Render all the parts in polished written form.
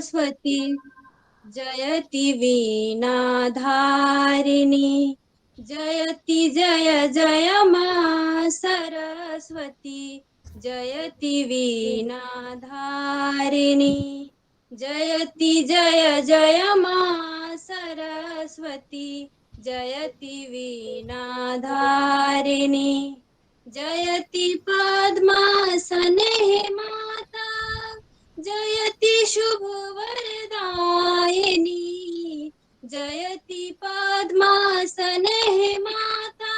सरस्वती जयति वीणाधारिणी जयति जय जय मा सरस्वती जयति वीणाधारिणी जयति जय जय मा सरस्वती जयति वीणाधारिणी जयति पद्मासने माता जयति शुभवरदायिनी जयति पद्मासने माता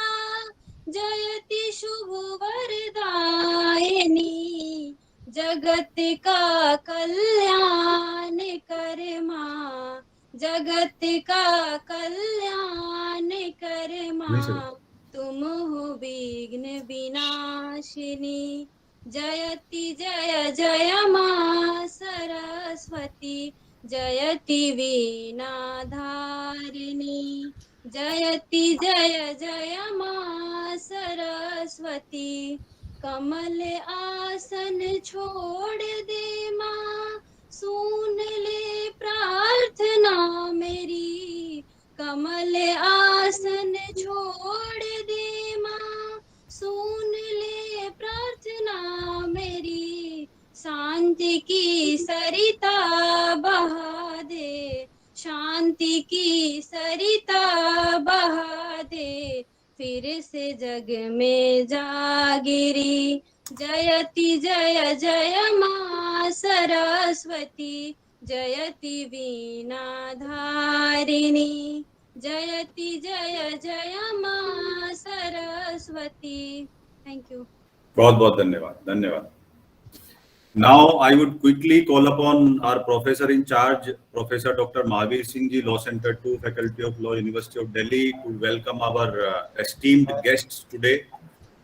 जयति शुभवरदायिनी जगत का कल्याण कर माँ जगत का कल्याण कर माँ तुम हो विघ्न विनाशिनी जयति जय जय माँ सरस्वती जयति वीणाधारिणी जयति जय जय माँ सरस्वती कमल आसन छोड़ दे माँ सुन ले प्रार्थना मेरी कमल आसन छोड़ दे माँ सुन ले प्रार्थना मेरी शांति की सरिता बहा दे शांति की सरिता बहा दे फिर से जग में जागिरी जयति जय जय माँ सरस्वती जयति वीणाधारिणी जयति जय जय माँ सरस्वती थैंक यू बहुत बहुत धन्यवाद धन्यवाद Now I would quickly call upon our professor in charge, Professor Dr. Mahavir Singh Ji, Law Center 2, Faculty of Law, University of Delhi, to welcome our esteemed guests today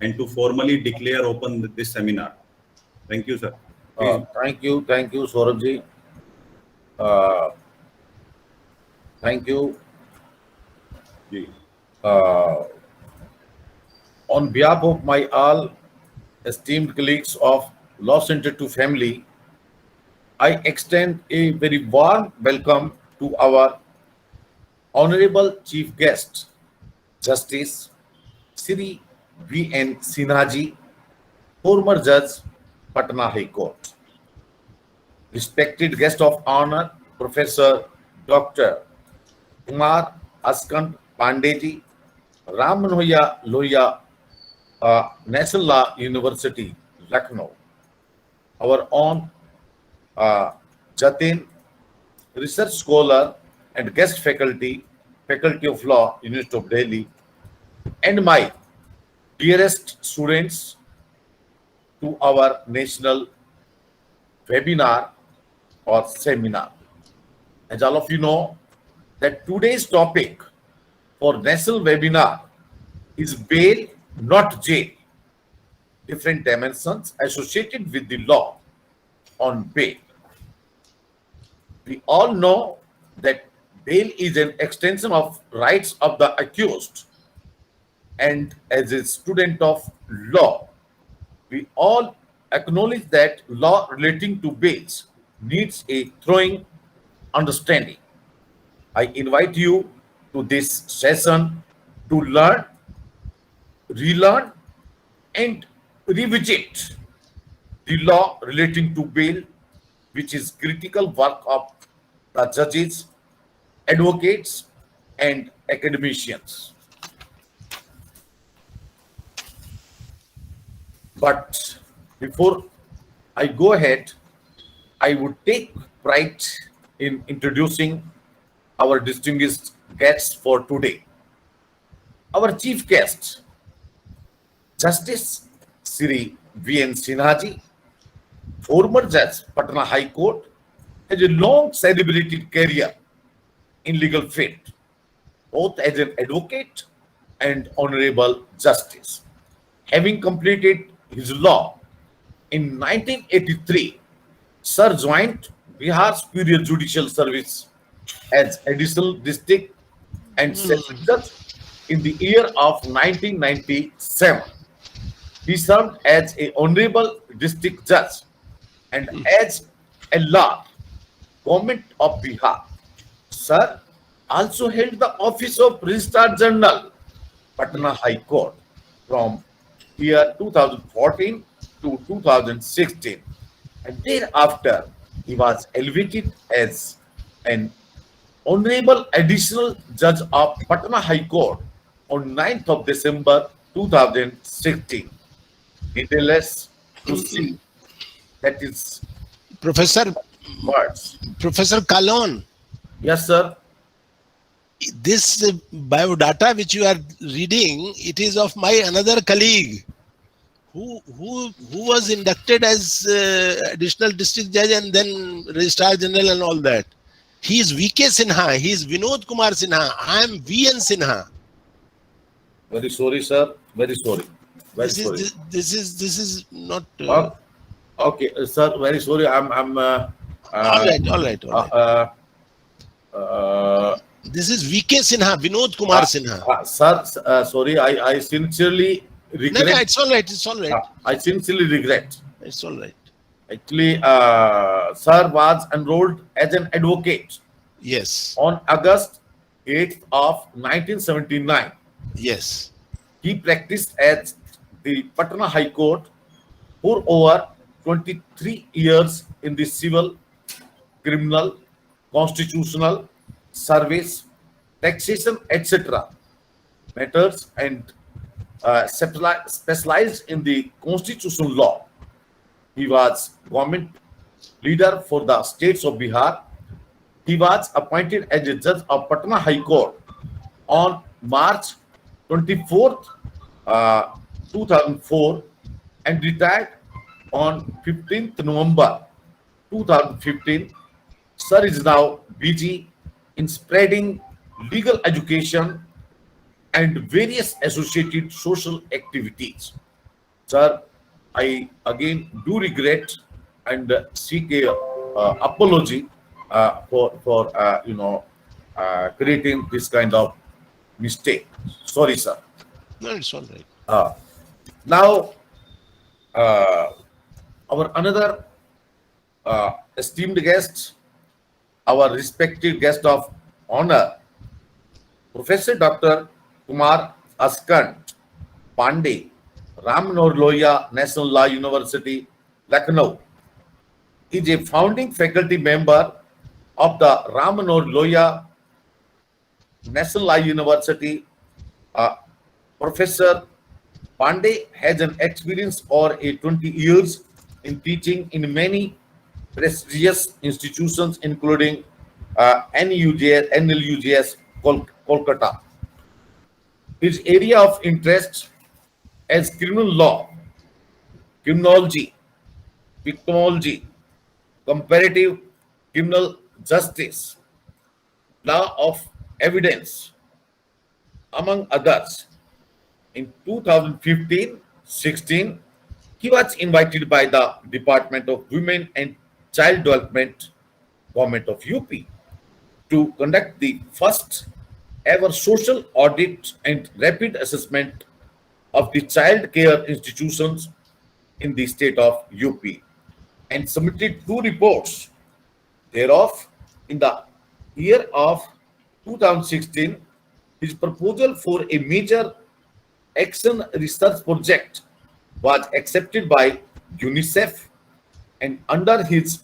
and to formally declare open this seminar. Thank you, sir. Thank you, Saurabh Ji. Thank you. On behalf of my all esteemed colleagues of Law Center 2 family, I extend a very warm welcome to our Honorable Chief Guest, Justice Sri V.N. Sinha Ji, former Judge, Patna High Court. Respected guest of honor, Professor Dr. Kumar Askan Pandey Ji, Ram Manohar Lohia, National Law University, Lucknow. Our own Jatin, research scholar and guest faculty, Faculty of Law, University of Delhi, and my dearest students to our national webinar or seminar. As all of you know, that today's topic for national webinar is bail, not jail. Different dimensions associated with the law on bail. We all know that bail is an extension of rights of the accused, and as a student of law, we all acknowledge that law relating to bails needs a thorough understanding. I invite you to this session to learn, relearn, and revisit the law relating to bail, which is critical work of the judges, advocates, and academicians. But before I go ahead, I would take pride in introducing our distinguished guests for today. Our chief guest, Justice Sri V.N. Sinha Ji, former Judge, Patna High Court, has a long celebrated career in legal field, both as an advocate and honorable justice. Having completed his law in 1983, Sir joined Bihar Superior Judicial Service as additional district and session judge in the year of 1997. He served as a honorable district judge and as a law Government of Bihar. Sir also held the office of Registrar General, Patna High Court, from year 2014 to 2016, and thereafter he was elevated as an Honorable Additional Judge of Patna High Court on 9th of December 2016. Needless to say, that is Professor words. Kalon, Yes, sir. this biodata which you are reading, it is of my another colleague who was inducted as additional district judge and then registrar general and all that. He is VK Sinha. He is Vinod Kumar Sinha. I am VN Sinha. Very sorry, sir. Very sorry. Very sorry. This is not. Okay, sir. Very sorry. I'm. All right. This is VK Sinha, Vinod Kumar Sinha. Sir, sorry. I sincerely regret. No, it's all right. It's all right. I sincerely regret. It's all right. Actually, sir was enrolled as an advocate Yes. on August 8th of 1979. Yes. He practiced at the Patna High Court for over 23 years in the civil, criminal, constitutional, service, taxation, etc. matters, and specialized in the constitutional law. He was government leader for the states of Bihar. He was appointed as a judge of Patna High Court on March 24th, 2004, and retired on 15th November 2015. Sir is now busy in spreading legal education and various associated social activities. Sir, I again do regret and seek a apology for creating this kind of mistake. Sorry, sir. No, it's all right. Now, our another esteemed guest, our respected guest of honor, Professor Dr. Kumar Askan, Pandey, Ram Manohar Lohia National Law University, Lucknow, is a founding faculty member of the Ram Manohar Lohia National Law University. Professor Pandey has an experience over 20 years in teaching in many prestigious institutions, including NLUJS, Kolkata. His area of interest as criminal law, criminology, victimology, comparative criminal justice, law of evidence, among others. In 2015-16, he was invited by the Department of Women and Child Development, Government of UP, to conduct the first ever social audit and rapid assessment of the child care institutions in the state of UP, and submitted 2 reports thereof. In the year of 2016, his proposal for a major action research project was accepted by UNICEF, and under his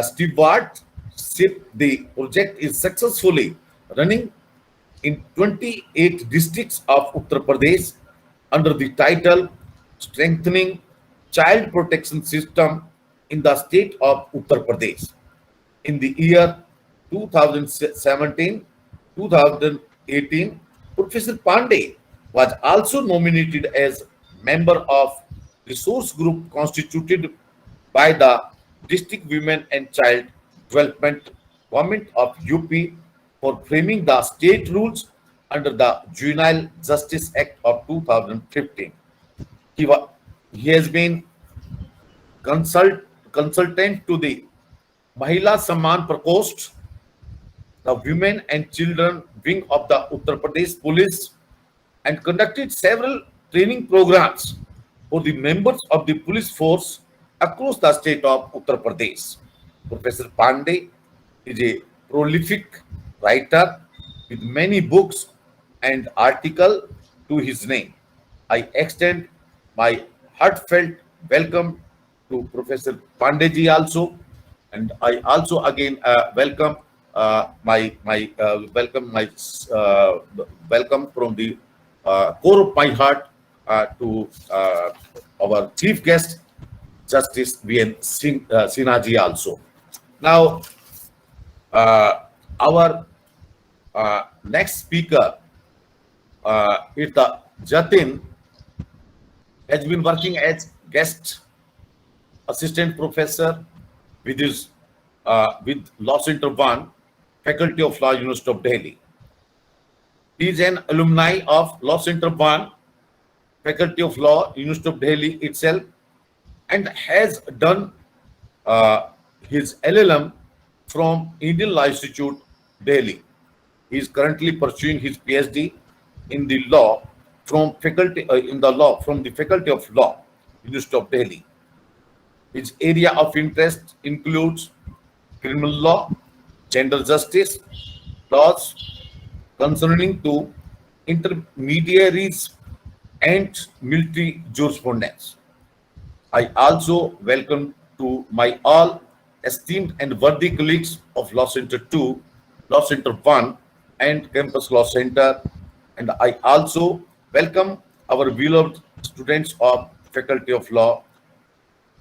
stewardship, the project is successfully running in 28 districts of Uttar Pradesh under the title Strengthening Child Protection System in the State of Uttar Pradesh. In the year 2017-2018, Professor Pandey was also nominated as member of resource group constituted by the District Women and Child Development, Government of UP, for framing the state rules under the Juvenile Justice Act of 2015. He has been consultant to the Mahila Samman Prakost, the Women and Children Wing of the Uttar Pradesh Police, and conducted several training programs for the members of the police force across the state of Uttar Pradesh. Professor Pandey is a prolific writer with many books and articles to his name. I extend my heartfelt welcome to Professor Pandey also, and I also again welcome welcome from the core of my heart to our chief guest, Justice V.N. Sinha also. Now, our next speaker is the Jatin, has been working as guest assistant professor with his with Law Center 1, Faculty of Law, University of Delhi. He is an alumni of Law Center 1, Faculty of Law, University of Delhi itself, and has done his LLM from Indian Law Institute, Delhi. He is currently pursuing his PhD in the law from faculty from the Faculty of Law, University of Delhi. His area of interest includes criminal law, gender justice, laws concerning to intermediaries, and military jurisprudence. I also welcome to my all esteemed and worthy colleagues of Law Center 2, Law Center 1, and Campus Law Center, and I also welcome our beloved students of Faculty of Law.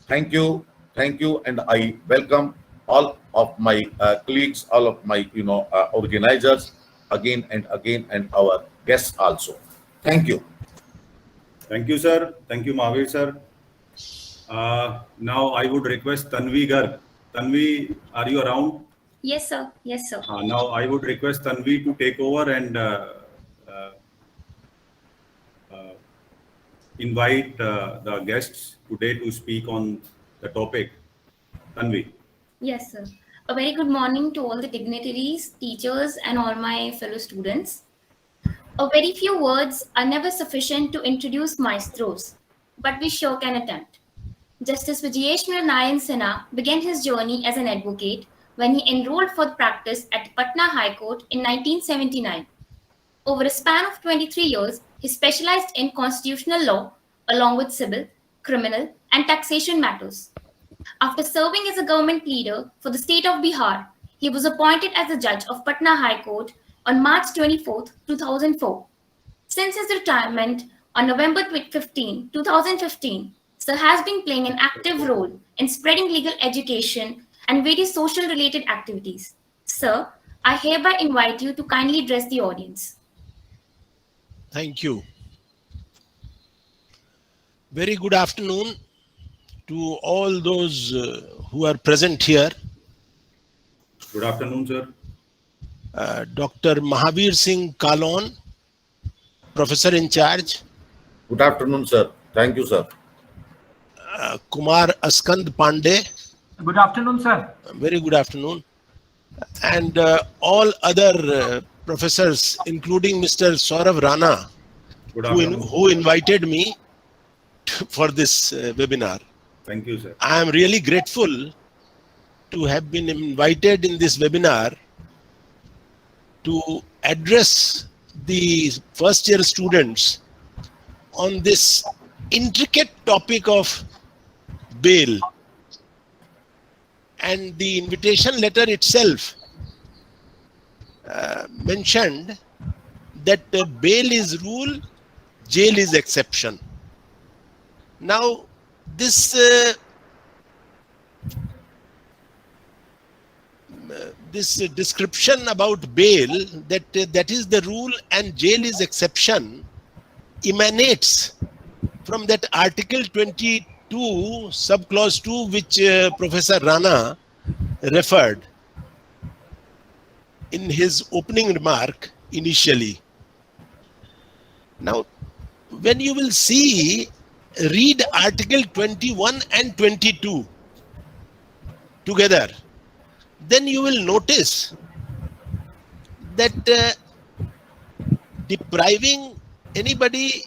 Thank you, and I welcome all of my colleagues, all of my organizers again and again, and our guests also. Thank you. Thank you, sir. Thank you, Mahavir, sir. Now I would request Tanvi Garg. Tanvi, are you around? Yes, sir. Yes, sir. Now I would request Tanvi to take over and invite the guests today to speak on the topic. Tanvi. Yes, sir. A very good morning to all the dignitaries, teachers, and all my fellow students. A very few words are never sufficient to introduce maestros, but we sure can attempt. Justice Vijayeshwar Nayan Sinha began his journey as an advocate when he enrolled for practice at Patna High Court in 1979. Over a span of 23 years, he specialized in constitutional law along with civil, criminal, and taxation matters. After serving as a government leader for the state of Bihar, he was appointed as a judge of Patna High Court on March 24, 2004. Since his retirement on November 15, 2015, Sir has been playing an active role in spreading legal education and various social related activities. Sir, I hereby invite you to kindly address the audience. Thank you. Very good afternoon to all those who are present here. Good afternoon, sir. Dr. Mahavir Singh Kalon, Professor in charge. Good afternoon, sir. Thank you, sir. Kumar Askan Pandey. Good afternoon, sir. Very good afternoon. And all other professors, including Mr. Saurav Rana, who invited me for this webinar. Thank you, sir. I am really grateful to have been invited in this webinar to address the first year students on this intricate topic of bail. And the invitation letter itself mentioned that bail is rule, jail is exception. Now, this description about bail, that is the rule and jail is exception, emanates from that Article 22, subclause 2, which Professor Rana referred in his opening remark initially. Now, when you will read Article 21 and 22 together, then you will notice that depriving anybody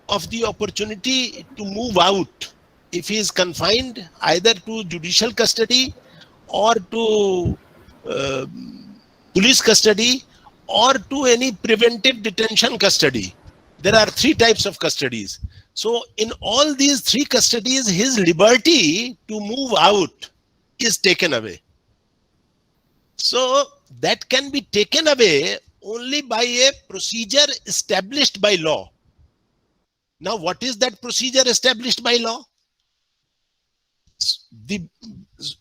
of the opportunity to move out if he is confined either to judicial custody or to police custody or to any preventive detention custody. There are three types of custodies. So in all these three custodies, his liberty to move out is taken away. So that can be taken away only by a procedure established by law. Now, what is that procedure established by law?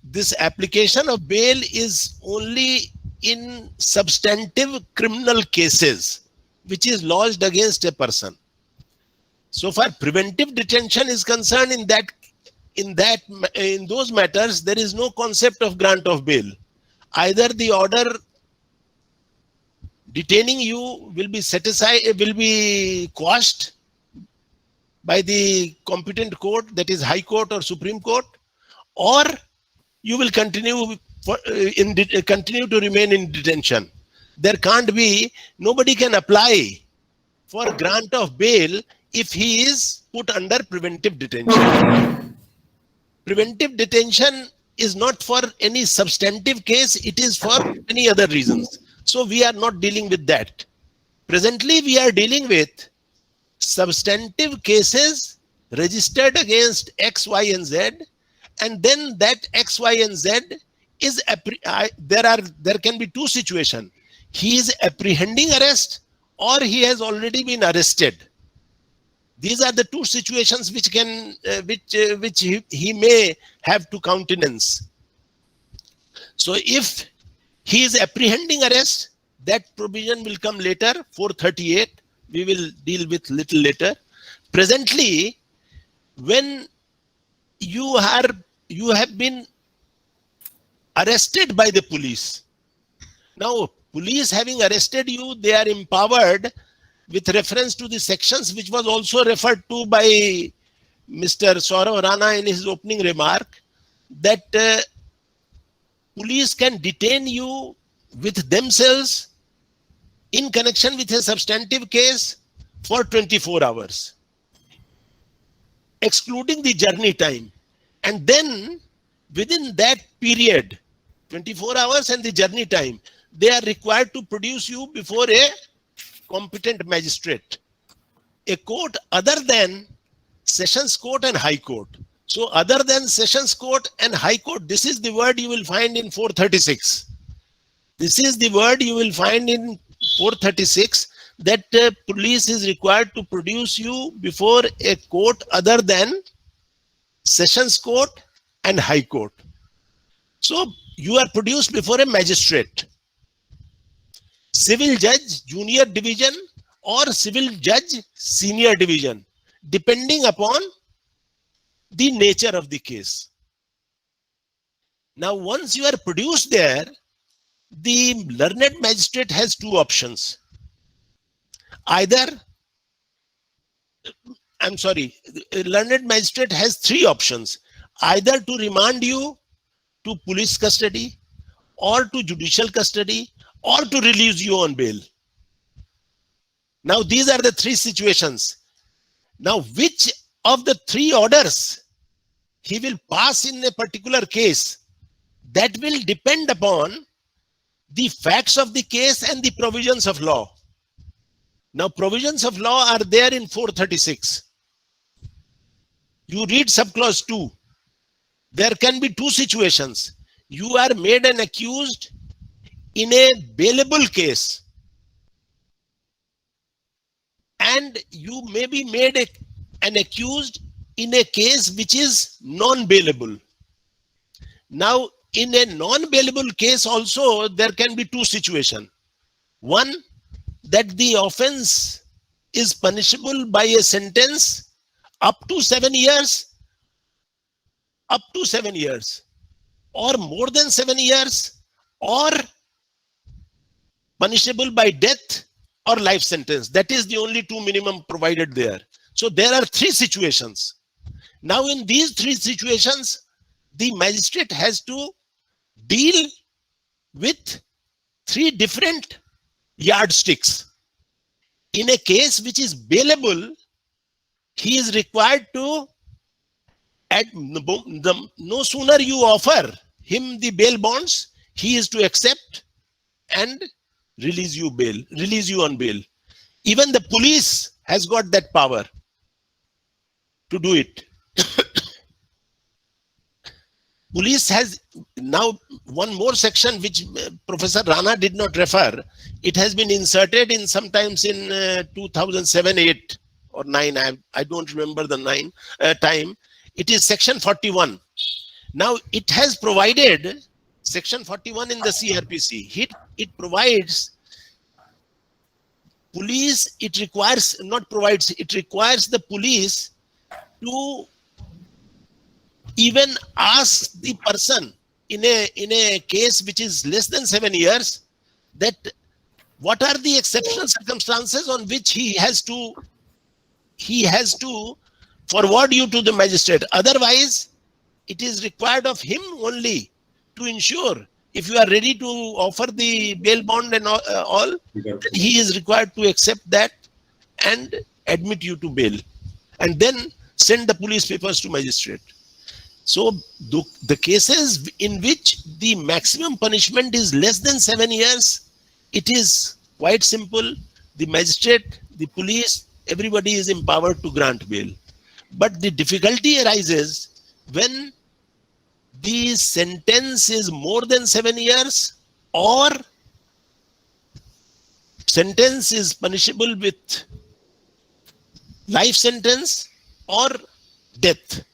This application of bail is only in substantive criminal cases, which is lodged against a person. So far, preventive detention is concerned, in those matters, there is no concept of grant of bail. Either the order detaining you will be set aside, will be quashed by the competent court, that is High Court or Supreme Court, or you will continue to remain in detention. There can't be, nobody can apply for grant of bail if he is put under preventive detention. Preventive detention is not for any substantive case, it is for many other reasons. So we are not dealing with that. Presently, we are dealing with substantive cases registered against X, Y, and Z, and then that X, Y, and Z is, there can be two situations. He is apprehending arrest or he has already been arrested. These are the two situations which can, which he may have to countenance. So if he is apprehending arrest, that provision will come later, 438. We will deal with little later. Presently, when you have been arrested by the police. Now, police having arrested you, they are empowered with reference to the sections which was also referred to by Mr. Saurav Rana in his opening remark, that police can detain you with themselves in connection with a substantive case for 24 hours, excluding the journey time. And then within that period, 24 hours and the journey time, they are required to produce you before a competent magistrate, a court other than Sessions Court and High Court. So other than Sessions Court and High Court, this is the word you will find in 436. This is the word you will find in 436, that police is required to produce you before a court other than Sessions Court and High Court. So you are produced before a magistrate, civil judge, junior division, or civil judge, senior division, depending upon the nature of the case. Now, once you are produced there, the learned magistrate has two options. Either, learned magistrate has three options. Either to remand you to police custody, or to judicial custody, or to release you on bail. Now, these are the three situations. Now, which of the three orders he will pass in a particular case, that will depend upon the facts of the case and the provisions of law. Now, provisions of law are there in 436. You read subclause 2. There can be two situations. You are made an accused in a bailable case, and you may be made an accused in a case which is non-bailable. Now, in a non-bailable case also, there can be two situations. One, that the offense is punishable by a sentence up to 7 years, or more than 7 years, or punishable by death or life sentence. That is the only two minimum provided there. So there are three situations. Now, in these three situations, the magistrate has to deal with three different yardsticks. In a case which is bailable, he is required to, no sooner you offer him the bail bonds, he is to accept and release you on bail. Even the police has got that power to do it. Police has now one more section which Professor Rana did not refer. It has been inserted in sometimes in 2007-8 or 9. I don't remember the time. It is section 41. Now it has provided section 41 in the CRPC. It provides police. It requires It requires the police to even ask the person in a case which is less than 7 years that what are the exceptional circumstances on which he has to forward you to the magistrate. Otherwise, it is required of him only to ensure if you are ready to offer the bail bond and all, then he is required to accept that and admit you to bail and then send the police papers to magistrate. So the cases in which the maximum punishment is less than 7 years, it is quite simple. The magistrate, the police, everybody is empowered to grant bail. But the difficulty arises when the sentence is more than 7 years or sentence is punishable with life sentence or death.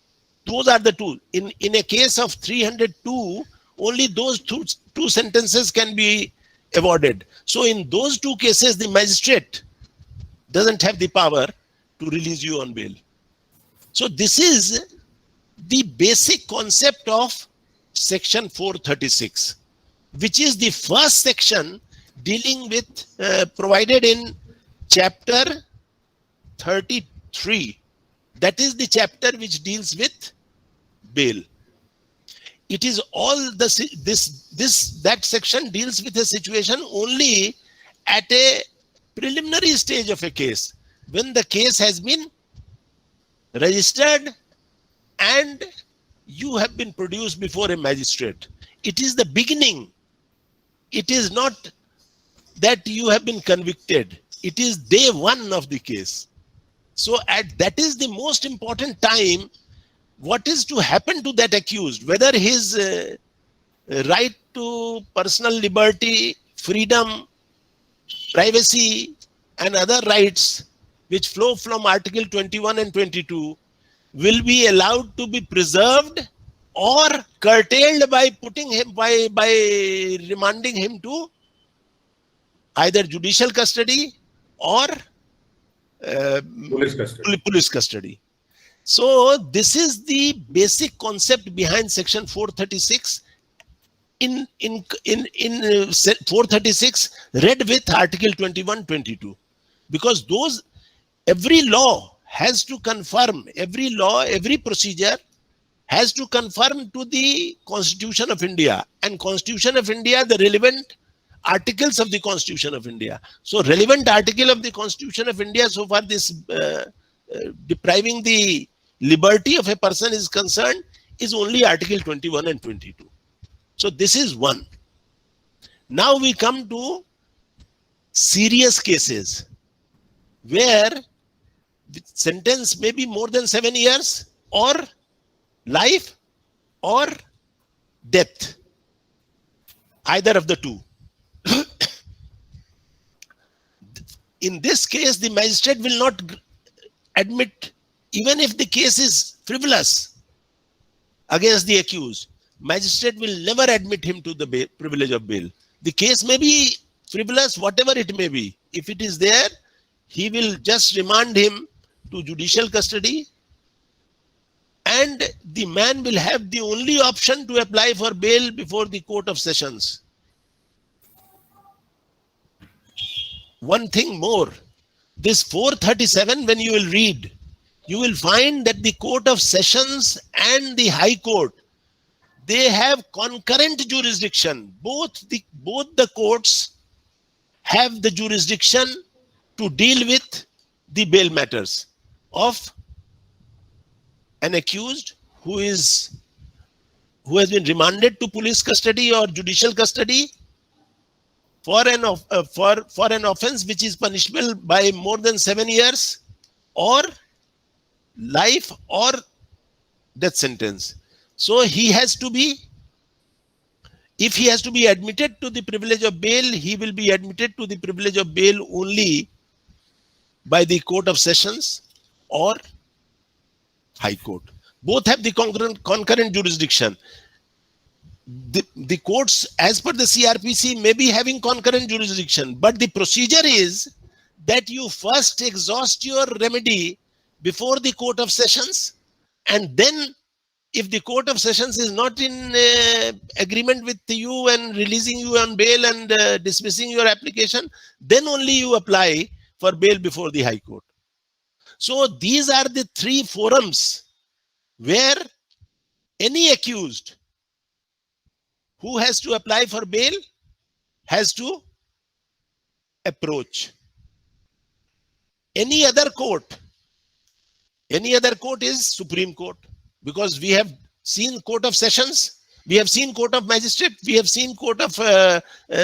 Those are the two. In a case of 302, only those two sentences can be awarded. So in those two cases, the magistrate doesn't have the power to release you on bail. So this is the basic concept of section 436, which is the first section dealing with provided in chapter 33. That is the chapter which deals with bail. It is all that section deals with a situation only at a preliminary stage of a case, when the case has been registered and you have been produced before a magistrate. It is the beginning. It is not that you have been convicted. It is day one of the case. So that is the most important time. What is to happen to that accused, whether his right to personal liberty, freedom, privacy, and other rights which flow from Article 21 and 22 will be allowed to be preserved or curtailed by putting him by remanding him to either judicial custody or police custody. So this is the basic concept behind section 436 in 436 read with Article 21-22, because every law has to conform, every law, every procedure has to conform to the Constitution of India, and Constitution of India, the relevant articles of the Constitution of India. So relevant article of the Constitution of India, so far this depriving the liberty of a person is concerned, is only Article 21 and 22. So this is one. Now we come to serious cases where the sentence may be more than 7 years or life or death, either of the two. In this case, the magistrate will not admit, even if the case is frivolous against the accused, magistrate will never admit him to the privilege of bail. The case may be frivolous, whatever it may be. If it is there, he will just remand him to judicial custody, and the man will have the only option to apply for bail before the Court of Sessions. One thing more, this 437, when you will read, you will find that the Court of Sessions and the High Court, they have concurrent jurisdiction. Both the courts have the jurisdiction to deal with the bail matters of an accused who who has been remanded to police custody or judicial custody for an offense which is punishable by more than 7 years, or life or death sentence. So he has to be, if he has to be admitted to the privilege of bail, he will be admitted to the privilege of bail only by the Court of Sessions or High Court. Both have the concurrent jurisdiction. The courts, as per the CRPC, may be having concurrent jurisdiction, but the procedure is that you first exhaust your remedy before the Court of Sessions, and then if the Court of Sessions is not in agreement with you and releasing you on bail and dismissing your application, then only you apply for bail before the High Court. So these are the three forums where any accused who has to apply for bail has to approach. Any other court is Supreme Court, because we have seen Court of Sessions, we have seen Court of Magistrate, we have seen Court of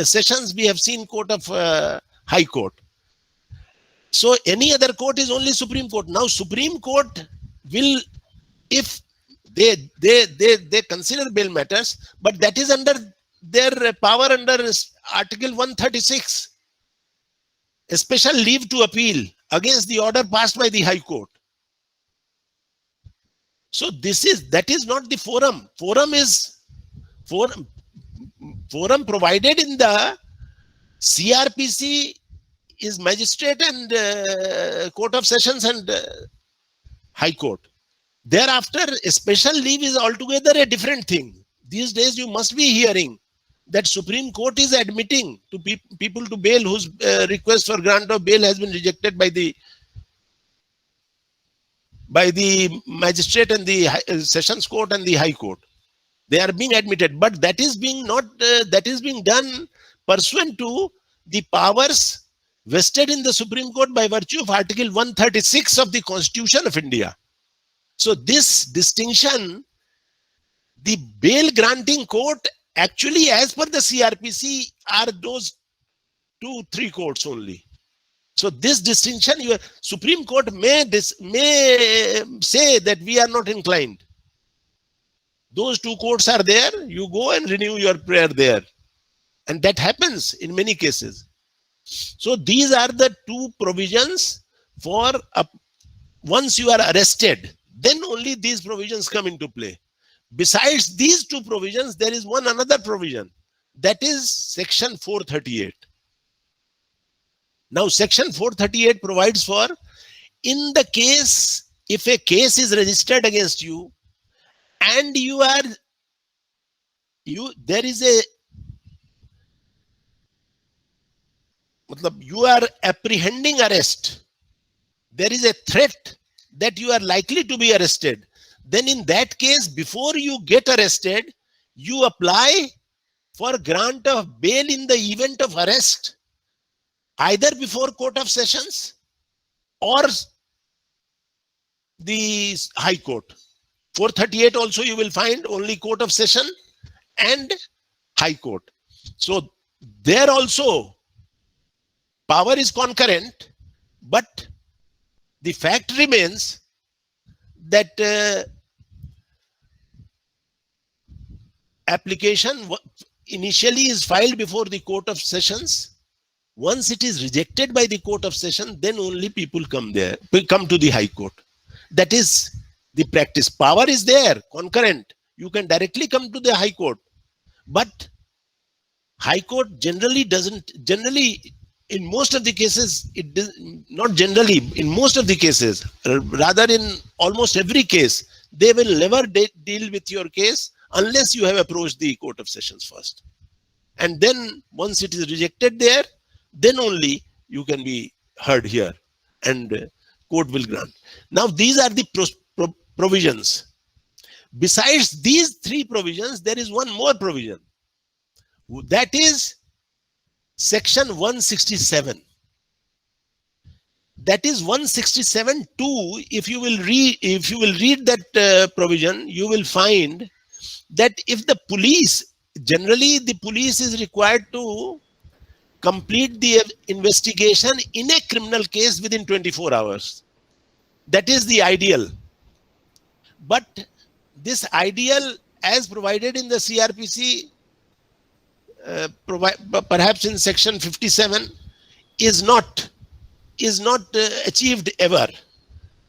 Sessions, we have seen Court of High Court. So any other court is only Supreme Court. Now Supreme Court will, if they consider bail matters, but that is under their power under Article 136, a special leave to appeal against the order passed by the High Court. So that is not the forum. Forum provided in the CRPC is Magistrate and Court of Sessions and High Court. Thereafter, a special leave is altogether a different thing. These days you must be hearing that Supreme Court is admitting to people to bail whose request for grant of bail has been rejected by the Magistrate and the Sessions Court and the High Court. They are being admitted, but that is being done pursuant to the powers vested in the Supreme Court by virtue of Article 136 of the Constitution of India. So this distinction, the bail granting court, actually as per the CRPC are those 2-3 courts only. So this distinction, your Supreme Court may say that we are not inclined. Those 2 courts are there, you go and renew your prayer there. And that happens in many cases. So these are the 2 provisions for once you are arrested, then only these provisions come into play. Besides these 2 provisions, there is another provision, that is Section 438. Now, Section 438 provides for, in the case, if a case is registered against you and there is a, you are apprehending arrest, there is a threat that you are likely to be arrested, then in that case, before you get arrested, you apply for grant of bail in the event of arrest, either before Court of Sessions or the High Court. 438 also you will find only Court of Session and High Court. So there also power is concurrent, but the fact remains that application initially is filed before the Court of Sessions. Once it is rejected by the Court of Session, then only people come to the High Court. That is the practice. Power is there, concurrent. You can directly come to the High Court. But High Court generally, in most of the cases, not generally, in most of the cases, rather in almost every case, they will never deal with your case unless you have approached the Court of Sessions first. And then once it is rejected there, then only you can be heard here and court will grant. Now these are the provisions. Besides these 3 provisions, there is one more provision. That is Section 167. That is 167(2). If you will read that provision, you will find that if the police, generally the police is required to complete the investigation in a criminal case within 24 hours. That is the ideal. But this ideal, as provided in the CRPC, perhaps in section 57, is not achieved ever.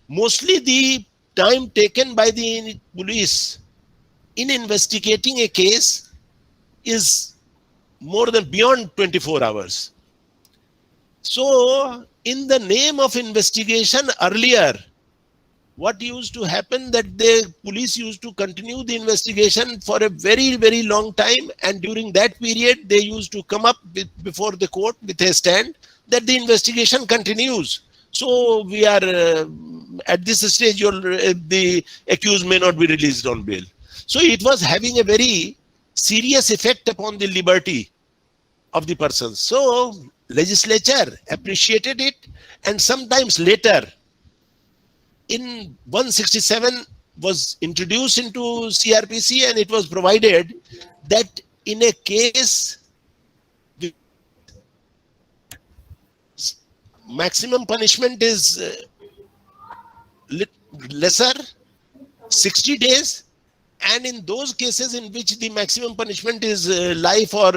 Mostly the time taken by the police in investigating a case is more than beyond 24 hours. So in the name of investigation earlier, what used to happen, that the police used to continue the investigation for a very, very long time, and during that period they used to come up before the court with a stand that the investigation continues. So we are at this stage, the accused may not be released on bail. So it was having a very serious effect upon the liberty of the persons. So legislature appreciated it, and sometimes later in 167 was introduced into CRPC, and it was provided that in a case maximum punishment is lesser, 60 days, and in those cases in which the maximum punishment is life or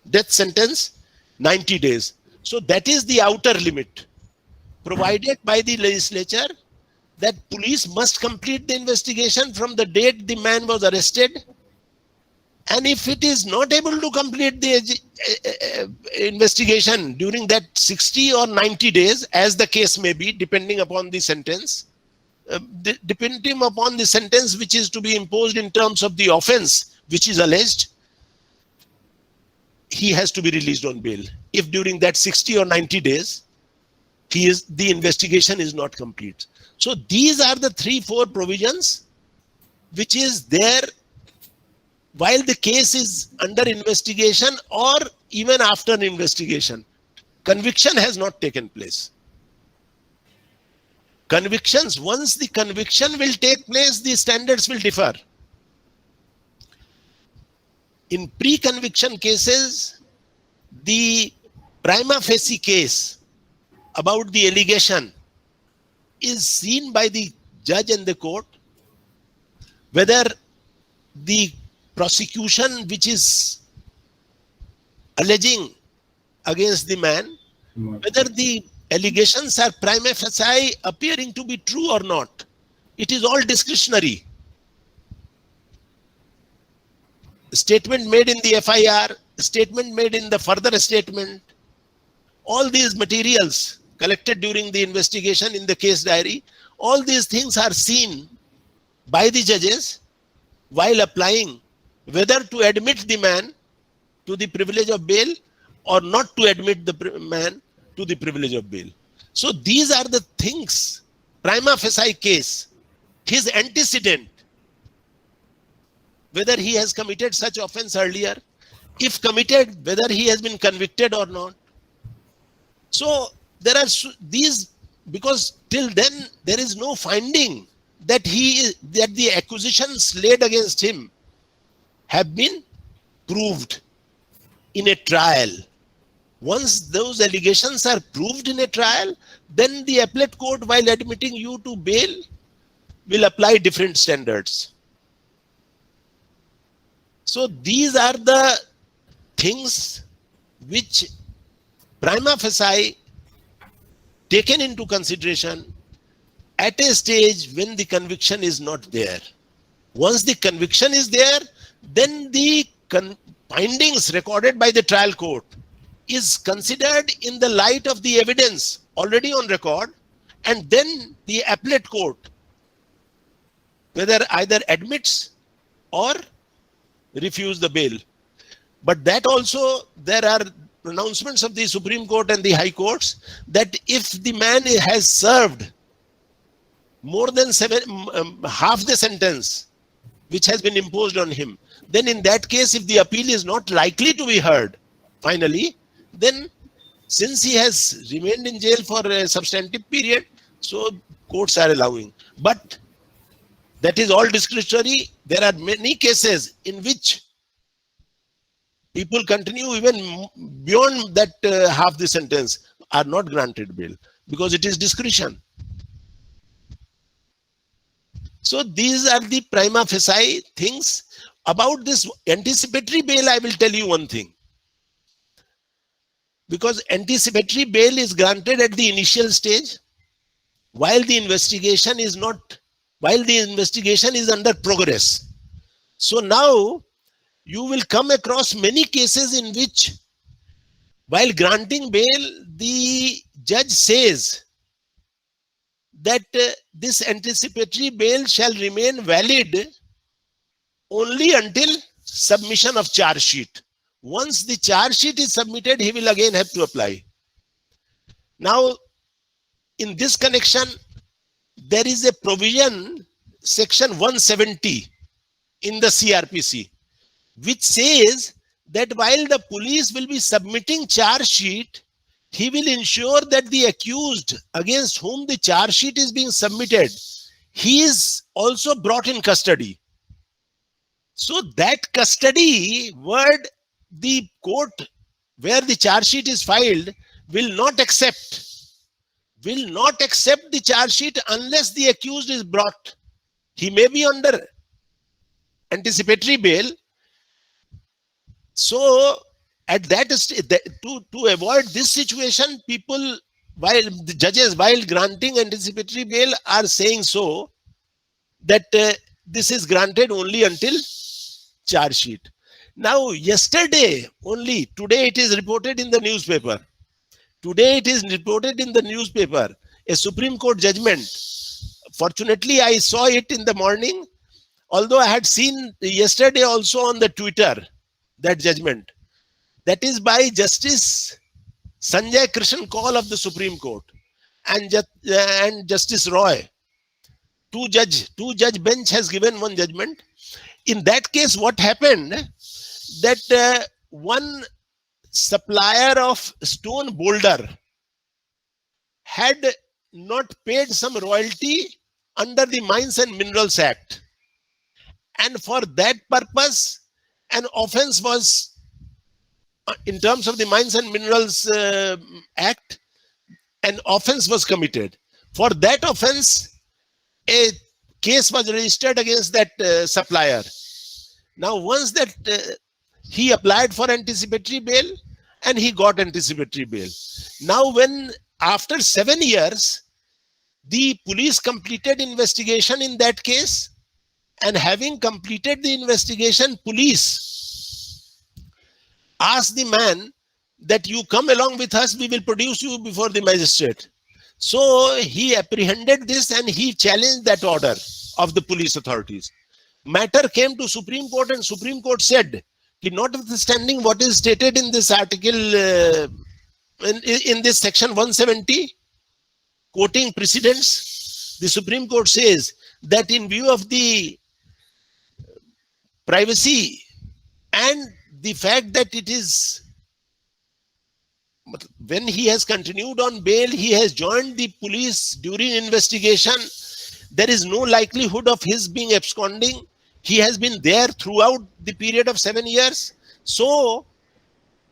death sentence, 90 days. So that is the outer limit provided by the legislature, that police must complete the investigation from the date the man was arrested. And if it is not able to complete the investigation during that 60 or 90 days, as the case may be, depending upon the sentence, depending upon the sentence which is to be imposed in terms of the offense which is alleged, he has to be released on bail. If during that 60 or 90 days, the investigation is not complete. So these are the 3-4 provisions which is there while the case is under investigation or even after an investigation. Conviction has not taken place. Convictions, once the conviction will take place, the standards will differ. In pre-conviction cases, the prima facie case about the allegation is seen by the judge and the court, whether the prosecution which is alleging against the man, whether the allegations are prima facie appearing to be true or not. It is all discretionary. Statement made in the FIR, statement made in the further statement, all these materials collected during the investigation in the case diary, all these things are seen by the judges while applying whether to admit the man to the privilege of bail or not to admit the man to the privilege of bail. So these are the things, prima facie case, his antecedent, whether he has committed such offense earlier, if committed, whether he has been convicted or not. So there are these, because till then there is no finding that that the accusations laid against him have been proved in a trial. Once those allegations are proved in a trial, then the appellate court, while admitting you to bail, will apply different standards. So these are the things which prima facie taken into consideration at a stage when the conviction is not there. Once the conviction is there, then the findings recorded by the trial court is considered in the light of the evidence already on record, and then the appellate court whether either admits or refuse the bail. But that also, there are pronouncements of the Supreme Court and the High Courts that if the man has served more than half the sentence which has been imposed on him, then in that case, if the appeal is not likely to be heard finally, then since he has remained in jail for a substantive period, so courts are allowing. But That is all discretionary. There are many cases in which people continue even beyond that half the sentence, are not granted bail because it is discretion. So these are the prima facie things. About this anticipatory bail, I will tell you one thing. Because anticipatory bail is granted at the initial stage while the investigation is under progress. So now you will come across many cases in which while granting bail, the judge says that this anticipatory bail shall remain valid only until submission of charge sheet. Once the charge sheet is submitted, he will again have to apply. Now, in this connection, there is a provision, section 170 in the CRPC, which says that while the police will be submitting charge sheet, he will ensure that the accused against whom the charge sheet is being submitted, he is also brought in custody. So that custody word, the court where the charge sheet is filed will not accept the charge sheet unless the accused is brought. He may be under anticipatory bail. So at that, to avoid this situation, people, while the judges, while granting anticipatory bail, are saying so that this is granted only until charge sheet. Now, yesterday only, today it is reported in the newspaper. A Supreme Court judgment. Fortunately, I saw it in the morning, although I had seen yesterday also on the Twitter that judgment. That is by Justice Sanjay Krishan Kaul of the Supreme Court and Justice Roy. Two judge bench has given one judgment. In that case, what happened? That one supplier of stone boulder had not paid some royalty under the Mines and Minerals Act. And for that purpose, an offense was, in terms of the Mines and Minerals Act, an offense was committed. For that offense, a case was registered against that supplier. Now, once that he applied for anticipatory bail and he got anticipatory bail. Now, when after 7 years, the police completed investigation in that case, and having completed the investigation, police asked the man that you come along with us, we will produce you before the magistrate. So he apprehended this and he challenged that order of the police authorities. Matter came to Supreme Court and Supreme Court said, notwithstanding what is stated in this article, in this section 170, quoting precedents, the Supreme Court says that in view of the privacy and the fact that it is, when he has continued on bail, he has joined the police during investigation, there is no likelihood of his being absconding. He has been there throughout the period of 7 years. So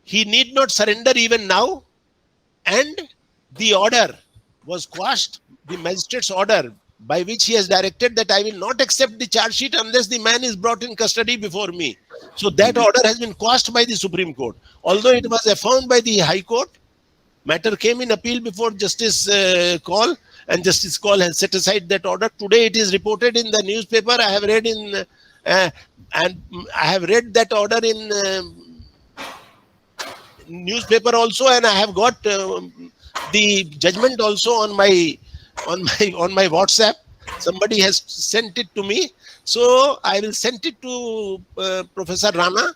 he need not surrender even now. And the order was quashed, the magistrate's order, by which he has directed that I will not accept the charge sheet unless the man is brought in custody before me. So that order has been quashed by the Supreme Court. Although it was affirmed by the High Court, matter came in appeal before Justice Kaul, and Justice Kaul has set aside that order. Today it is reported in the newspaper. I have read in and I have read that order in newspaper also, and I have got the judgment also on my WhatsApp. Somebody has sent it to me, so I will send it to Professor Rana.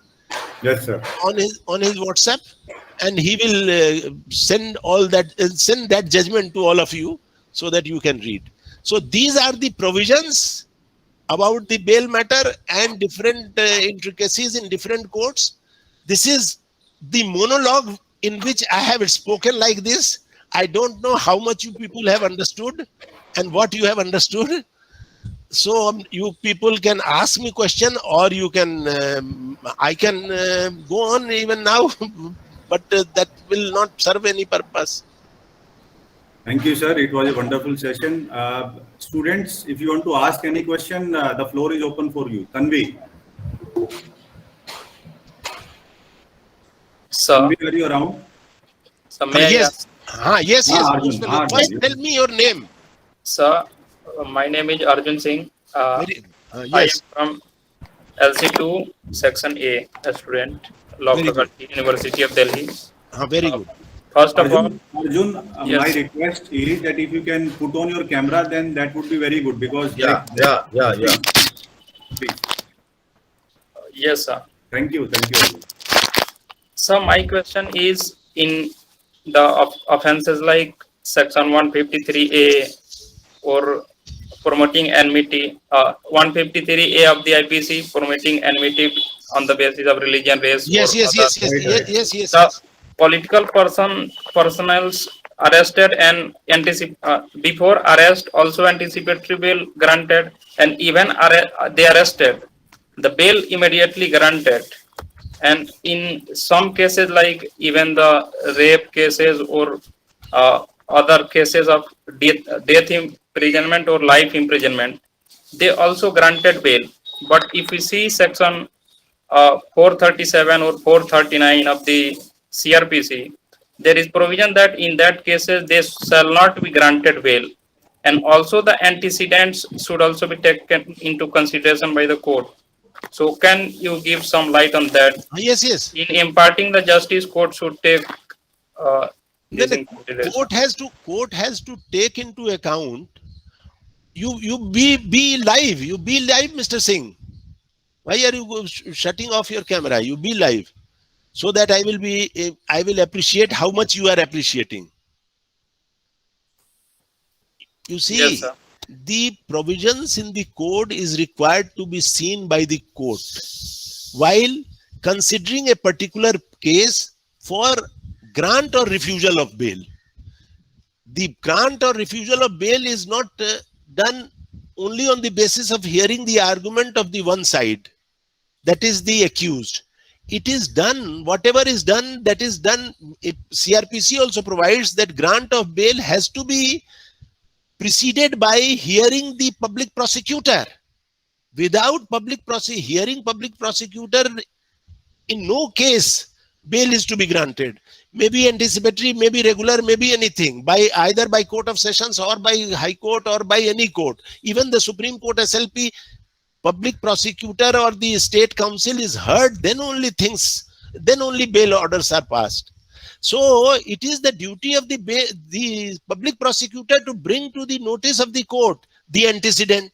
Yes, sir. On his WhatsApp, and he will send that judgment to all of you so that you can read. So these are the provisions about the bail matter and different intricacies in different courts. This is the monologue in which I have spoken like this. I don't know how much you people have understood and what you have understood. So you people can ask me question, or you can I can go on even now, but that will not serve any purpose. Thank you, sir. It was a wonderful session. Students, if you want to ask any question, the floor is open for you. Tanvi. Sir, Tanvi, are you around? may I Yes, ask? yes, yes. Arjun, Most welcome. Arjun, First, you tell me your name. Sir, my name is Arjun Singh. Very, I am yes, from LC2 Section A, a student, Law very good. Faculty, University of Delhi. Very Uh, good. First of all, Arjun, my yes, request is that if you can put on your camera, then that would be very good because Yeah. Please. yes, sir. Thank you, Arjun. So my question is in the offenses like Section 153A or promoting enmity, 153A of the IPC, promoting enmity on the basis of religion, race, or Yes, yes, other. yes, yes, yes, yes, yes, The yes. political personnels arrested and before arrest also anticipatory bail granted, and even they arrested, the bail immediately granted. And in some cases like even the rape cases or other cases of death imprisonment or life imprisonment, they also granted bail. But if we see section 437 or 439 of the CRPC, there is provision that in that cases they shall not be granted bail, and also the antecedents should also be taken into consideration by the court. So can you give some light on that? Yes, yes. In imparting the justice, court should take Then this the in consideration. court has to take into account. You be live. You be live, Mr. Singh. Why are you shutting off your camera? You be live, so that I will appreciate how much you are appreciating. You see, Yes, sir. the provisions in the code is required to be seen by the court while considering a particular case for grant or refusal of bail. The grant or refusal of bail is not done only on the basis of hearing the argument of the one side, that is the accused. It is done, whatever is done, that is done. CRPC also provides that grant of bail has to be preceded by hearing the public prosecutor. Without hearing public prosecutor, in no case bail is to be granted. Maybe anticipatory, maybe regular, maybe anything, by either by Court of Sessions or by High Court or by any court. Even the Supreme Court SLP, public prosecutor or the state council is heard, then only bail orders are passed. So it is the duty of the public prosecutor to bring to the notice of the court the antecedent,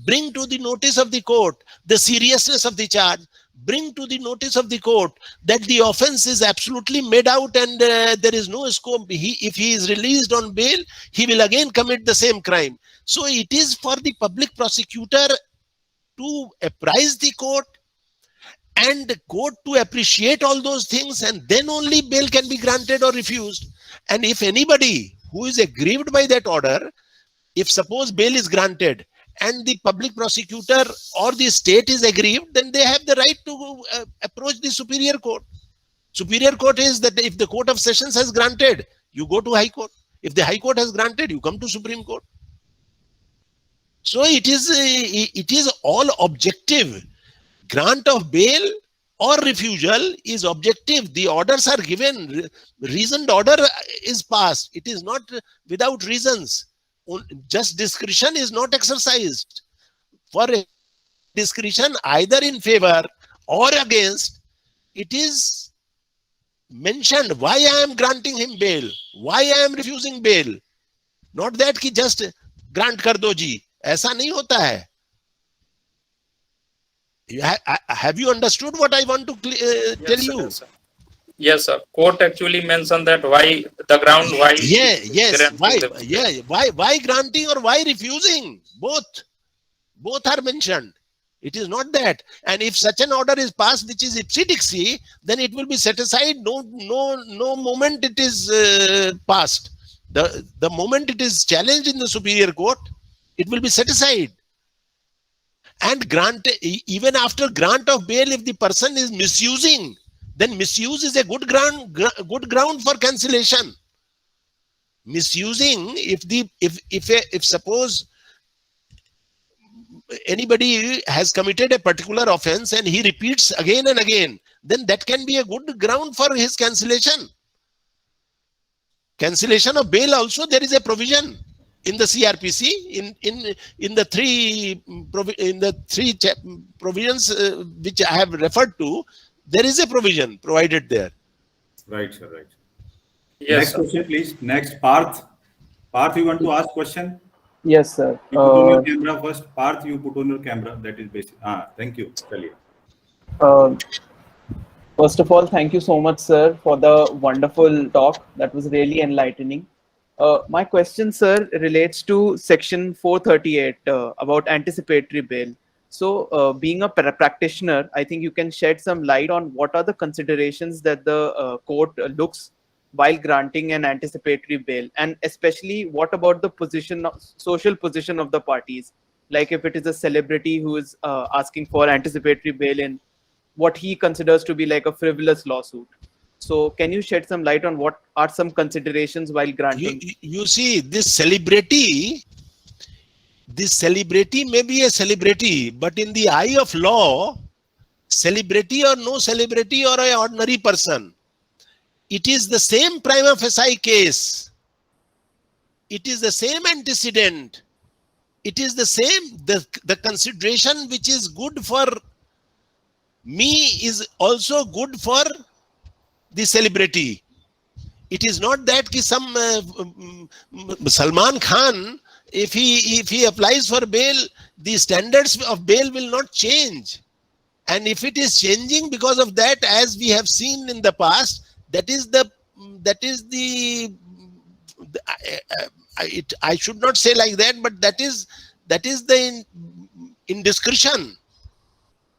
bring to the notice of the court the seriousness of the charge, bring to the notice of the court that the offense is absolutely made out and there is no scope. If he is released on bail, he will again commit the same crime. So it is for the public prosecutor to apprise the court and the court to appreciate all those things, and then only bail can be granted or refused. And if anybody who is aggrieved by that order, if suppose bail is granted and the public prosecutor or the state is aggrieved, then they have the right to approach the superior court. Superior court is that if the Court of Sessions has granted, you go to High Court. If the High Court has granted, you come to Supreme Court. So it is all objective. Grant of bail or refusal is objective. The orders are given. Reasoned order is passed. It is not without reasons. Just discretion is not exercised. For discretion either in favor or against, it is mentioned why I am granting him bail, why I am refusing bail. Not that ki just grant kar do ji. ऐसा नहीं होता है. Have you understood what I want to tell you? Yes, sir. Yes, sir. Court actually mentioned that why the ground, why. Yes. Why granting or why refusing? Both are mentioned. It is not that. And if such an order is passed, which is ipsi dixi, then it will be set aside. No moment it is passed. The moment it is challenged in the superior court, it will be set aside. And even after grant of bail, if the person is misusing, then misuse is a good ground for cancellation. Misusing, if suppose anybody has committed a particular offense and he repeats again and again, then that can be a good ground for his cancellation. Cancellation of bail also, there is a provision in the CRPC in the three provisions which I have referred to. There is a provision provided there. Right, sir. Right. Yes, Next sir. question, please. Next, Parth. Parth, you want to ask question? Yes, sir. You put on your camera first. Parth, you put on your camera. That is basic. Thank you. Chaliye. First of all, thank you so much, sir, for the wonderful talk. That was really enlightening. My question, sir, relates to section 438 about anticipatory bail. So being a practitioner, I think you can shed some light on what are the considerations that the court looks while granting an anticipatory bail, and especially what about the social position of the parties, like if it is a celebrity who is asking for anticipatory bail in what he considers to be like a frivolous lawsuit. So can you shed some light on what are some considerations while granting? You see, this celebrity may be a celebrity, but in the eye of law, celebrity or no celebrity or an ordinary person, it is the same prima facie case. It is the same antecedent. It is the same, the consideration which is good for me is also good for the celebrity. It is not that some Salman Khan, if he applies for bail, the standards of bail will not change. And if it is changing because of that, as we have seen in the past, I should not say like that, but that is the indiscretion.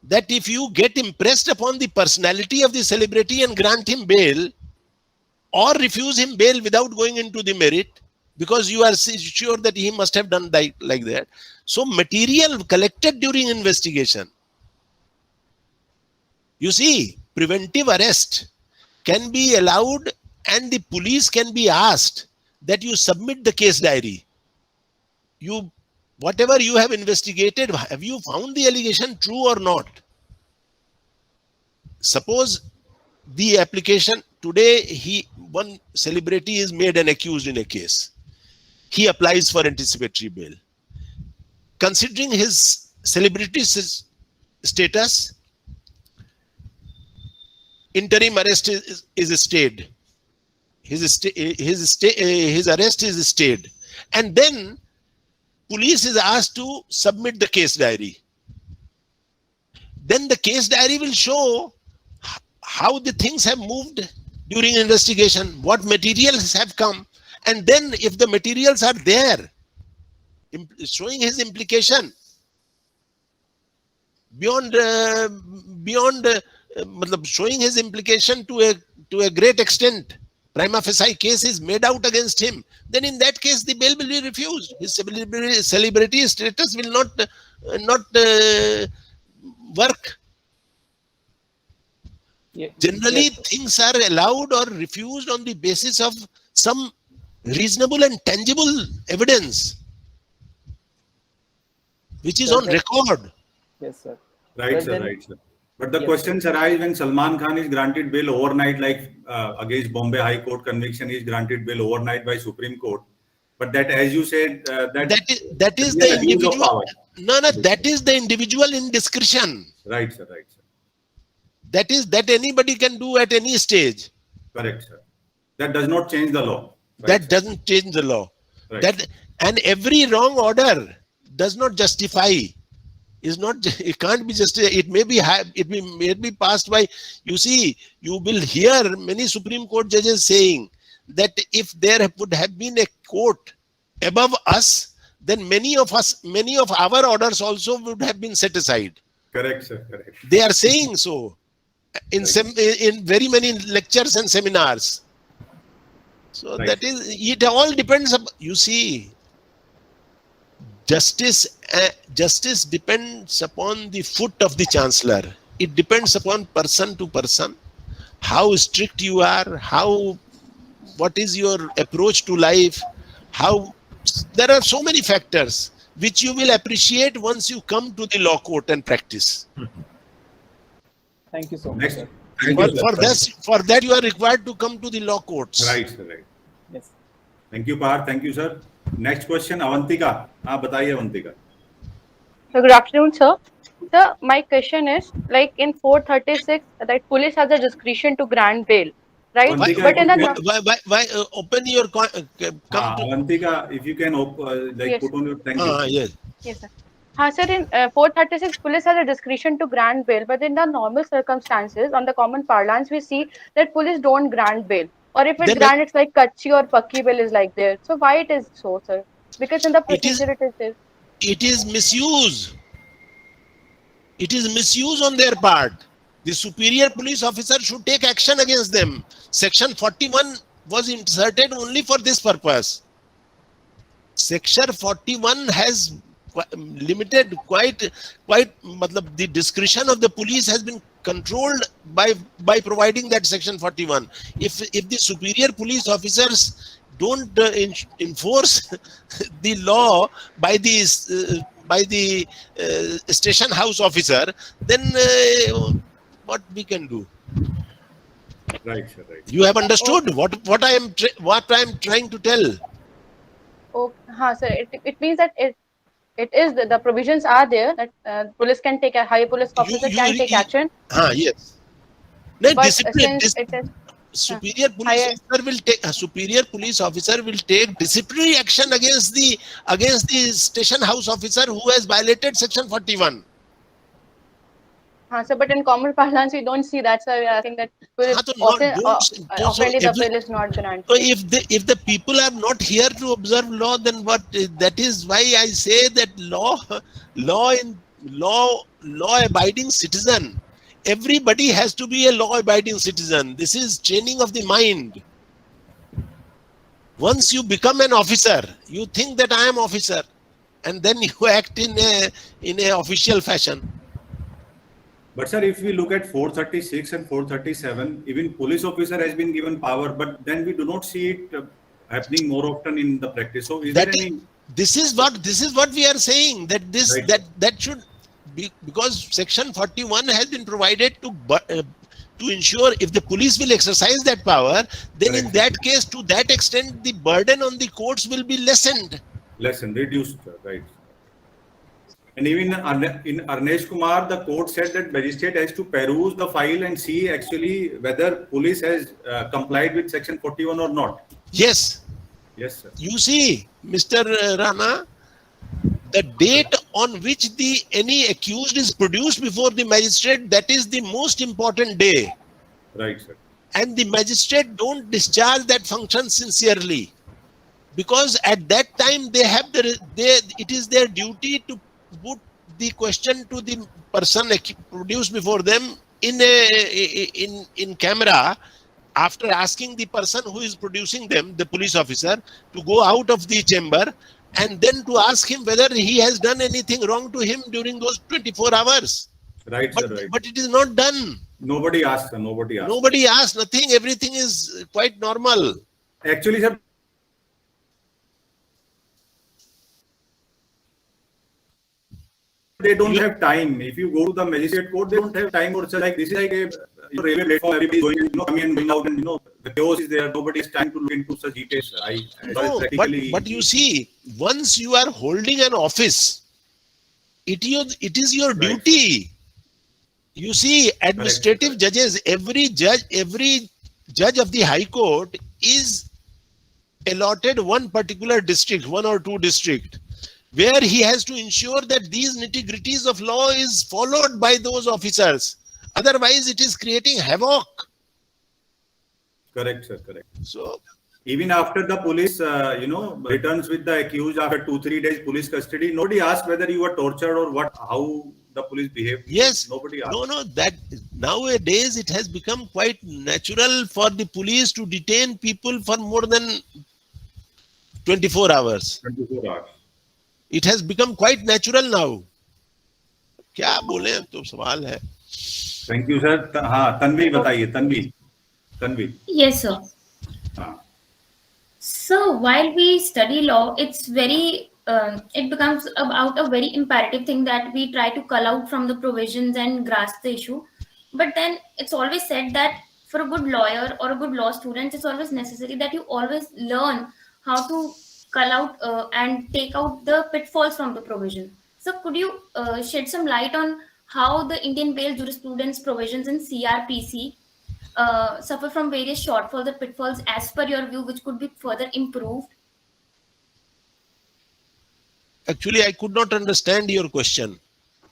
That if you get impressed upon the personality of the celebrity and grant him bail, or refuse him bail without going into the merit, because you are sure that he must have done like that. So material collected during investigation, you see, preventive arrest can be allowed, and the police can be asked that you submit the case diary. Whatever you have investigated, have you found the allegation true or not? Suppose the application today, one celebrity is made an accused in a case. He applies for anticipatory bail. Considering his celebrity status, interim arrest is stayed. His arrest is stayed. And then police is asked to submit the case diary. Then the case diary will show how the things have moved during investigation, what materials have come. And then if the materials are there, showing his implication beyond showing his implication to a great extent, prima facie case is made out against him, then in that case the bail will be refused. His celebrity status will not work. Yeah, Generally, yes, things are allowed or refused on the basis of some reasonable and tangible evidence, which is on record. Yes, sir. Right, sir. Right, sir. But the questions arise when Salman Khan is granted bail overnight, like against Bombay High Court conviction, is granted bail overnight by Supreme Court. But that, as you said, that is the individual. No, that is the individual indiscretion. Right, sir. Right, sir. That anybody can do at any stage. Correct, sir. That does not change the law. Right, that doesn't change the law. Right. And every wrong order does not justify. It can't be just. It may be passed by. You see, you will hear many Supreme Court judges saying that if there would have been a court above us, then many of our orders also would have been set aside. Correct, sir. Correct. They are saying so in very many lectures and seminars. So that is, it all depends. You see, justice depends upon the foot of the chancellor. It depends upon person to person, how strict you are, what is your approach to life, there are so many factors which you will appreciate once you come to the law court and practice. Thank you so much, Next. sir. Thank you, sir. For that you are required to come to the law courts. Right, sir, right. Yes. Thank you, Par. Thank you, sir. Next question, Avantika. हाँ बताइए Avantika. So good afternoon, sir. Sir, my question is, like in 436, that police has the discretion to grant bail, right? Avantika, But in the Why open your come to Avantika, if you can Yes. put on your thank you. yes. yes, sir. Sir, in 436, police has a discretion to grant bail, but in the normal circumstances, on the common parlance, we see that police don't grant bail, or if it Then grant, it's like kachi or pakki bail is like there. So why it is so, sir? Because in the procedure it is there. It is misuse. It is misuse on their part. The superior police officer should take action against them. Section 41 was inserted only for this purpose. Section 41 has limited quite the discretion of the police has been controlled by providing that section 41. If the superior police officers don't enforce the law by the station house officer, then what we can do? Right, sir, right. You have understood what I am trying to tell. Oh, sir. It means that it is the provisions are there that police can take a higher police officer can take action. Yes. No, But discipline. since it is Superior police officer will take disciplinary action against the station house officer who has violated section 41. Sir, but in common parlance we don't see that, sir. I think that offending the bill is not granted. So if the people are not here to observe law, then what? That is why I say that law abiding citizen. Everybody has to be a law-abiding citizen. This is training of the mind. Once you become an officer, you think that I am officer, and then you act in a official fashion. But sir, if we look at 436 and 437, even police officer has been given power, but then we do not see it happening more often in the practice. So this is what we are saying, that that should. Because section 41 has been provided to ensure if the police will exercise that power, then in that case, to that extent, the burden on the courts will be lessened. Reduced, right. And even in Arnesh Kumar, the court said that magistrate has to peruse the file and see actually whether police has complied with section 41 or not. Yes. Yes, sir. You see, Mr. Rana, the date on which any accused is produced before the magistrate, that is the most important day. Right, sir. And the magistrate don't discharge that function sincerely, because at that time it is their duty to put the question to the person produced before them in camera, after asking the person who is producing them, the police officer, to go out of the chamber, and then to ask him whether he has done anything wrong to him during those 24 hours. Right, sir, right. But it is not done. Nobody asked, sir. Nobody asked, nothing. Everything is quite normal. Actually, sir, they don't have time. If you go to the magistrate court, they don't have time. Or like this is like a railway platform. Everybody is going, coming and going out, and the chaos is there. Nobody has time to look into such details. But you see, once you are holding an office, it is your duty. You see, administrative judges, every judge of the High Court is allotted one particular district, one or two district, where he has to ensure that these nitty-gritties of law is followed by those officers. Otherwise, it is creating havoc. Correct, sir. Correct. So, even after the police, returns with the accused after 2-3 days police custody, nobody asked whether you were tortured or how the police behaved. Yes. Nobody asked. No. That nowadays it has become quite natural for the police to detain people for more than 24 hours. 24 hours. It has become quite natural now. क्या बोले अब तो सवाल है. Thank you sir. हाँ, तन्वी बताइए. Tanvi. Yes, sir. हाँ. So while we study law, it becomes about a very imperative thing that we try to cull out from the provisions and grasp the issue. But then it's always said that for a good lawyer or a good law student, it's always necessary that you always learn how to cull out and take out the pitfalls from the provision. So could you shed some light on how the Indian bail jurisprudence provisions in CRPC suffer from various shortfalls or pitfalls as per your view, which could be further improved? Actually, I could not understand your question.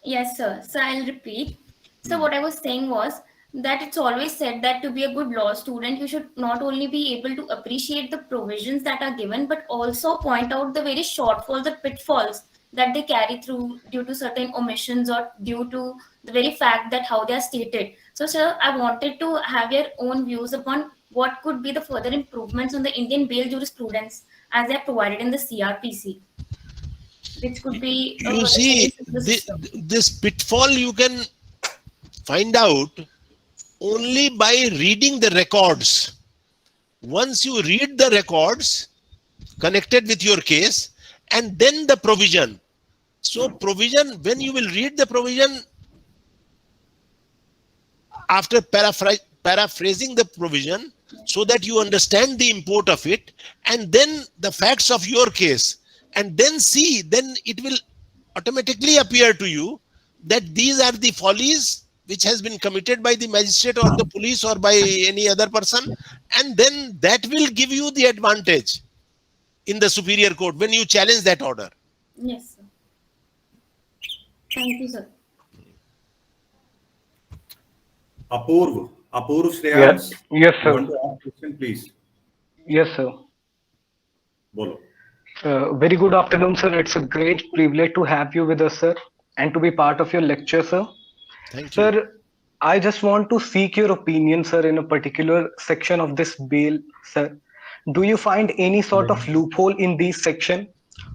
Yes, sir. So I'll repeat. So what I was saying was that it's always said that to be a good law student, you should not only be able to appreciate the provisions that are given, but also point out the various shortfalls or pitfalls that they carry through due to certain omissions or due to the very fact that how they are stated. So, sir, I wanted to have your own views upon what could be the further improvements on the Indian bail jurisprudence as they are provided in the CRPC, which could be You see, this pitfall you can find out only by reading the records. Once you read the records connected with your case, and then the provision. So provision, when you will read the provision, after paraphrasing the provision so that you understand the import of it, and then the facts of your case, and then see, then it will automatically appear to you that these are the follies which has been committed by the magistrate or the police or by any other person, and then that will give you the advantage in the superior court when you challenge that order. Yes, sir. Thank you, sir. Apurv Shreyans. Yes, You sir. want to ask question, please. Yes, sir. Bolo. Very good afternoon, sir. It's a great privilege to have you with us, sir, and to be part of your lecture, sir. Thank you. Sir, I just want to seek your opinion, sir, in a particular section of this bill, sir. Do you find any sort of loophole in this section,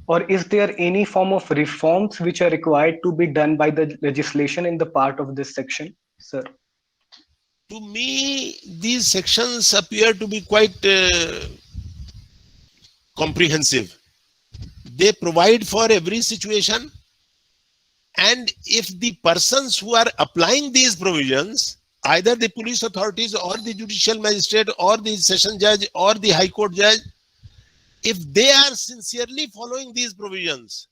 or is there any form of reforms which are required to be done by the legislation in the part of this section, sir? To me, these sections appear to be quite comprehensive. They provide for every situation, and if the persons who are applying these provisions, either the police authorities or the judicial magistrate or the session judge or the high court judge, if they are sincerely following these provisions,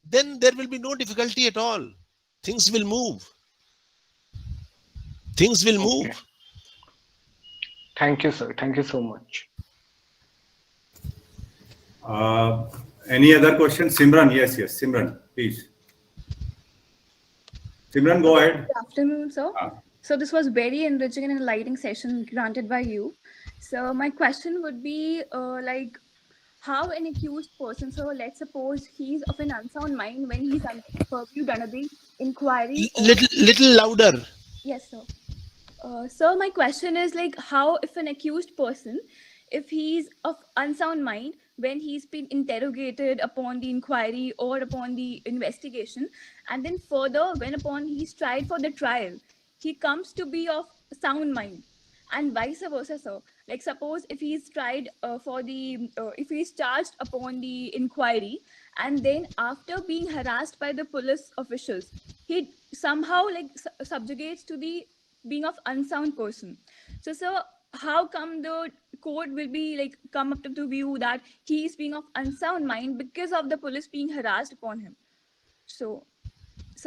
then there will be no difficulty at all. Things will move. Things will move. Okay. Thank you, sir. Thank you so much. Any other question? Simran, yes, Simran, please. Simran, go ahead. Good afternoon, sir. So this was very enriching and enlightening session granted by you. So my question would be like how an accused person, so let's suppose he's of an unsound mind when he's purviewed under the inquiry. Little louder. Yes, sir. So my question is like how if an accused person, if he's of unsound mind when he's been interrogated upon the inquiry or upon the investigation, and then further when upon he's tried for the trial, he comes to be of sound mind, and vice versa, sir. Like suppose if he's tried if he's charged upon the inquiry, and then after being harassed by the police officials, he somehow like subjugates to the being of unsound person. So, sir, how come the court will be like come up to the view that he is being of unsound mind because of the police being harassed upon him? So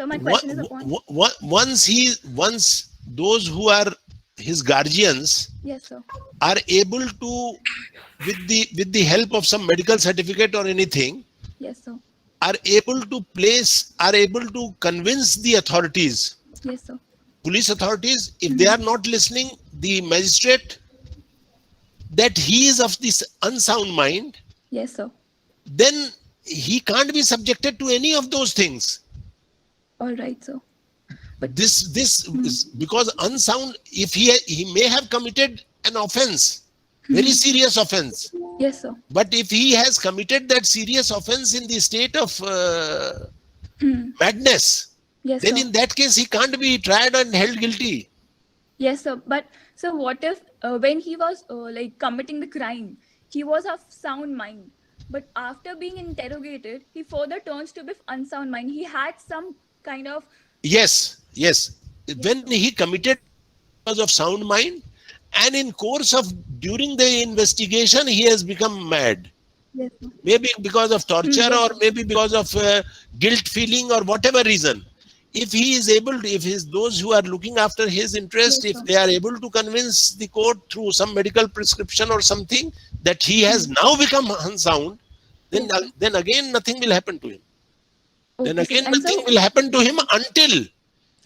my question is upon once those who are his guardians, yes, sir, are able to, with the help of some medical certificate or anything, yes, sir, are able to convince the authorities, yes, sir, police authorities, if they are not listening, the magistrate, that he is of this unsound mind, yes, sir, then he can't be subjected to any of those things. all right, sir. But this is because unsound, if he may have committed an offense, very serious offense, Yes, sir. But if he has committed that serious offense in the state of madness, Yes, then sir. in that case he can't be tried and held guilty. Yes, sir. But so what if when he was like committing the crime, he was of sound mind, but after being interrogated, he further turns to be unsound mind. He had some kind of Yes. When he committed because of sound mind, and in course of during the investigation he has become mad. yes, sir. Maybe because of torture yes, or sir. maybe because of guilt feeling or whatever reason. If he is able to, if his those who are looking after his interest, Yes, if sir. they are able to convince the court through some medical prescription or something that he has now become unsound, then Yes, sir. then again nothing will happen to him. Then Okay, sir. again And nothing so will happen to him until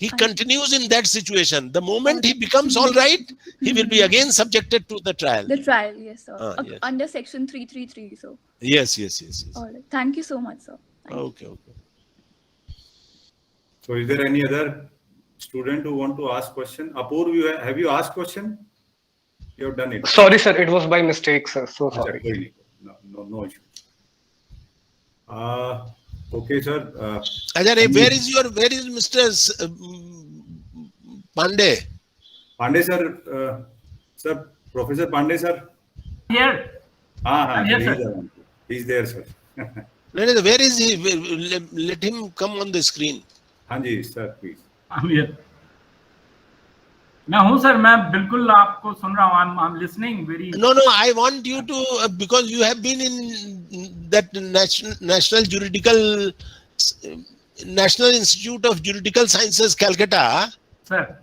he Until- continues in that situation. The moment he becomes all right, he will be again subjected to the trial. the trial, yes, sir. Yes. Under section 333, so. Yes. All right. Thank you so much, sir. Thank you. Okay. So is there any other student who want to ask question? Apurv, have you asked question? You have done it. Sorry, sir. It was by mistake, sir. So Acha, sorry. koi nahi. No issue. Okay, sir. Ajay, where is Mr. Pandey? Pandey sir, sir, Professor Pandey sir. Here. Yes, sir. He's there, sir. No, where is he? Let him come on the screen. Hanji, sir, please. I'm here. मैं हूँ sir, मैं बिल्कुल आपको सुन रहा हूँ. I'm listening very. No, I want you to, because you have been in that National Institute of Juridical Sciences, Calcutta. Sir.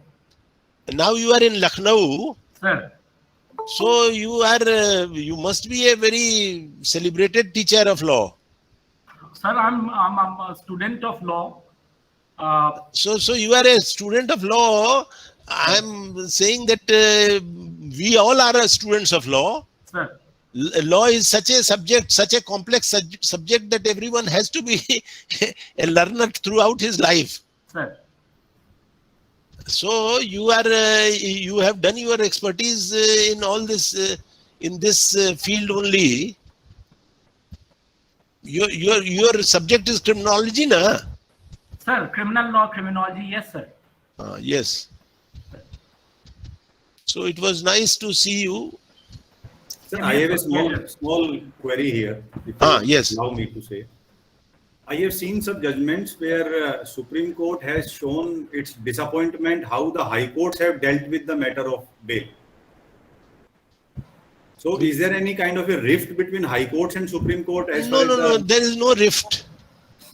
Now you are in Lucknow. Sir. So you must be a very celebrated teacher of law. Sir, I'm a student of law. So you are a student of law. I'm saying that we all are students of law. Sir. Law is such a subject, such a complex subject that everyone has to be a learner throughout his life. Sir. So you have done your expertise in all this in this field only. Your subject is criminology, na? Sir, criminal law, criminology, yes, sir. Yes. So it was nice to see you. Sir, I have a small query here. If Yes. Allow me to say. I have seen some judgments where Supreme Court has shown its disappointment how the High Courts have dealt with the matter of bail. So is there any kind of a rift between High Courts and Supreme Court? No, there is no rift.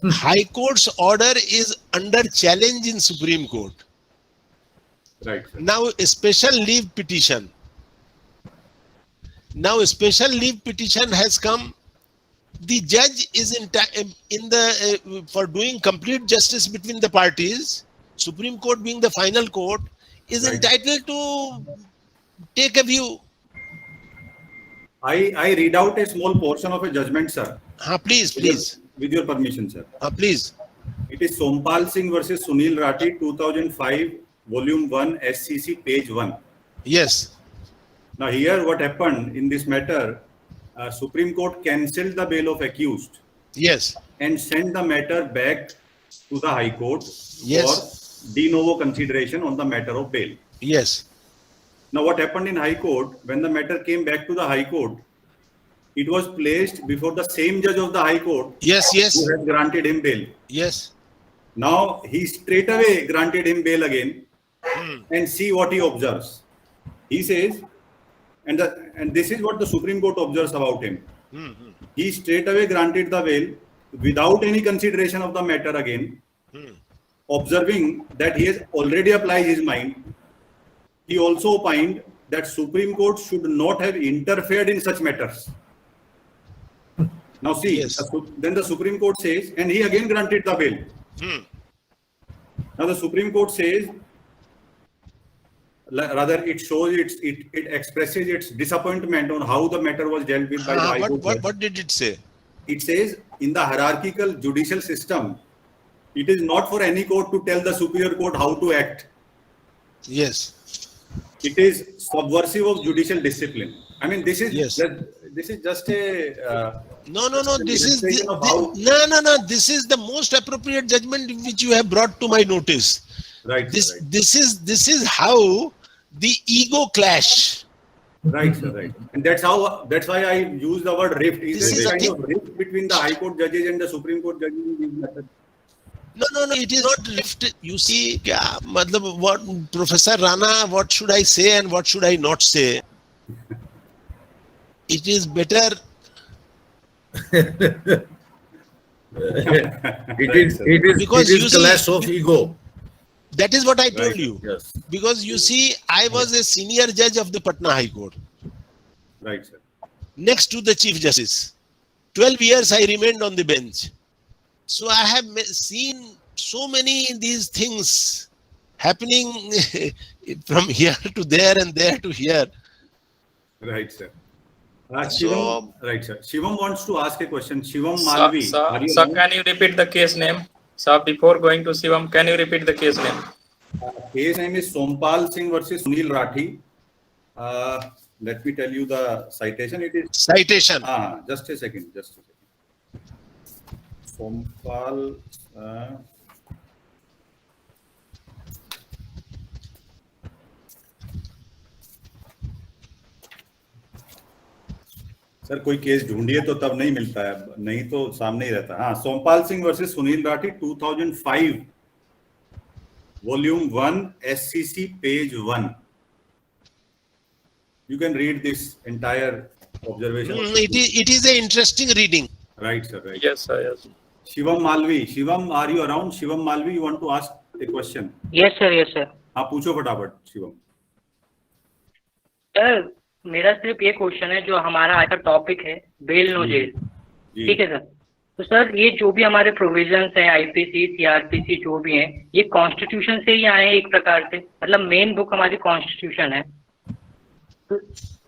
High Court's order is under challenge in Supreme Court. Right. Sir. Now a special leave petition. Has come. The judge is for doing complete justice between the parties. Supreme Court being the final court is entitled to take a view. I read out a small portion of a judgment, sir. Please. With your permission, sir. Please. It is Sompal Singh versus Sunil Rathi, 2005, Volume 1, SCC, page 1. Yes. Now here what happened in this matter, Supreme Court cancelled the bail of accused. Yes. And sent the matter back to the High Court Yes. for de novo consideration on the matter of bail. Yes. Now what happened in High Court, when the matter came back to the High Court, it was placed before the same judge of the High Court Yes. who had granted him bail. Yes. Now he straight away granted him bail again and see what he observes. He says, and this is what the Supreme Court observes about him. He straight away granted the bail without any consideration of the matter again, observing that he has already applied his mind. He also opined that Supreme Court should not have interfered in such matters. Now see, then the Supreme Court says, and he again granted the bail. Now the Supreme Court says, rather it shows it expresses its disappointment on how the matter was dealt with by the High Court. What did it say? It says, in the hierarchical judicial system, it is not for any court to tell the superior court how to act. Yes. It is subversive of judicial discipline. I mean, this is this is just a No. an This is illustration of how no. This is the most appropriate judgment which you have brought to my notice. right, This sir, right. this is how the ego clash. Right, sir, right. And that's why I use the word rift. Is This there is a a kind thing- of rift between the High Court judges and the Supreme Court judges in these matters? No. It is not lifted. You see, kya, matlab, what Professor Rana, what should I say and what should I not say? It is better. It Right, is sir. Because it you is see- clash of ego. That is what I told Right, you. Yes. Because you see, I was a senior judge of the Patna High Court, Right, sir. next to the Chief Justice. 12 years I remained on the bench. So I have seen so many these things happening from here to there and there to here. Right, sir. So- Shivam, right, sir. Shivam wants to ask a question. Shivam Malvi, are you Sir, around? can you repeat the case name? Sir, before going to Shivam, can you repeat the case name? Case name is Sompal Singh versus Sunil Rathi. Let me tell you the citation. It is Citation. just a second. Sompal. Sir कोई case ढूंढिए तो तब नहीं मिलता है, नहीं तो सामने ही रहता है. हाँ, Sompal Singh versus Sunil Rathi 2005 volume 1 SCC page 1. You can read this entire observation. It is an interesting reading. Right, sir. Right. Yes, sir. Yes. Shivam Malvi. Shivam, are you around? Shivam Malvi, you want to ask a question? Yes sir yes sir. हाँ, पूछो फटाफट Shivam. Sir मेरा सिर्फ ये question है, जो हमारा आज का टॉपिक है बेल नो जेल, जी. ठीक है सर. तो सर ये जो भी हमारे प्रोविजंस हैं IPC CRPC जो भी हैं, ये कॉन्स्टिट्यूशन से ही आए हैं एक प्रकार से, मतलब मेन बुक हमारी कॉन्स्टिट्यूशन है. तो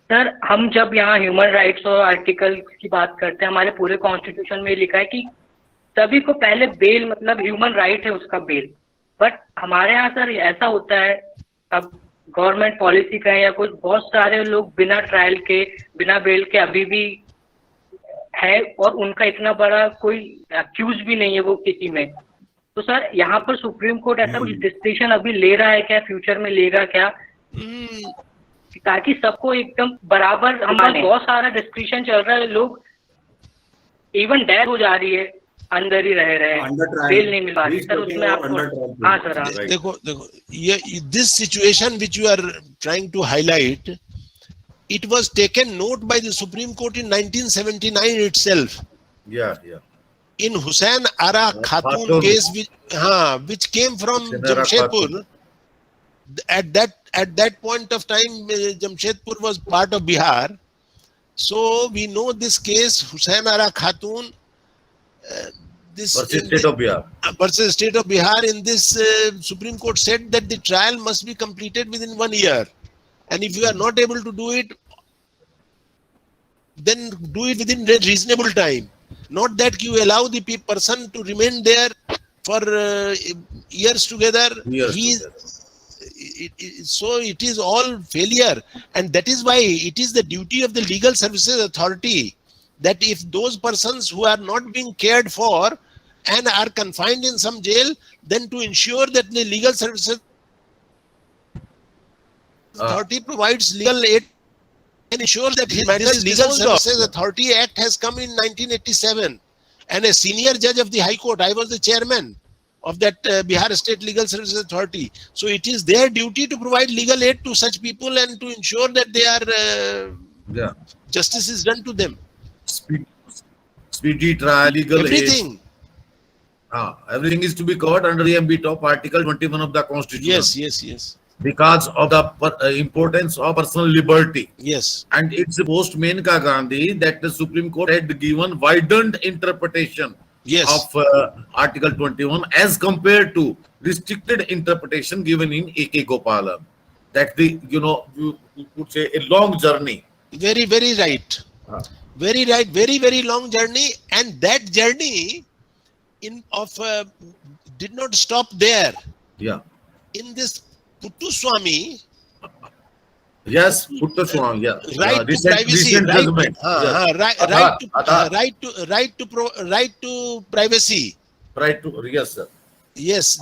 सर हम जब यहाँ ह्यूमन राइट्स और आर्टिकल की बात करते हैं, हमारे पूरे कॉन्स्टिट्यूशन में लिखा है कि सभी को पहले बेल, मतलब ह्यूमन राइट है उसका बेल. बट हमारे यहाँ सर ऐसा होता है, अब गवर्नमेंट पॉलिसी का है या कुछ, बहुत सारे लोग बिना ट्रायल के बिना बेल के अभी भी है, और उनका इतना बड़ा कोई अक्यूज भी नहीं है वो किसी में. तो सर यहाँ पर सुप्रीम कोर्ट ऐसा कुछ डिसीजन अभी ले रहा है क्या, फ्यूचर में लेगा क्या, ताकि सबको एकदम बराबर, हमारे बहुत सारा डिस्कशन चल रहा है, लोग इवन डेथ हो जा रही है, अंदर ही रह रहे हैं, बेल नहीं मिल पा रही सर, उसमें आपको. हाँ सर. हाँ देखो ये this situation which you are trying to highlight, it was taken note by the Supreme Court in 1979 itself. Yeah. In Hussain Ara Khatun case, which came from Hussain Ara Jamshedpur. At that point of time, Jamshedpur was part of Bihar. So we know this case, Hussain Ara Khatun, Versus State of Bihar. Versus State of Bihar, in this Supreme Court said that the trial must be completed within 1 year. And if you are not able to do it, then do it within a reasonable time. Not that you allow the person to remain there for years together. So it is all failure. And that is why it is the duty of the Legal Services Authority that if those persons who are not being cared for and are confined in some jail, then to ensure that the Legal Services Authority provides legal aid and ensures that his Legal Services Authority Act has come in 1987. And a senior judge of the High Court, I was the chairman of that Bihar State Legal Services Authority. So it is their duty to provide legal aid to such people and to ensure that they are justice is done to them. Speedy trial, legal everything. aid. Everything is to be covered under the ambit of Article 21 of the Constitution. Yes. Because of the importance of personal liberty. Yes. And it's post Menka Gandhi that the Supreme Court had given widened interpretation of Article 21 as compared to restricted interpretation given in A.K. Gopalan. That you could say a long journey. Very right. Very right. Very long journey. And that journey did not stop there. Yeah. In this Puttuswamy, Yes, put the song. Yeah. Right to Recent privacy, right, judgment. Yes. right to privacy. Right to, yes, sir. Yes,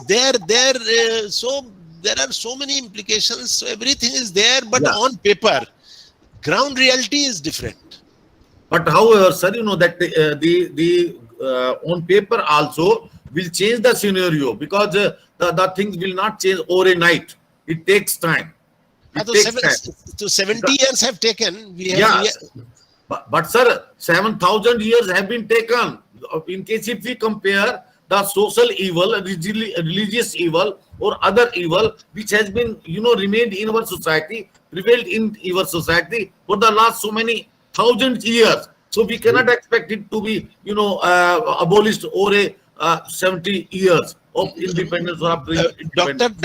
so there are so many implications. So everything is there, but Yeah. on paper, ground reality is different. But however, sir, you know that the on paper also will change the scenario, because the things will not change overnight. It takes time. It takes time. So 70 years have taken. We have, Yes. But sir, 7,000 years have been taken. In case if we compare the social evil, religious evil, or other evil which has been, you know, remained in our society, prevailed in our society for the last so many thousand years. So we cannot expect it to be, you know, abolished over a 70 years of independence or independence.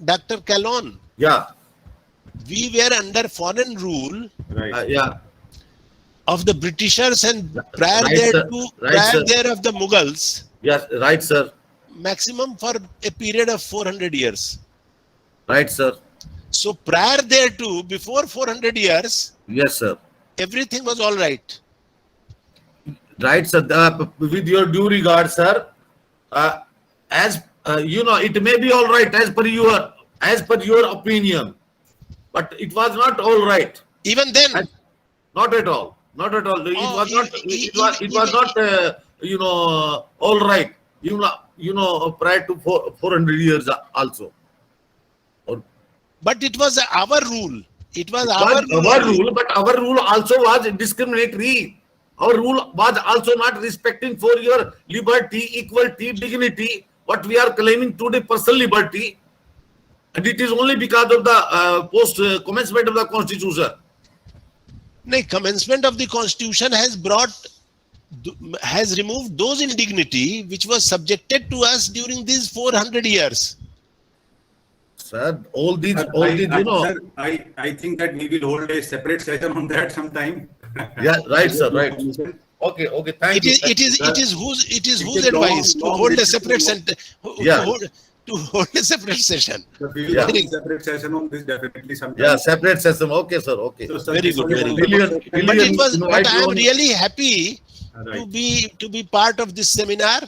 Dr. Calon, Yeah. we were under foreign rule, Right. Yeah. of the Britishers, and prior Right, there sir. to Right, prior sir. there of the Mughals, Yes. Right, sir. maximum for a period of 400 years. Right, sir. So prior there to, before 400 years, Yes, sir. everything was all right. Right, sir. With your due regard, sir, as you know, it may be all right as per your opinion, but it was not all right. Even then, Not at all. Not at all. It was not. It was not. You know, all right. You know, prior to 400 years also. but it was our rule. It was Our rule, but our rule also was discriminatory. Our rule was also not respecting for your liberty, equality, dignity. What we are claiming today, personal liberty, and it is only because of the post commencement of the constitution. The commencement of the constitution has removed those indignity which was subjected to us during these 400 years. Sir, all these, you know. Sir, I think that we will hold a separate session on that sometime. Yeah, right, sir, right. Okay, thank you. It is whose advice to hold a separate to hold a separate session. We will hold a separate session on this definitely sometime. Yeah, separate session. Okay, sir. Okay. So, sir, Very this good, was very a good. wonderful But I am really happy Right. to be part of this seminar,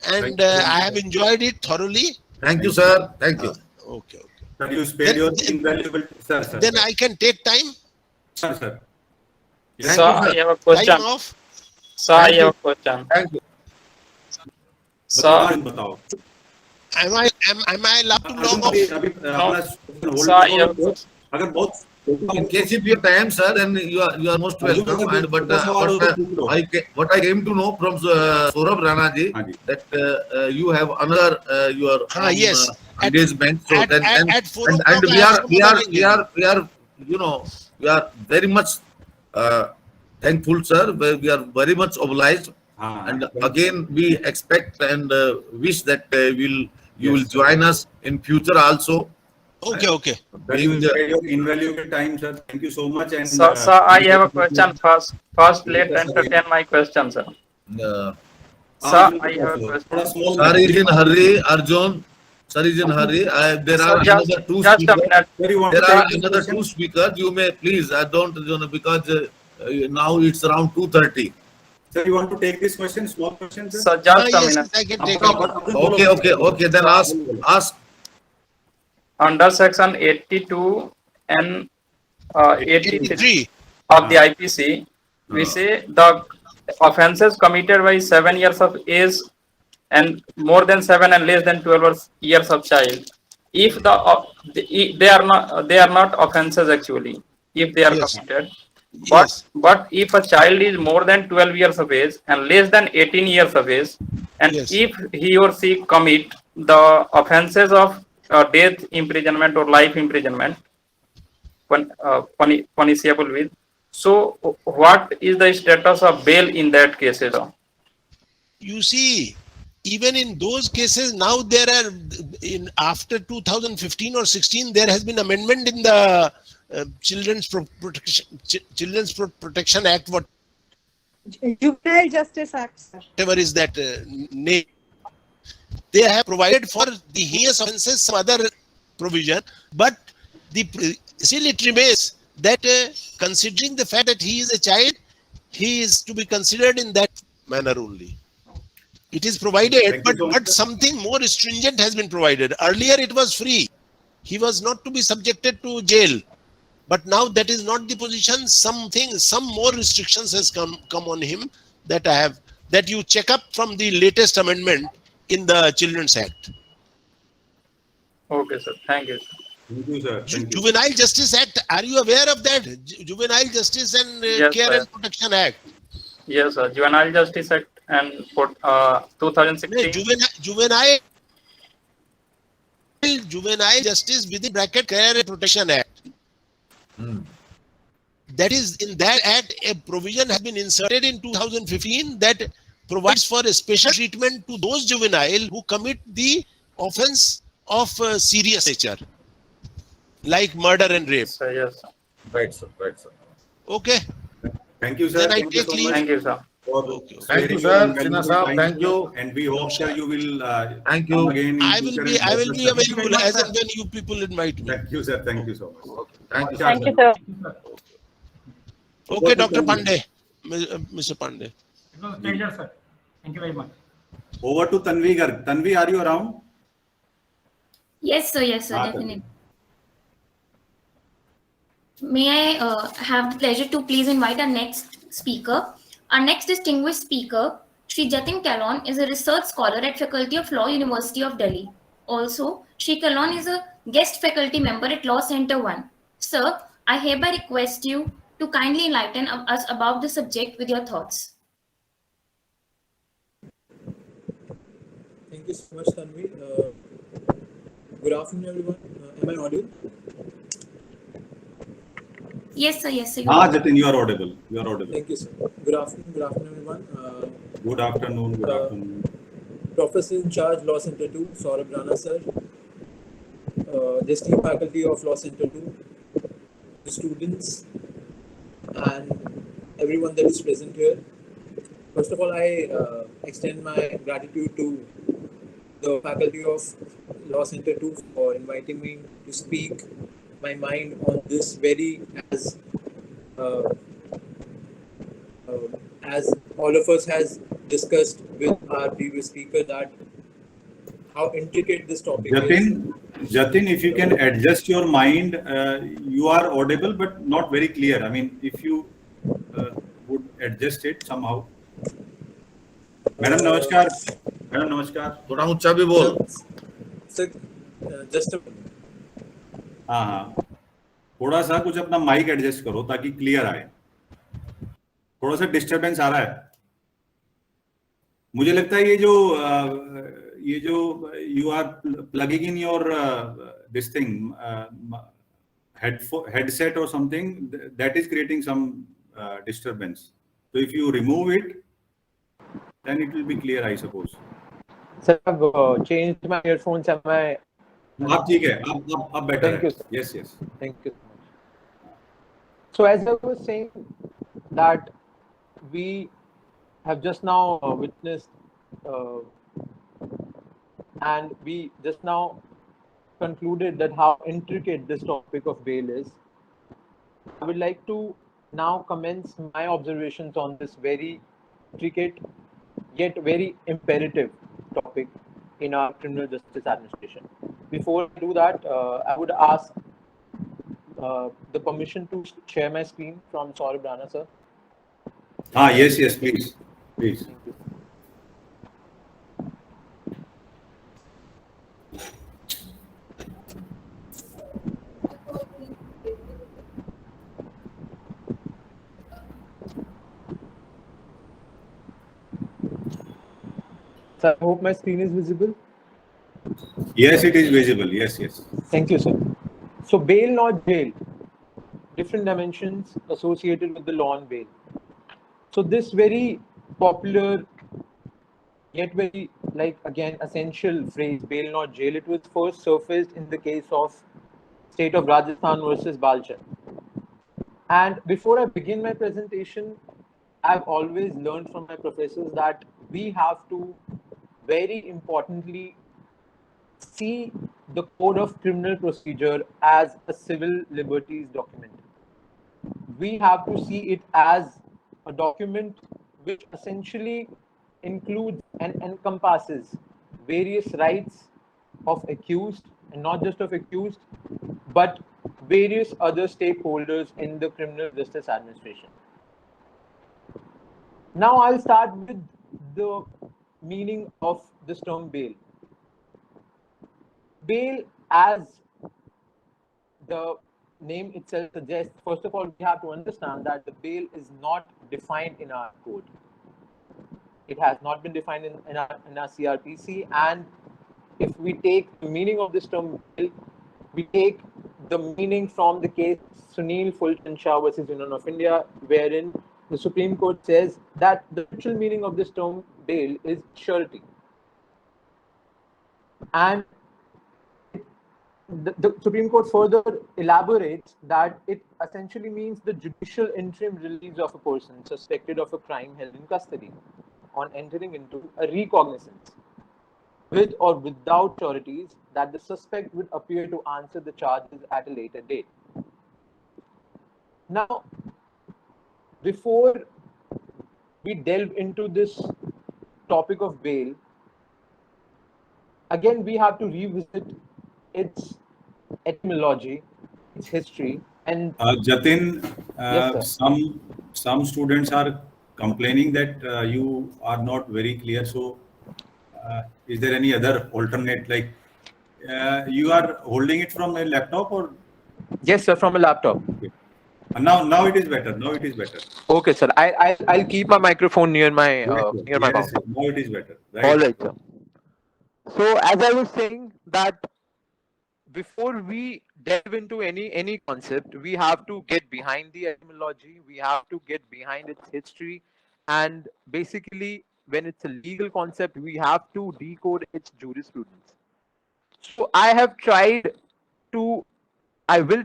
and I have enjoyed it thoroughly. Thank you, sir. Thank you. Okay. Sir, you spared your invaluable sir. Then I can take time. Sir. Thank So you, I sir. have a question. Time off. So I have a question. Thank you. So बताओ. Am I allowed to log off? So I have a question. अगर बहुत In case if you have time, sir, then you are most welcome. And what I came to know from Saurabh Rana ji, that you have another your yes. engagement. So then at 4 o'clock and I have we are you know, we are very much thankful, sir. We are very much obliged. And again, we expect and wish that you will join us in future also. Okay. You spared your invaluable time, sir. Thank you so much. And So I have a question first. First, let's entertain my question, sir. So I have a question. Sir is in hurry, Arjun. Sir is in hurry. There are another two Just a speakers. minute. There are another two speakers. You may please. I don't, you know, because now it's around 2:30. Sir, you want to take this question, small question, sir? So just a Yes, minute. I can take it. Okay. Then ask. Under section 82 and 83 of the IPC, we say the offences committed by 7 years of age and more than 7 and less than 12 years of child, if they are not offences actually, if they are committed. But if a child is more than 12 years of age and less than 18 years of age, and if he or she commit the offences of death imprisonment or life imprisonment, punishable with. So, what is the status of bail in that case? You see, even in those cases, now there are, after 2015 or 16, there has been amendment in the Children's Protection Act, Juvenile Justice Act, whatever is that name. They have provided for the heinous offences some other provision, but still it remains that considering the fact that he is a child, he is to be considered in that manner only. It is provided, Thank you so much, but sir. something more stringent has been provided. Earlier it was free. He was not to be subjected to jail. But now that is not the position. Some more restrictions has come on him that you check up from the latest amendment in the Children's Act. Okay, sir. Thank you. Thank you, sir. Thank you. Juvenile Justice Act, are you aware of that? Juvenile Justice and Yes, Care sir. and Protection Act. Yes, sir. Juvenile Justice Act and 2016. Juvenile Justice within bracket Care and Protection Act. That is, in that act, a provision has been inserted in 2015 that provides for a special treatment to those juvenile who commit the offense of serious nature, like murder and rape. Yes, sir. Yes, sir. Right, sir. Right, sir. Okay. Thank you, sir. Then I Thank you take so leave. much. Thank you, sir. Thank you, sir. Sinha Saab, thank you. And we hope that you will Thank you. come again. in I will future be and discuss the- available as and when you people invite me. Thank you, sir. Thank you so much. Thank you, Thank you, sir. Okay, Dr. Pandey, Mr. Pandey. It was a pleasure, sir. Thank you very much. Over to Tanvi Garg. Tanvi, are you around? Yes, sir. Yes, sir. Ah, Definitely. May I have the pleasure to please invite our next speaker. Our next distinguished speaker, Shri Jatin Kalon, is a research scholar at Faculty of Law, University of Delhi. Also, Shri Kalon is a guest faculty member at Law Center 1. Sir, I hereby request you to kindly enlighten us about the subject with your thoughts. Thank you so much, Tanvi. Good afternoon, everyone. Am I audible? Yes, sir. Yes, sir. Jatin, you are audible. You are audible. Thank you, sir. Good afternoon. Good afternoon, everyone. Good afternoon. Good afternoon. Professor in charge, Law Center 2, Saurabh Rana, sir. The esteemed faculty of Law Center 2, the students, and everyone that is present here. First of all, I extend my gratitude to the faculty of Law Center 2 for inviting me to speak my mind on this very, as all of us has discussed with our previous speaker, that how intricate this topic is. Jatin, if you can adjust your mind, you are audible but not very clear. I mean, if you would adjust it somehow. Madam Namaskar. Madam Namaskar. थोड़ा ऊंचा भी बोल. Sir, just a हाँ, थोड़ा सा कुछ अपना mic adjust करो ताकि क्लियर आए. थोड़ा सा डिस्टरबेंस आ रहा है. मुझे लगता है ये जो you are plugging in your this thing headset or something, that is creating some disturbance. So if you remove it, then it will be clear, I suppose. Sir, I've changed my earphones and my. आप ठीक है, आप better Thank you, sir. Yes, yes. Thank you so much. So as I was saying, that we have just now witnessed and we just now concluded that how intricate this topic of bail is. I would like to now commence my observations on this very intricate yet very imperative topic in our criminal justice administration. Before I do that, I would ask the permission to share my screen from Saurabh Rana, sir. Yes, please. Please. Thank you. Sir, I hope my screen is visible. Yes, it is visible. Yes. Thank you, sir. So bail, not jail. Different dimensions associated with the law on bail. So this very popular, yet very, again, essential phrase, bail, not jail, it was first surfaced in the case of state of Rajasthan versus Balchand. And before I begin my presentation, I've always learned from my professors that we have to very importantly see the Code of Criminal Procedure as a civil liberties document. we have to see it as a document which essentially includes and encompasses various rights of accused, and not just of accused, but various other stakeholders in the criminal justice administration. Now I'll start with the meaning of this term bail. Bail, as the name itself suggests, first of all, we have to understand that the bail is not defined in our code. It has not been defined in our CRPC, and if we take the meaning of this term bail, we take the meaning from the case Sunil Fulton Shah versus Union of India, wherein the Supreme Court says that the literal meaning of this term bail is surety. And the Supreme Court further elaborates that it essentially means the judicial interim release of a person suspected of a crime held in custody on entering into a recognizance with or without sureties that the suspect would appear to answer the charges at a later date. Now, before we delve into this topic of bail, again, we have to revisit its etymology, its history, and Jatin, yes, sir. some students are complaining that you are not very clear. So, is there any other alternate? Like, you are holding it from a laptop, or? Yes, sir, from a laptop. Okay. Now it is better. Now it is better. Okay, sir. I'll keep my microphone near my Yes, mouth. now it is better. Right. All right, sir. So as I was saying that before we delve into any concept, we have to get behind the etymology, we have to get behind its history, and basically when it's a legal concept, we have to decode its jurisprudence. So I will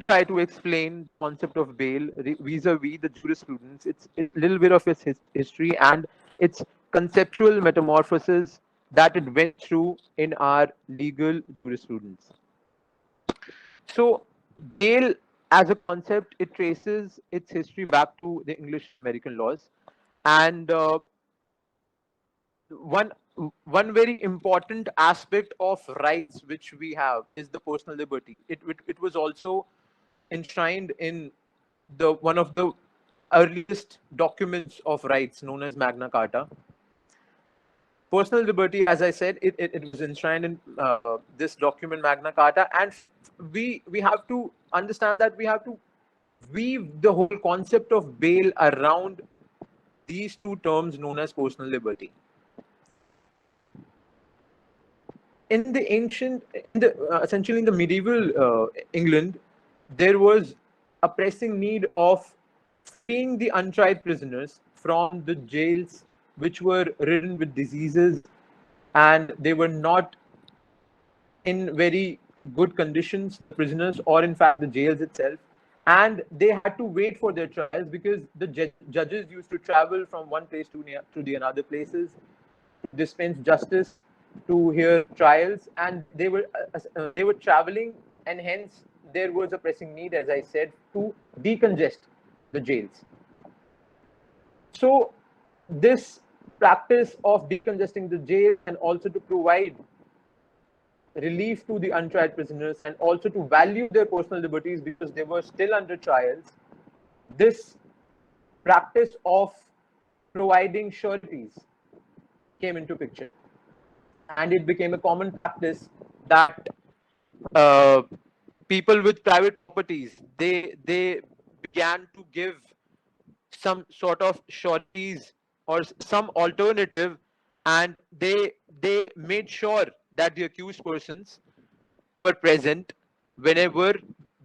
try to explain the concept of bail vis-a-vis the jurisprudence, it's a little bit of its history and its conceptual metamorphosis that it went through in our legal jurisprudence. So bail as a concept, it traces its history back to the English American laws, and one very important aspect of rights which we have is the personal liberty. It was also enshrined in the one of the earliest documents of rights known as Magna Carta. Personal liberty, as I said, it was enshrined in this document Magna Carta, and we have to understand that we have to weave the whole concept of bail around these two terms known as personal liberty. In the essentially in the medieval England, there was a pressing need of freeing the untried prisoners from the jails which were ridden with diseases, and they were not in very good conditions, the prisoners, or in fact the jails itself, and they had to wait for their trials because the judges used to travel from one place to the another places to dispense justice, to hear trials, and they were traveling, and hence there was a pressing need, as I said, to decongest the jails. So this practice of decongesting the jail, and also to provide relief to the untried prisoners, and also to value their personal liberties because they were still under trials, this practice of providing sureties came into picture, and it became a common practice that people with private properties, they began to give some sort of sureties or some alternative, and they made sure that the accused persons were present whenever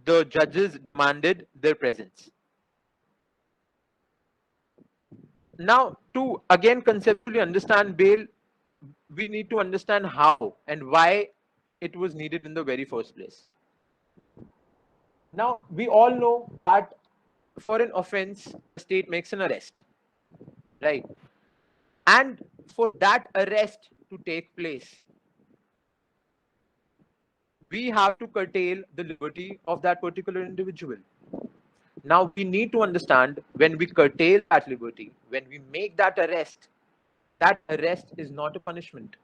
the judges demanded their presence. Now, to again conceptually understand bail, we need to understand how and why it was needed in the very first place. Now, we all know that for an offense, the state makes an arrest, right? And for that arrest to take place, we have to curtail the liberty of that particular individual. Now we need to understand, when we curtail that liberty, when we make that arrest is not a punishment.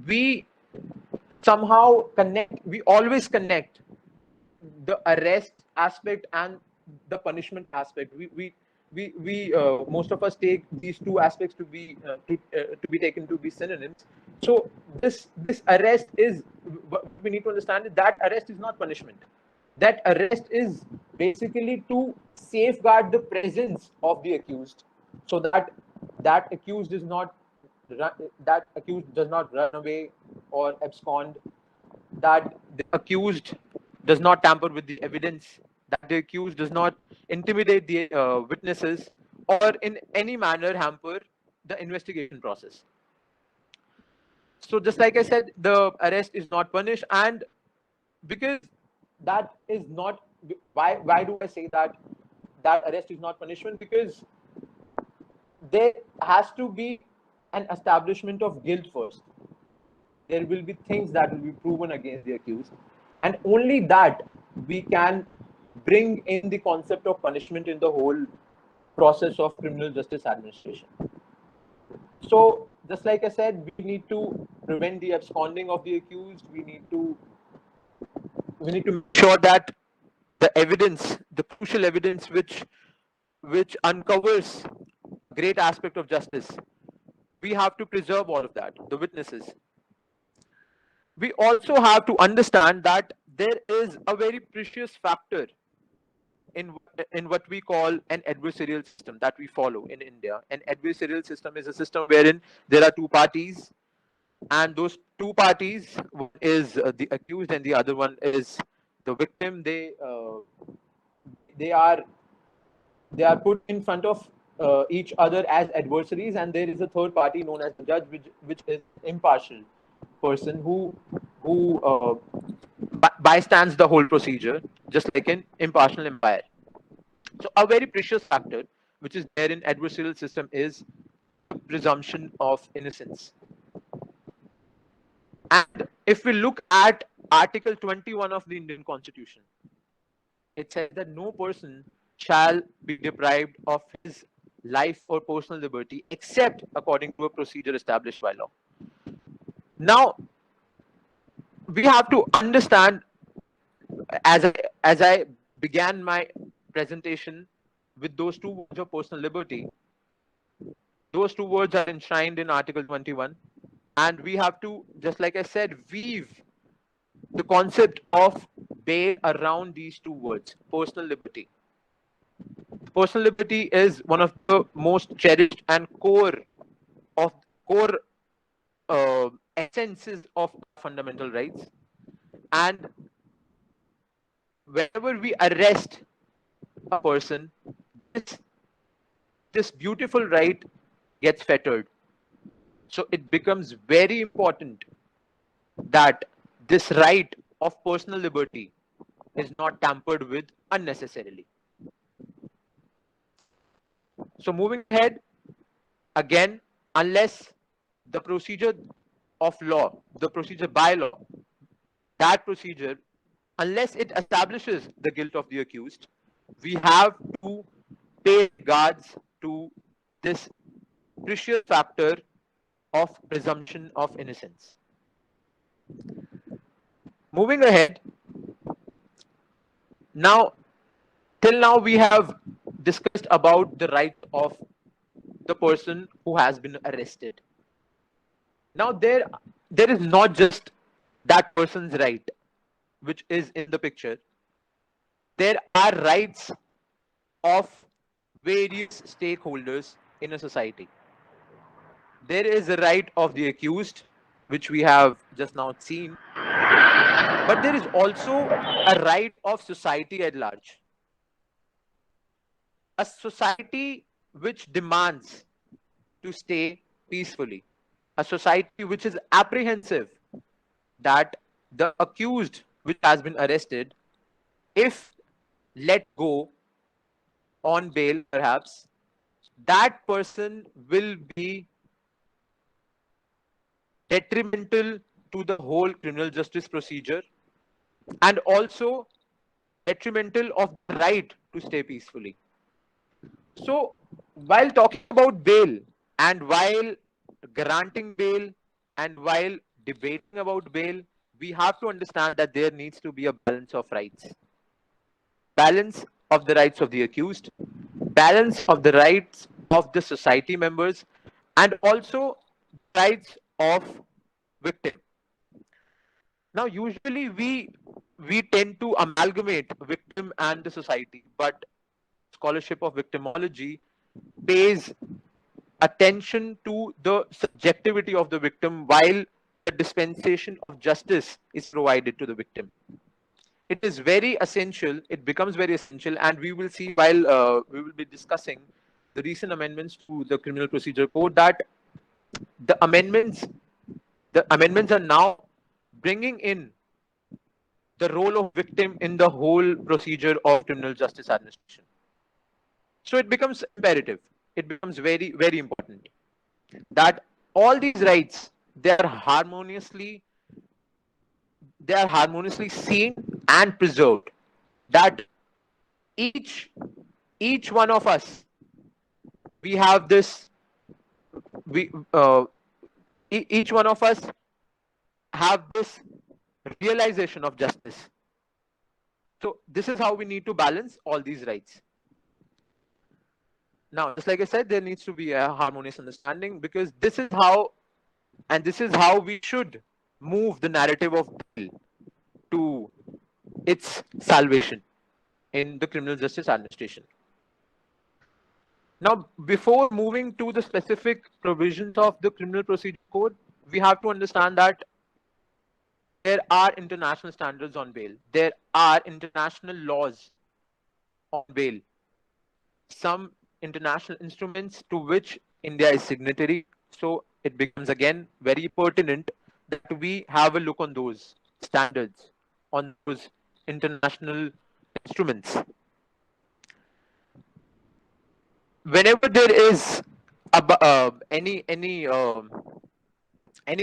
We somehow we always connect the arrest aspect and the punishment aspect. We most of us take these two aspects to be taken to be synonyms. So this arrest is, what we need to understand is that arrest is not punishment. That arrest is basically to safeguard the presence of the accused, so that accused does not run away or abscond, that the accused does not tamper with the evidence, that the accused does not intimidate the witnesses, or in any manner hamper the investigation process. So just like I said, the arrest is not punished, and because that is not, why do I say that arrest is not punishment? Because there has to be an establishment of guilt first. There will be things that will be proven against the accused, and only that we can bring in the concept of punishment in the whole process of criminal justice administration. So just like I said, we need to prevent the absconding of the accused. We need to make sure that the evidence, the crucial evidence which uncovers a great aspect of justice, we have to preserve all of that, the witnesses. We also have to understand that there is a very precious factor in what we call an adversarial system that we follow in India. An adversarial system is a system wherein there are two parties, and those two parties, one is the accused and the other one is the victim. They are put in front of each other as adversaries, and there is a third party known as the judge, which is impartial person who bystands the whole procedure, just like an impartial umpire. So a very precious factor which is there in adversarial system is presumption of innocence. And if we look at Article 21 of the Indian Constitution, it says that no person shall be deprived of his life or personal liberty except according to a procedure established by law. Now, we have to understand, as I began my presentation with those two words of personal liberty, those two words are enshrined in Article 21, and we have to, just like I said, weave the concept of bail around these two words, personal liberty. Personal liberty is one of the most cherished and core essences of fundamental rights, and whenever we arrest a person, this beautiful right gets fettered. So it becomes very important that this right of personal liberty is not tampered with unnecessarily. So moving ahead, again, unless the procedure of law, the procedure by law, that procedure, unless it establishes the guilt of the accused, we have to pay regards to this precious factor of presumption of innocence. Moving ahead, now, till now we have discussed about the right of the person who has been arrested. Now there is not just that person's right which is in the picture. There are rights of various stakeholders in a society. There is a right of the accused, which we have just now seen, but there is also a right of society at large. A society which demands to stay peacefully. A society which is apprehensive that the accused which has been arrested, if let go on bail perhaps, that person will be detrimental to the whole criminal justice procedure, and also detrimental of the right to stay peacefully. So, while talking about bail and while granting bail and while debating about bail, we have to understand that there needs to be a balance of rights. Balance of the rights of the accused, balance of the rights of the society members, and also rights of victim. Now, usually we tend to amalgamate victim and the society, but scholarship of victimology pays attention to the subjectivity of the victim while the dispensation of justice is provided to the victim. It is very essential, it becomes very essential, and we will see while we will be discussing the recent amendments to the Criminal Procedure Code that the amendments are now bringing in the role of victim in the whole procedure of criminal justice administration. So it becomes imperative, it becomes very, very important that all these rights, they are harmoniously seen and preserved, that each one of us, we have this, each one of us have this realization of justice. So this is how we need to balance all these rights. Now, just like I said, there needs to be a harmonious understanding, because this is how we should move the narrative of bail to its salvation in the criminal justice administration. Now, before moving to the specific provisions of the Criminal Procedure Code, we have to understand that there are international standards on bail. There are international laws on bail. Some international instruments to which India is signatory. So it becomes again very pertinent that we have a look on those standards, on those international instruments. Whenever there is any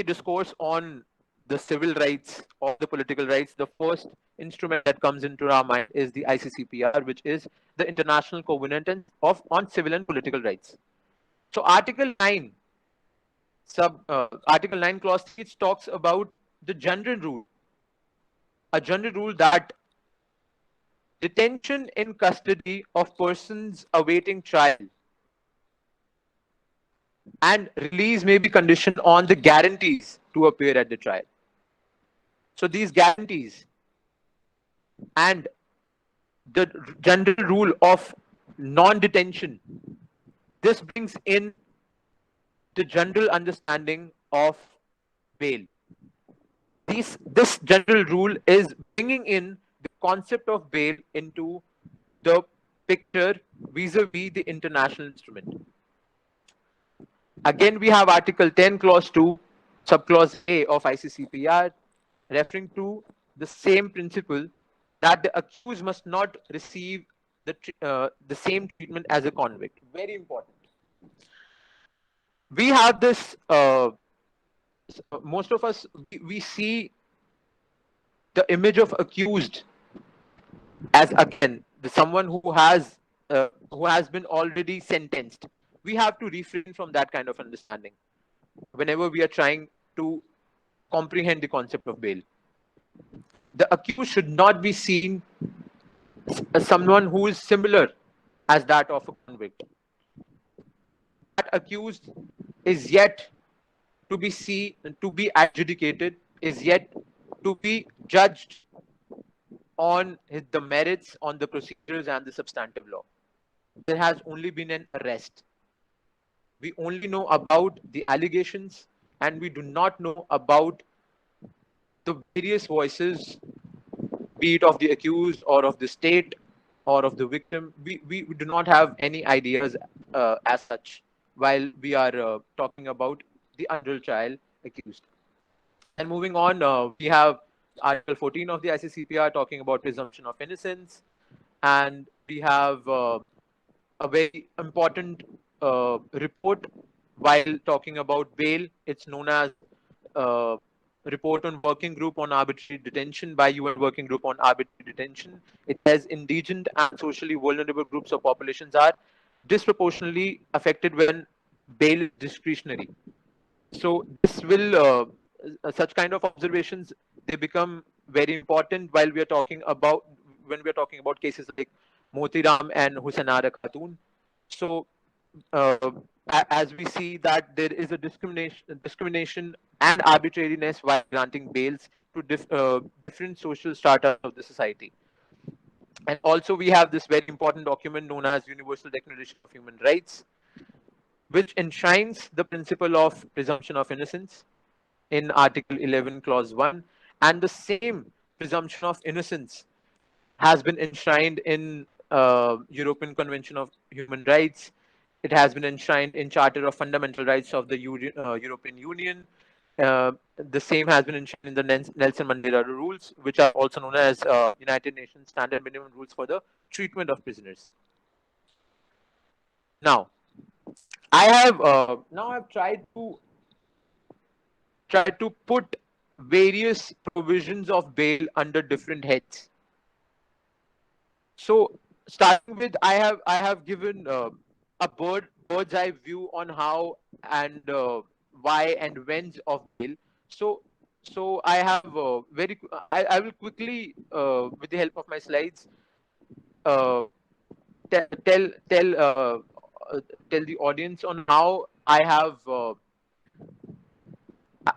discourse on the civil rights or the political rights, the first instrument that comes into our mind is the ICCPR, which is the International Covenant on Civil and Political Rights. So Article 9, Article 9, Clause 3, it talks about the general rule. A general rule that detention in custody of persons awaiting trial and release may be conditioned on the guarantees to appear at the trial. So these guarantees and the general rule of non-detention, this brings in the general understanding of bail. This general rule is bringing in the concept of bail into the picture vis-a-vis the international instrument. Again, we have Article 10, Clause 2, Subclause A of ICCPR, referring to the same principle that the accused must not receive the same treatment as a convict. Very important. We have this, most of us, we see the image of accused as, again, someone who has been already sentenced. We have to refrain from that kind of understanding whenever we are trying to comprehend the concept of bail. The accused should not be seen as someone who is similar as that of a convict. That accused is yet to be seen, to be adjudicated, is yet to be judged on the merits, on the procedures and the substantive law. There has only been an arrest. We only know about the allegations and we do not know about the various voices, be it of the accused or of the state or of the victim. We do not have any ideas as such while we are talking about the unreal trial accused. And moving on, we have Article 14 of the ICCPR talking about presumption of innocence, and we have a very important report while talking about bail. It's known as report on working group on arbitrary detention by UN working group on arbitrary detention. It says indigent and socially vulnerable groups or populations are disproportionately affected when bail is discretionary. So this will such kind of observations, they become very important while we are talking about when we are talking about cases like Motiram and Husanara Khatun. So as we see that there is a discrimination and arbitrariness while granting bails to different social strata of the society. And also we have this very important document known as Universal Declaration of Human Rights, which enshrines the principle of presumption of innocence in Article 11, Clause 1. And the same presumption of innocence has been enshrined in European Convention of Human Rights. It has been enshrined in Charter of Fundamental Rights of the European Union. The same has been enshrined in the Nelson Mandela Rules, which are also known as United Nations Standard Minimum Rules for the Treatment of Prisoners. Now, I've tried to put various provisions of bail under different heads. So starting with, I have given a bird's eye view on how and why and whens of bail. So I have I will quickly with the help of my slides tell the audience on how I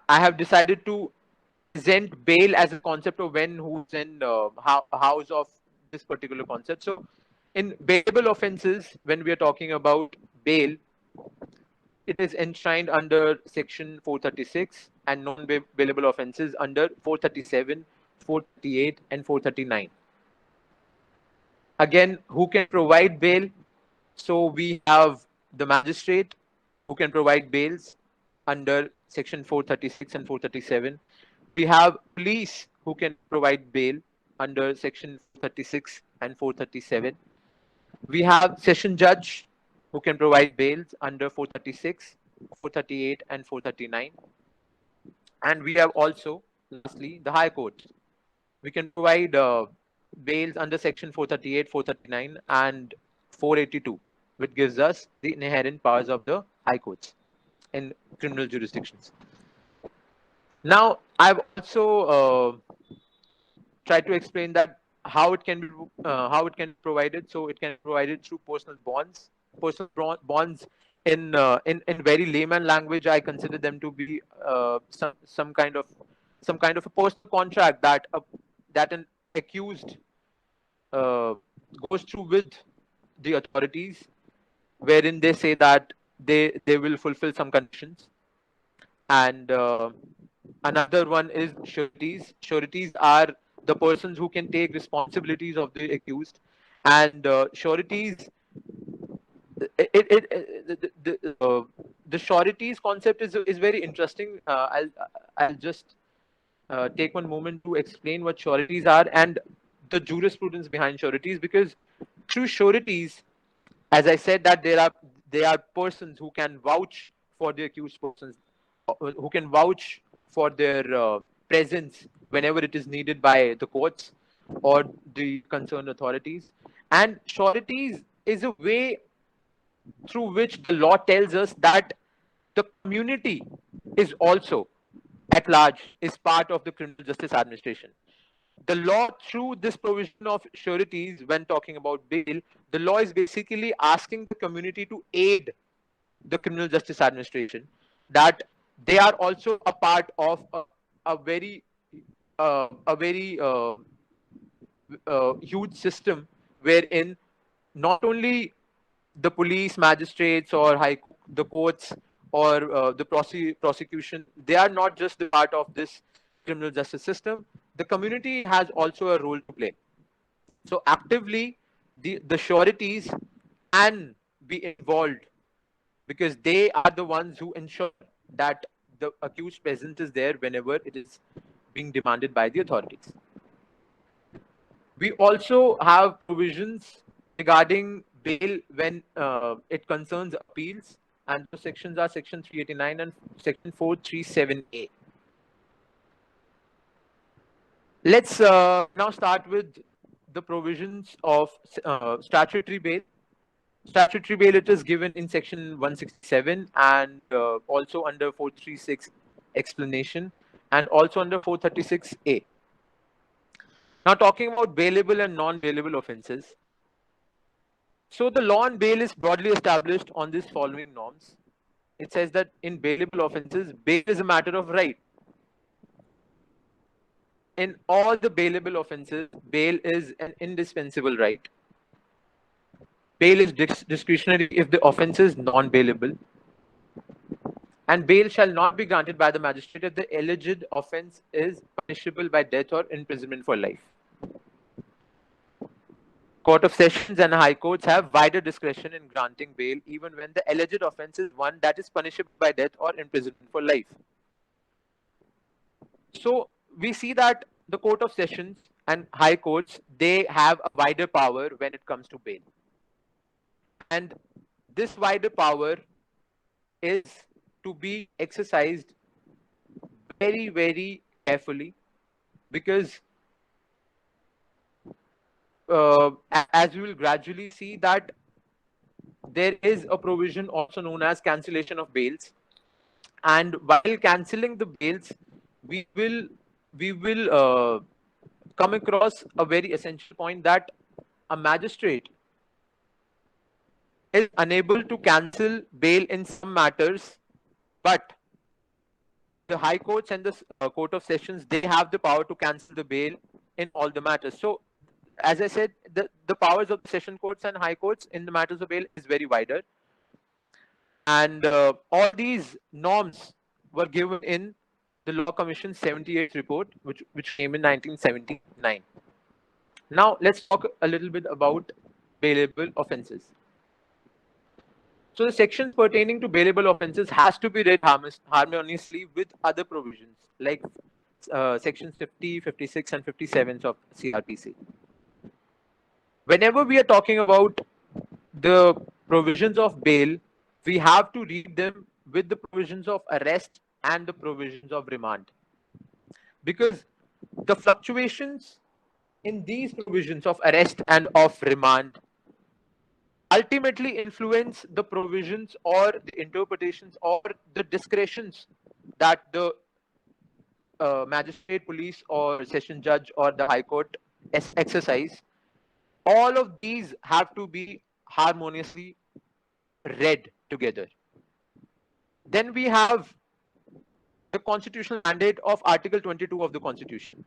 have decided to present bail as a concept of when, who's, and hows of this particular concept. So in bailable offenses, when we are talking about bail, it is enshrined under section 436 and non-bailable offenses under 437, 438 and 439. Again, who can provide bail? So we have the magistrate who can provide bails under section 436 and 437. We have police who can provide bail under section 436 and 437. We have session judge who can provide bails under 436, 438 and 439. And we have also, lastly, the High Court. We can provide bails under section 438, 439 and 482, which gives us the inherent powers of the High Courts in criminal jurisdictions. Now, I've also tried to explain that how it can be provided. So it can be provided through personal bonds. Personal bonds in very layman language, I consider them to be some kind of a personal contract that an accused goes through with the authorities, wherein they say that they will fulfill some conditions. And another one is sureties. Sureties are the persons who can take responsibilities of the accused, and sureties. The sureties concept is very interesting. I'll just take one moment to explain what sureties are and the jurisprudence behind sureties, because through sureties, as I said, that they are persons who can vouch for the accused persons, who can vouch for their presence whenever it is needed by the courts or the concerned authorities. And sureties is a way through which the law tells us that the community is also at large is part of the criminal justice administration. The law, through this provision of sureties, when talking about bail, the law is basically asking the community to aid the criminal justice administration, that they are also a part of a very huge system, wherein not only the police, magistrates, or the courts, or the prosecution, they are not just the part of this criminal justice system. The community has also a role to play. So actively, the sureties can be involved, because they are the ones who ensure that the accused presence is there whenever it is being demanded by the authorities. We also have provisions regarding bail when it concerns appeals, and the sections are section 389 and section 437A. Let's now start with the provisions of statutory bail. Statutory bail, it is given in section 167 and also under 436 explanation and also under 436A. Now talking about bailable and non-bailable offences. So the law on bail is broadly established on these following norms. It says that in bailable offences, bail is a matter of right. In all the bailable offences, bail is an indispensable right. Bail is discretionary if the offence is non-bailable. And bail shall not be granted by the magistrate if the alleged offence is punishable by death or imprisonment for life. Court of Sessions and High Courts have wider discretion in granting bail even when the alleged offence is one that is punishable by death or imprisonment for life. So we see that the Court of Sessions and High Courts, they have a wider power when it comes to bail. And this wider power is to be exercised very, very carefully, because as we will gradually see that there is a provision also known as cancellation of bails, and while cancelling the bails, we will come across a very essential point that a magistrate is unable to cancel bail in some matters, but the High Courts and the Court of Sessions, they have the power to cancel the bail in all the matters. So as I said, the powers of the Session Courts and High Courts in the matters of bail is very wider. And all these norms were given in the Law Commission 78th report, which came in 1979. Now let's talk a little bit about bailable offences. So the sections pertaining to bailable offences has to be read harmoniously with other provisions like sections 50, 56 and 57 of CRPC. Whenever we are talking about the provisions of bail, we have to read them with the provisions of arrest and the provisions of remand. Because the fluctuations in these provisions of arrest and of remand ultimately influence the provisions or the interpretations or the discretions that the magistrate, police or session judge or the High Court exercise. All of these have to be harmoniously read together. Then we have the constitutional mandate of Article 22 of the Constitution,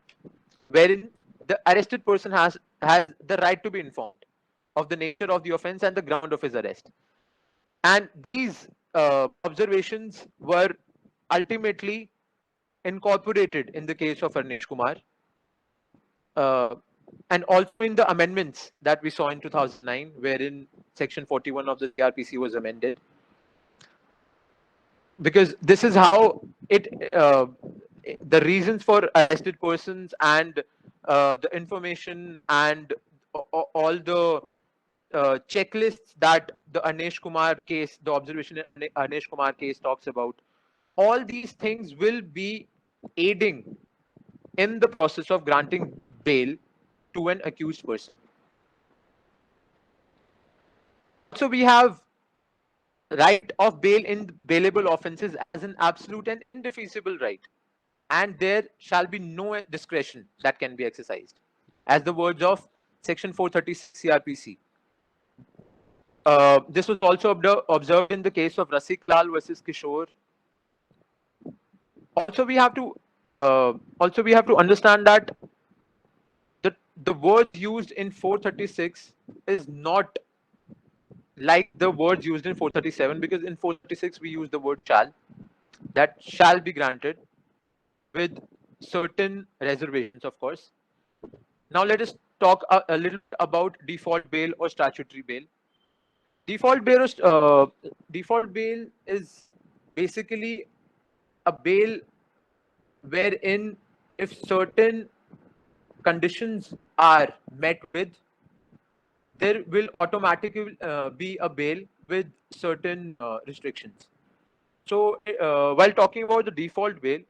wherein the arrested person has the right to be informed of the nature of the offence and the ground of his arrest. And these observations were ultimately incorporated in the case of Anish Kumar, and also in the amendments that we saw in 2009, wherein Section 41 of the CRPC was amended. Because this is how the reasons for arrested persons and the information and all the checklists that the Anish Kumar case, the observation in Anish Kumar case talks about, all these things will be aiding in the process of granting bail to an accused person. So we have right of bail in bailable offences as an absolute and indefeasible right, and there shall be no discretion that can be exercised, as the words of Section 430 CRPC. This was also observed in the case of Rasik Lal versus Kishore. Also, we have to understand that the words used in 436 is not like the words used in 437, because in 436 we use the word shall, that shall be granted with certain reservations, of course. Now let us talk a little about default bail or statutory bail. Default bail is basically a bail wherein if certain conditions are met with, there will automatically be a bail with certain restrictions. So while talking about the default bail,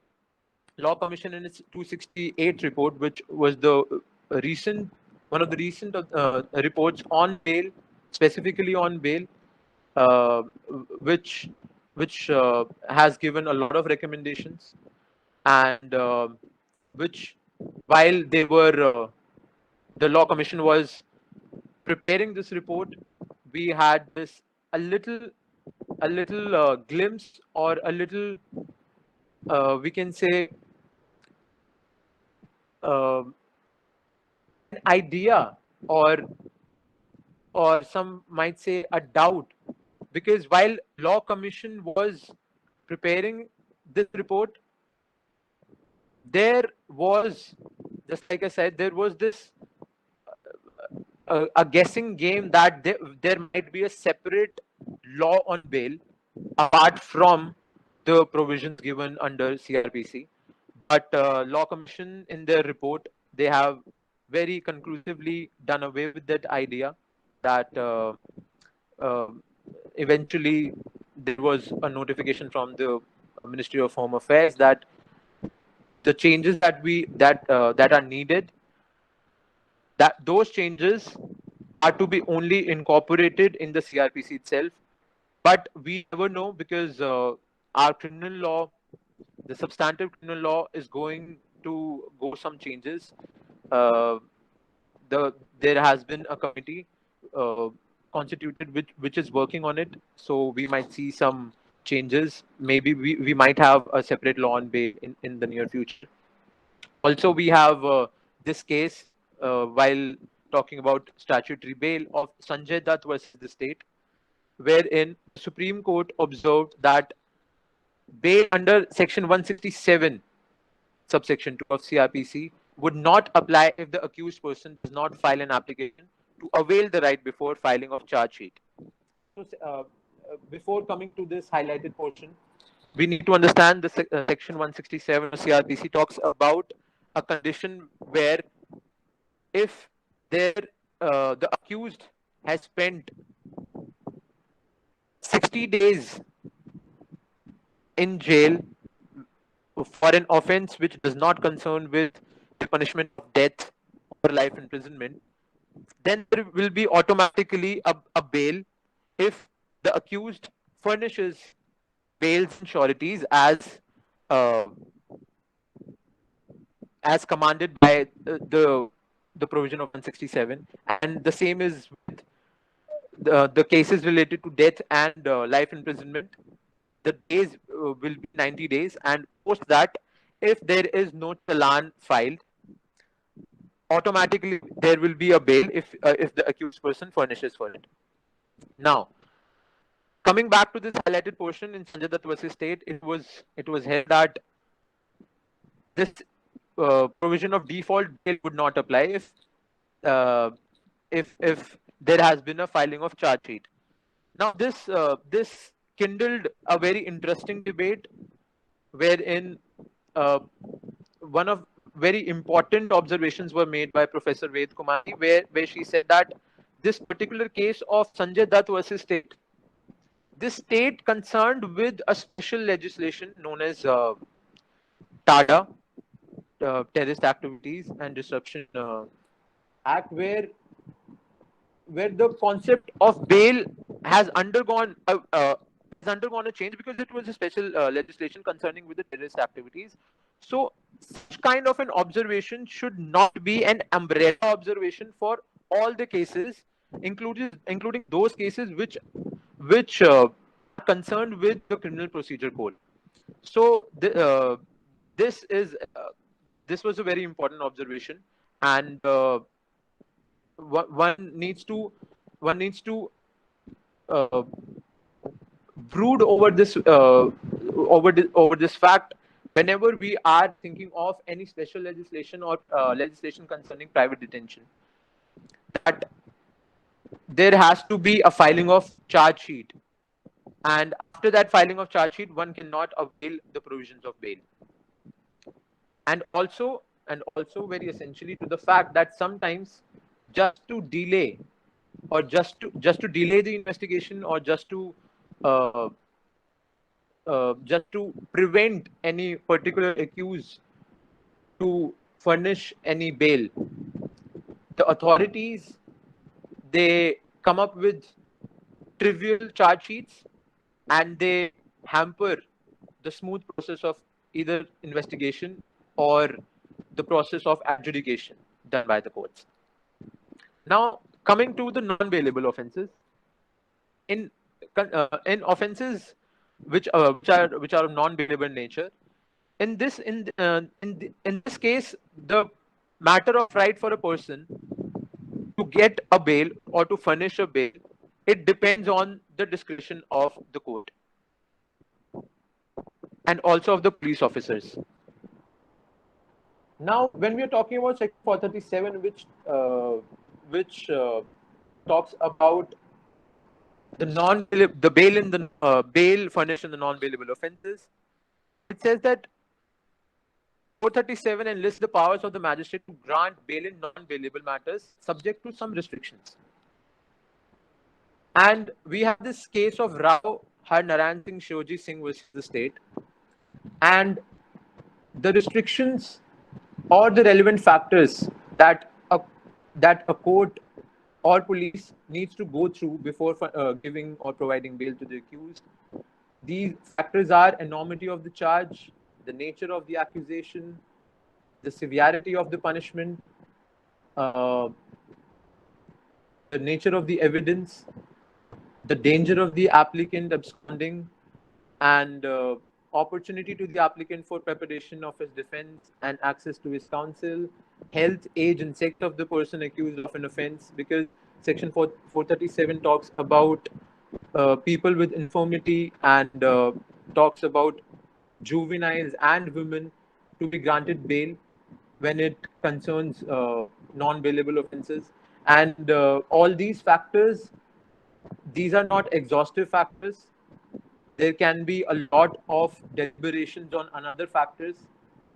Law Commission in its 268 report, which was the one of the recent reports on bail, specifically on bail, uh, which has given a lot of recommendations, and which, while they were the Law Commission was preparing this report, we had this a little glimpse, or a little we can say an idea, or some might say a doubt, because while Law Commission was preparing this report, there was, just like I said, there was this a guessing game that there might be a separate law on bail apart from the provisions given under CRPC. But Law Commission, in their report, they have very conclusively done away with that idea, that eventually there was a notification from the Ministry of Home Affairs that the changes that are needed, that those changes are to be only incorporated in the CRPC itself. But we never know, because our criminal law, the substantive criminal law, is going to go some changes. There has been a committee constituted which is working on it, so we might see some changes. Maybe we might have a separate law on bail in the near future. Also, we have this case, while talking about statutory bail, of Sanjay Dutt versus the state, wherein Supreme Court observed that bail under Section 167, subsection 2 of CRPC would not apply if the accused person does not file an application to avail the right before filing of charge sheet. So, before coming to this highlighted portion, we need to understand the Section 167 of CRPC talks about a condition where, if the accused has spent 60 days in jail for an offense which does not concern with the punishment of death or life imprisonment, then there will be automatically a bail if the accused furnishes bails and sureties as commanded by the provision of 167, and the same is with the cases related to death and life imprisonment. The days will be 90 days, and post that, if there is no challan filed, automatically there will be a bail if the accused person furnishes for it. Now, coming back to this highlighted portion in Sanjay Dutt versus State, it was held that this provision of default bail would not apply if there has been a filing of charge sheet. Now, this kindled a very interesting debate, wherein one of very important observations were made by Professor Kumar, where she said that this particular case of Sanjay Dutt versus State, this state concerned with a special legislation known as TADA, Terrorist Activities and Disruption Act, where the concept of bail has undergone a change, because it was a special legislation concerning with the terrorist activities. So such kind of an observation should not be an umbrella observation for all the cases, including those cases which are concerned with the criminal procedure code. So this was a very important observation, and one needs to brood over this fact whenever we are thinking of any special legislation or legislation concerning private detention, that there has to be a filing of charge sheet, and after that filing of charge sheet, one cannot avail the provisions of bail. And also very essentially, to the fact that sometimes, just to delay the investigation, or just to prevent any particular accused to furnish any bail, the authorities, they come up with trivial charge sheets and they hamper the smooth process of either investigation or the process of adjudication done by the courts. Now, coming to the non-bailable offences, in offences which are of non-bailable nature, in this case, the matter of right for a person to get a bail or to furnish a bail, it depends on the discretion of the court and also of the police officers. Now, when we are talking about Section 437, which talks about the bail in the bail furnished in the non-bailable offences, it says that 437 enlists the powers of the magistrate to grant bail in non-bailable matters, subject to some restrictions. And we have this case of Rao Har Narayan Singh Shoji Singh versus the state, and the restrictions or the relevant factors that a court or police needs to go through before giving or providing bail to the accused. These factors are enormity of the charge, the nature of the accusation, the severity of the punishment, the nature of the evidence, the danger of the applicant absconding, and opportunity to the applicant for preparation of his defense and access to his counsel, health, age, and sex of the person accused of an offense, because Section 437 talks about people with infirmity and talks about juveniles and women to be granted bail when it concerns non-bailable offences. And all these factors, these are not exhaustive factors. There can be a lot of deliberations on another factors.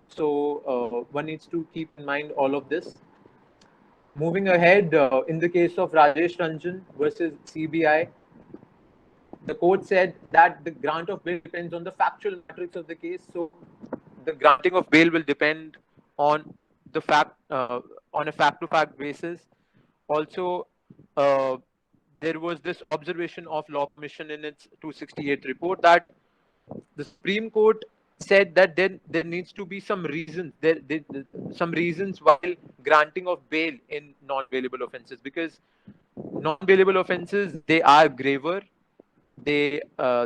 So one needs to keep in mind all of this. Moving ahead, in the case of Rajesh Ranjan versus CBI, the court said that the grant of bail depends on the factual matrix of the case. So the granting of bail will depend on the on a fact-to-fact basis. Also, there was this observation of Law Commission in its 268 report that the Supreme Court said that there needs to be some reasons, some reasons while granting of bail in non-bailable offences, because non-bailable offences, they are graver, they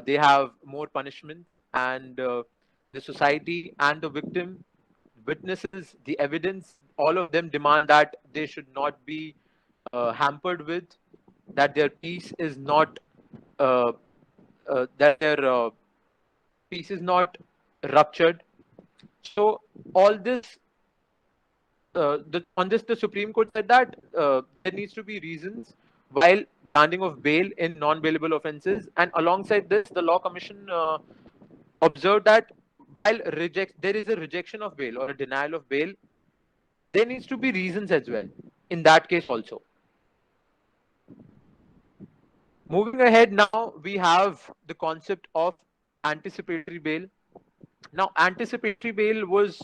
have more punishment, and the society and the victim, witnesses, the evidence, all of them demand that they should not be hampered with, that their peace is not peace is not ruptured. So all this on this the Supreme Court said that there needs to be reasons while granting of bail in non-bailable offences, and alongside this the Law Commission observed that while there is a rejection of bail or a denial of bail, there needs to be reasons as well in that case also. Moving ahead, now we have the concept of anticipatory bail. Now, anticipatory bail was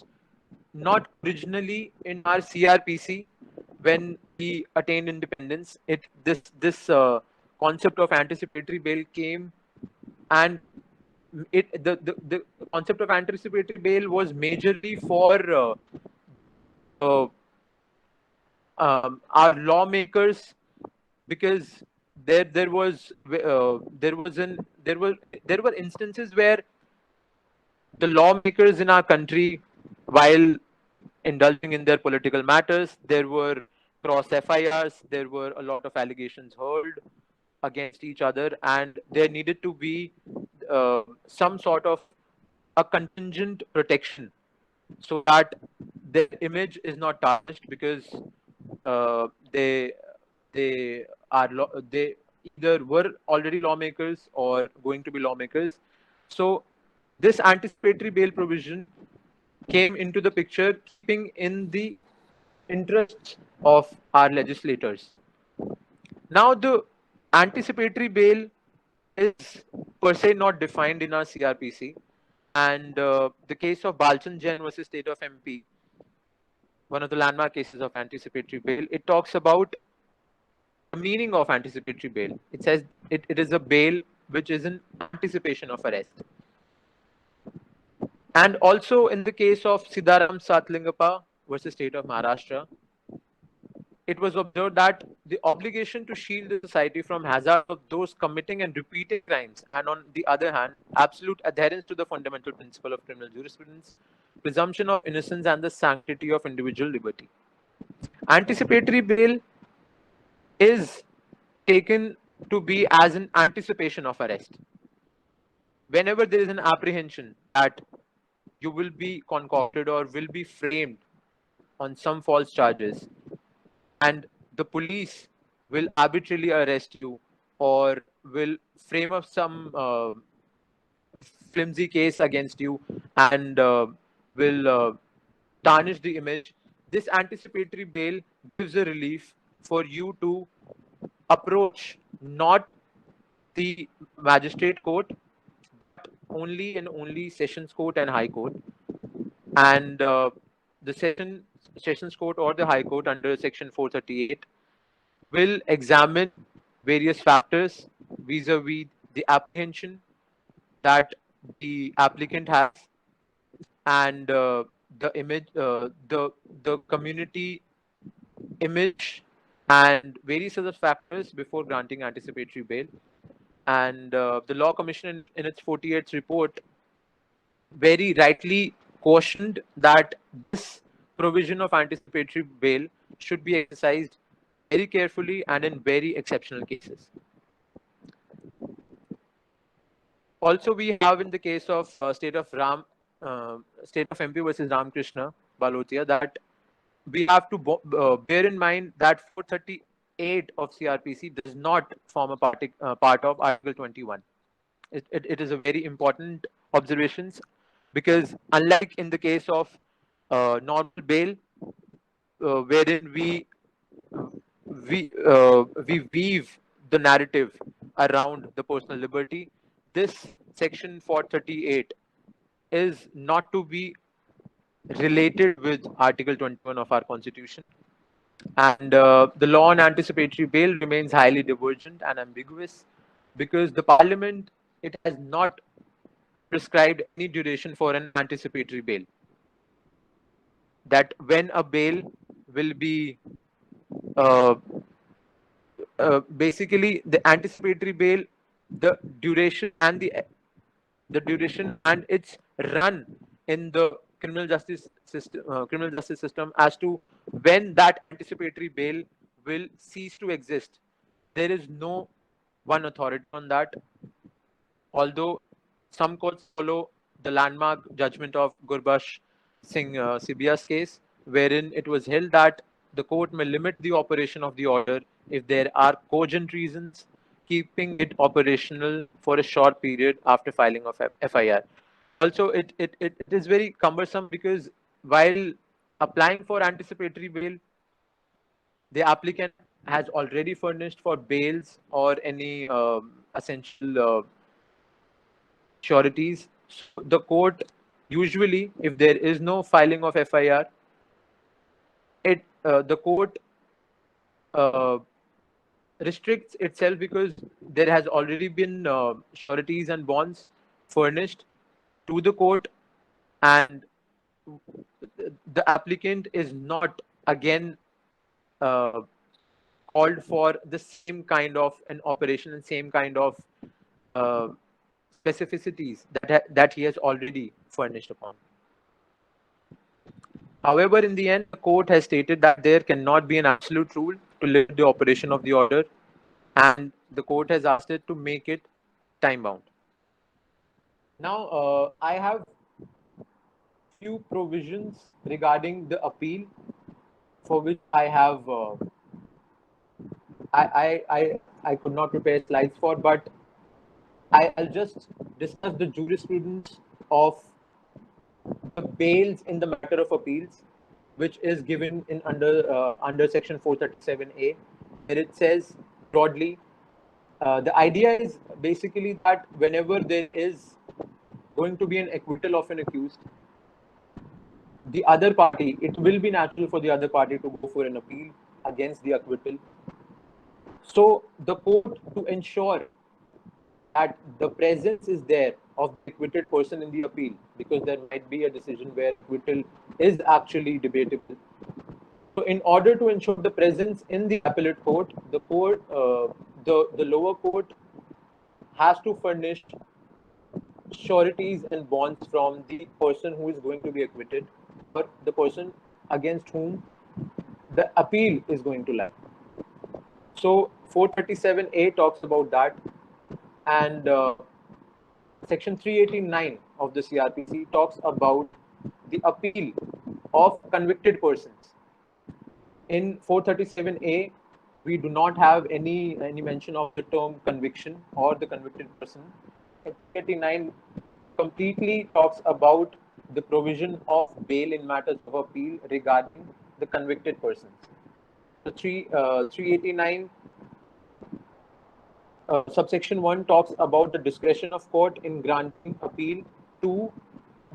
not originally in our CRPC when we attained independence. This concept of anticipatory bail came, and the concept of anticipatory bail was majorly for our lawmakers, because there were instances where the lawmakers in our country, while indulging in their political matters, there were cross FIRs, there were a lot of allegations hurled against each other, and there needed to be some sort of a contingent protection so that their image is not tarnished, because they either were already lawmakers or going to be lawmakers. So this anticipatory bail provision came into the picture, keeping in the interests of our legislators. Now, the anticipatory bail is per se not defined in our CRPC, and the case of Balchan Jain versus State of MP, one of the landmark cases of anticipatory bail, it talks about the meaning of anticipatory bail. It says it is a bail which is in anticipation of arrest. And also in the case of Siddharam Satlingappa versus State of Maharashtra, it was observed that the obligation to shield the society from hazard of those committing and repeating crimes, and on the other hand, absolute adherence to the fundamental principle of criminal jurisprudence, presumption of innocence, and the sanctity of individual liberty. Anticipatory bail is taken to be as an anticipation of arrest. Whenever there is an apprehension that you will be concocted or will be framed on some false charges, and the police will arbitrarily arrest you or will frame up some flimsy case against you and will tarnish the image, this anticipatory bail gives a relief for you to approach not the magistrate court, but only sessions court and high court. And the sessions court or the high court under section 438 will examine various factors vis-a-vis the apprehension that the applicant has, and the image, the community image, and various other factors before granting anticipatory bail. And the Law Commission in its 48th report very rightly cautioned that this provision of anticipatory bail should be exercised very carefully and in very exceptional cases. Also, we have in the case of state of MP versus Ramkrishna Balotia that we have to bear in mind that 438 of CRPC does not form a part of Article 21. It is a very important observation, because unlike in the case of normal bail, wherein we weave the narrative around the personal liberty, this section 438 is not to be related with Article 21 of our Constitution. And the law on anticipatory bail remains highly divergent and ambiguous, because the Parliament, it has not prescribed any duration for an anticipatory bail. That when a bail will be basically the anticipatory bail, the duration and its run in the criminal justice system as to when that anticipatory bail will cease to exist. There is no one authority on that, although some courts follow the landmark judgment of Gurbash Singh Sibia's case, wherein it was held that the court may limit the operation of the order if there are cogent reasons keeping it operational for a short period after filing of FIR. Also, it is very cumbersome, because while applying for anticipatory bail, the applicant has already furnished for bails or any essential sureties. So the court usually, if there is no filing of FIR, the court restricts itself, because there has already been sureties and bonds furnished to the court, and the applicant is not again called for the same kind of an operation and same kind of specificities that he has already furnished upon. However, in the end, the court has stated that there cannot be an absolute rule to limit the operation of the order, and the court has asked it to make it time-bound. Now, I have few provisions regarding the appeal, for which I have I could not prepare slides for, but I'll just discuss the jurisprudence of the bails in the matter of appeals, which is given in under section 437A, where it says broadly, the idea is basically that whenever there is going to be an acquittal of an accused, the other party, it will be natural for the other party to go for an appeal against the acquittal. So the court, to ensure that the presence is there of the acquitted person in the appeal, because there might be a decision where acquittal is actually debatable. So in order to ensure the presence in the appellate court, the lower court has to furnish sureties and bonds from the person who is going to be acquitted, or the person against whom the appeal is going to lie. So 437A talks about that, and section 389 of the CRPC talks about the appeal of convicted persons. In 437A, we do not have any mention of the term conviction or the convicted person. 389 completely talks about the provision of bail in matters of appeal regarding the convicted persons. The 389 subsection 1 talks about the discretion of court in granting appeal to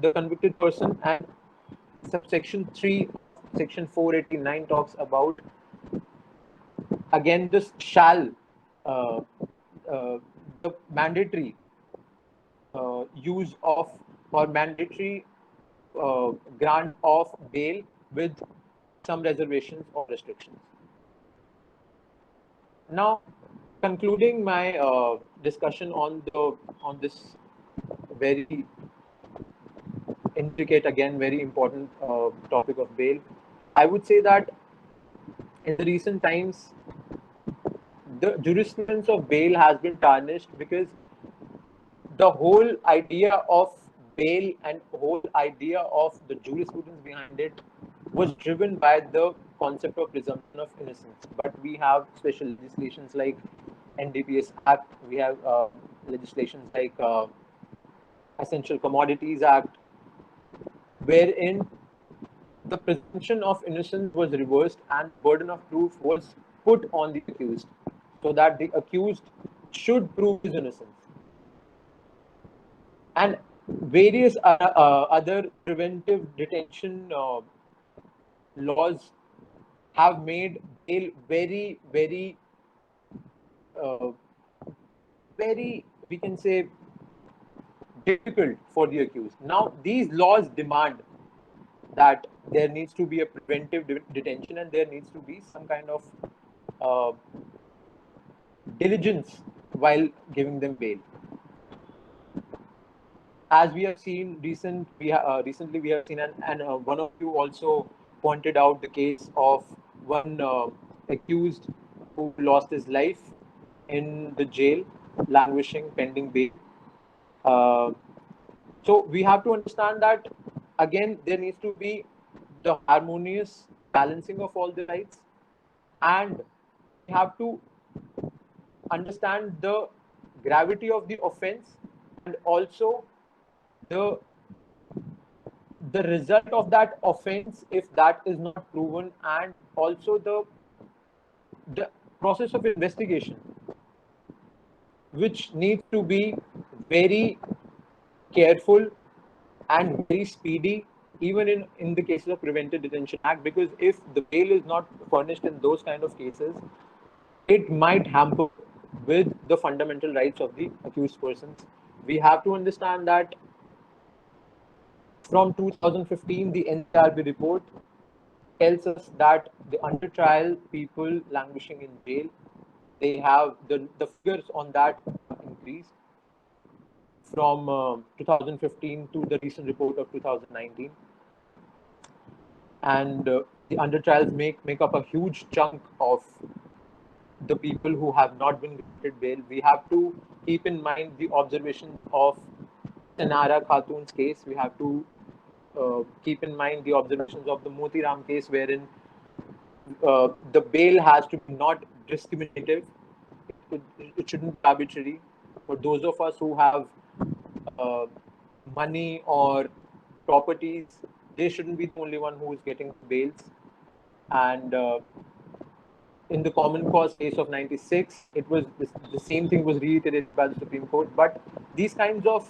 the convicted person, and subsection 3 section 489 talks about, again, this shall, the mandatory use of, or mandatory grant of bail with some reservations or restrictions. Now, concluding my discussion on this very intricate, again very important topic of bail, I would say that in the recent times, the jurisprudence of bail has been tarnished, because the whole idea of bail and whole idea of the jurisprudence behind it was driven by the concept of presumption of innocence. But we have special legislations like NDPS Act, we have legislations like Essential Commodities Act, wherein the presumption of innocence was reversed and burden of proof was put on the accused, so that the accused should prove his innocence. And various other preventive detention laws have made bail very, very, we can say, difficult for the accused. Now, these laws demand that there needs to be a preventive detention, and there needs to be some kind of diligence while giving them bail. As we have seen recently, we have seen, and one of you also pointed out the case of one accused who lost his life in the jail, languishing pending bail. So we have to understand that, again, there needs to be the harmonious balancing of all the rights, and we have to understand the gravity of the offense, and also the result of that offense if that is not proven, and also the process of investigation, which needs to be very careful and very speedy, even in the cases of Preventive Detention Act, because if the bail is not furnished in those kind of cases, it might hamper with the fundamental rights of the accused persons. We have to understand that from 2015, the NCRB report tells us that the under trial people languishing in jail, they have the figures on that increased from 2015 to the recent report of 2019, and the under trials make up a huge chunk of the people who have not been granted bail. We have to keep in mind the observation of Tanara Khatun's case. We have to keep in mind the observations of the Moti Ram case, wherein the bail has to be not discriminative. It shouldn't be arbitrary. For those of us who have money or properties, they shouldn't be the only one who is getting bails. And in the common cause case of 96, it was the same thing was reiterated by the Supreme Court. But these kinds of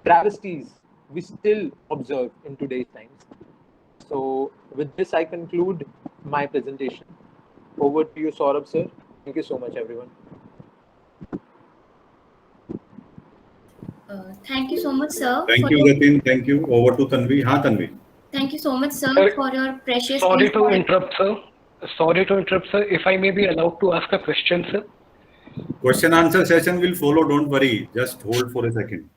travesties we still observe in today's times. So with this, I conclude my presentation. Over to you, Saurabh sir. Thank you so much, everyone. Thank you so much, sir. Thank you, Jatin. Thank you. Over to Tanvi. Ha, Tanvi. Thank you so much, sir, Sir, for your precious Sorry to insight. interrupt, sir. Sorry to interrupt, sir. If I may be allowed to ask a question, sir. Question answer session will follow. Don't worry. Just hold for a second.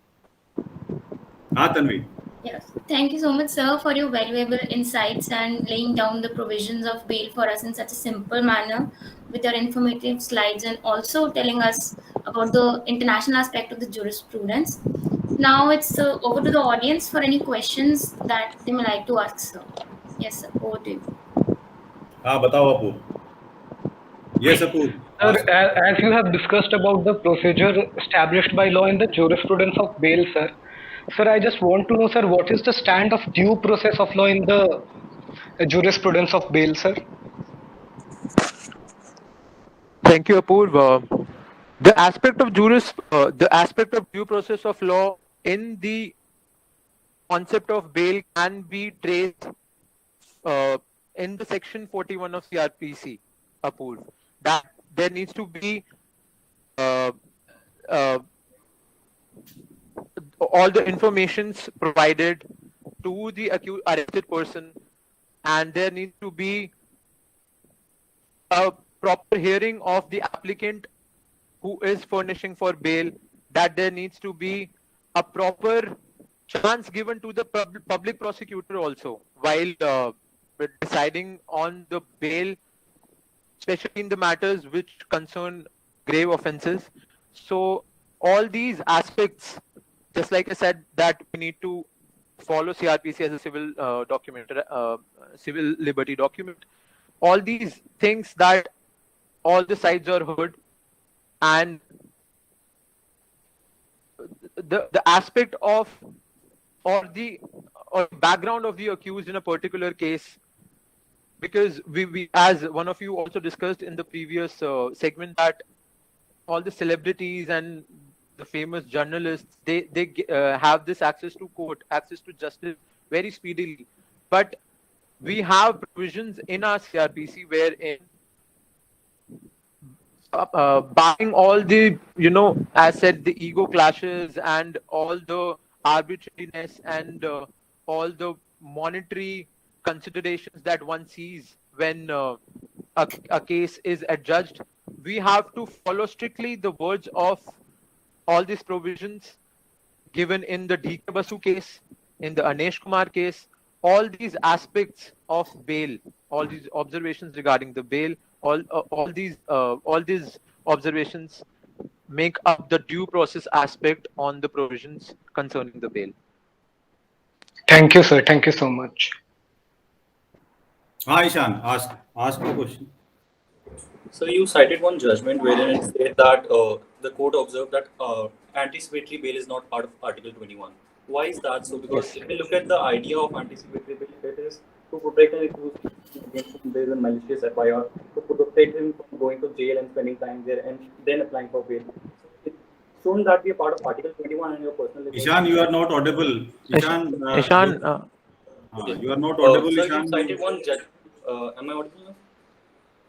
Ha, Tanvi. Yes. Thank you so much, sir, for your valuable insights and laying down the provisions of bail for us in such a simple manner with your informative slides and also telling us about the international aspect of the jurisprudence. Now it's over to the audience for any questions that they may like to ask, sir. Yes, sir. Over to you. Ha, batao, Apu. Yes, Apu. Sir, as you have discussed about the procedure established by law in the jurisprudence of bail, sir. Sir, I just want to know, sir, what is the stand of due process of law in the jurisprudence of bail, sir? Thank you, Apurva. The aspect of due process of law in the concept of bail can be traced in the section 41 of CRPC, Apurva. That there needs to be all the informations provided to the arrested person, and there needs to be a proper hearing of the applicant who is furnishing for bail, that there needs to be a proper chance given to the public prosecutor also while deciding on the bail, especially in the matters which concern grave offences. So all these aspects, just like I said, that we need to follow CRPC as a civil document, civil liberty document. All these things that all the sides are heard, and the aspect of or background of the accused in a particular case, because we as one of you also discussed in the previous segment, that all the celebrities and the famous journalists, they have this access to court, access to justice very speedily. But we have provisions in our CRPC wherein barring all the, as said, the ego clashes and all the arbitrariness and all the monetary considerations that one sees when a case is adjudged, we have to follow strictly the words of all these provisions given in the D.K. Basu case, in the Anesh Kumar case. All these aspects of bail, all these observations regarding the bail, all these observations make up the due process aspect on the provisions concerning the bail. Thank you, sir. Thank you so much. Hi, Ishan. Ask the question. So you cited one judgment wherein it said that the court observed that anticipatory bail is not part of Article 21. Why is that so? Because if we look at the idea of anticipatory bail, it is to protect an accused against whom there is a malicious FIR, to protect him from going to jail and spending time there and then applying for bail. So shouldn't that be a part of Article 21 and your personal liberty? Ishan, you are not audible. Ishan, you are not audible, Sir, Ishan. you cited one judge. Am I audible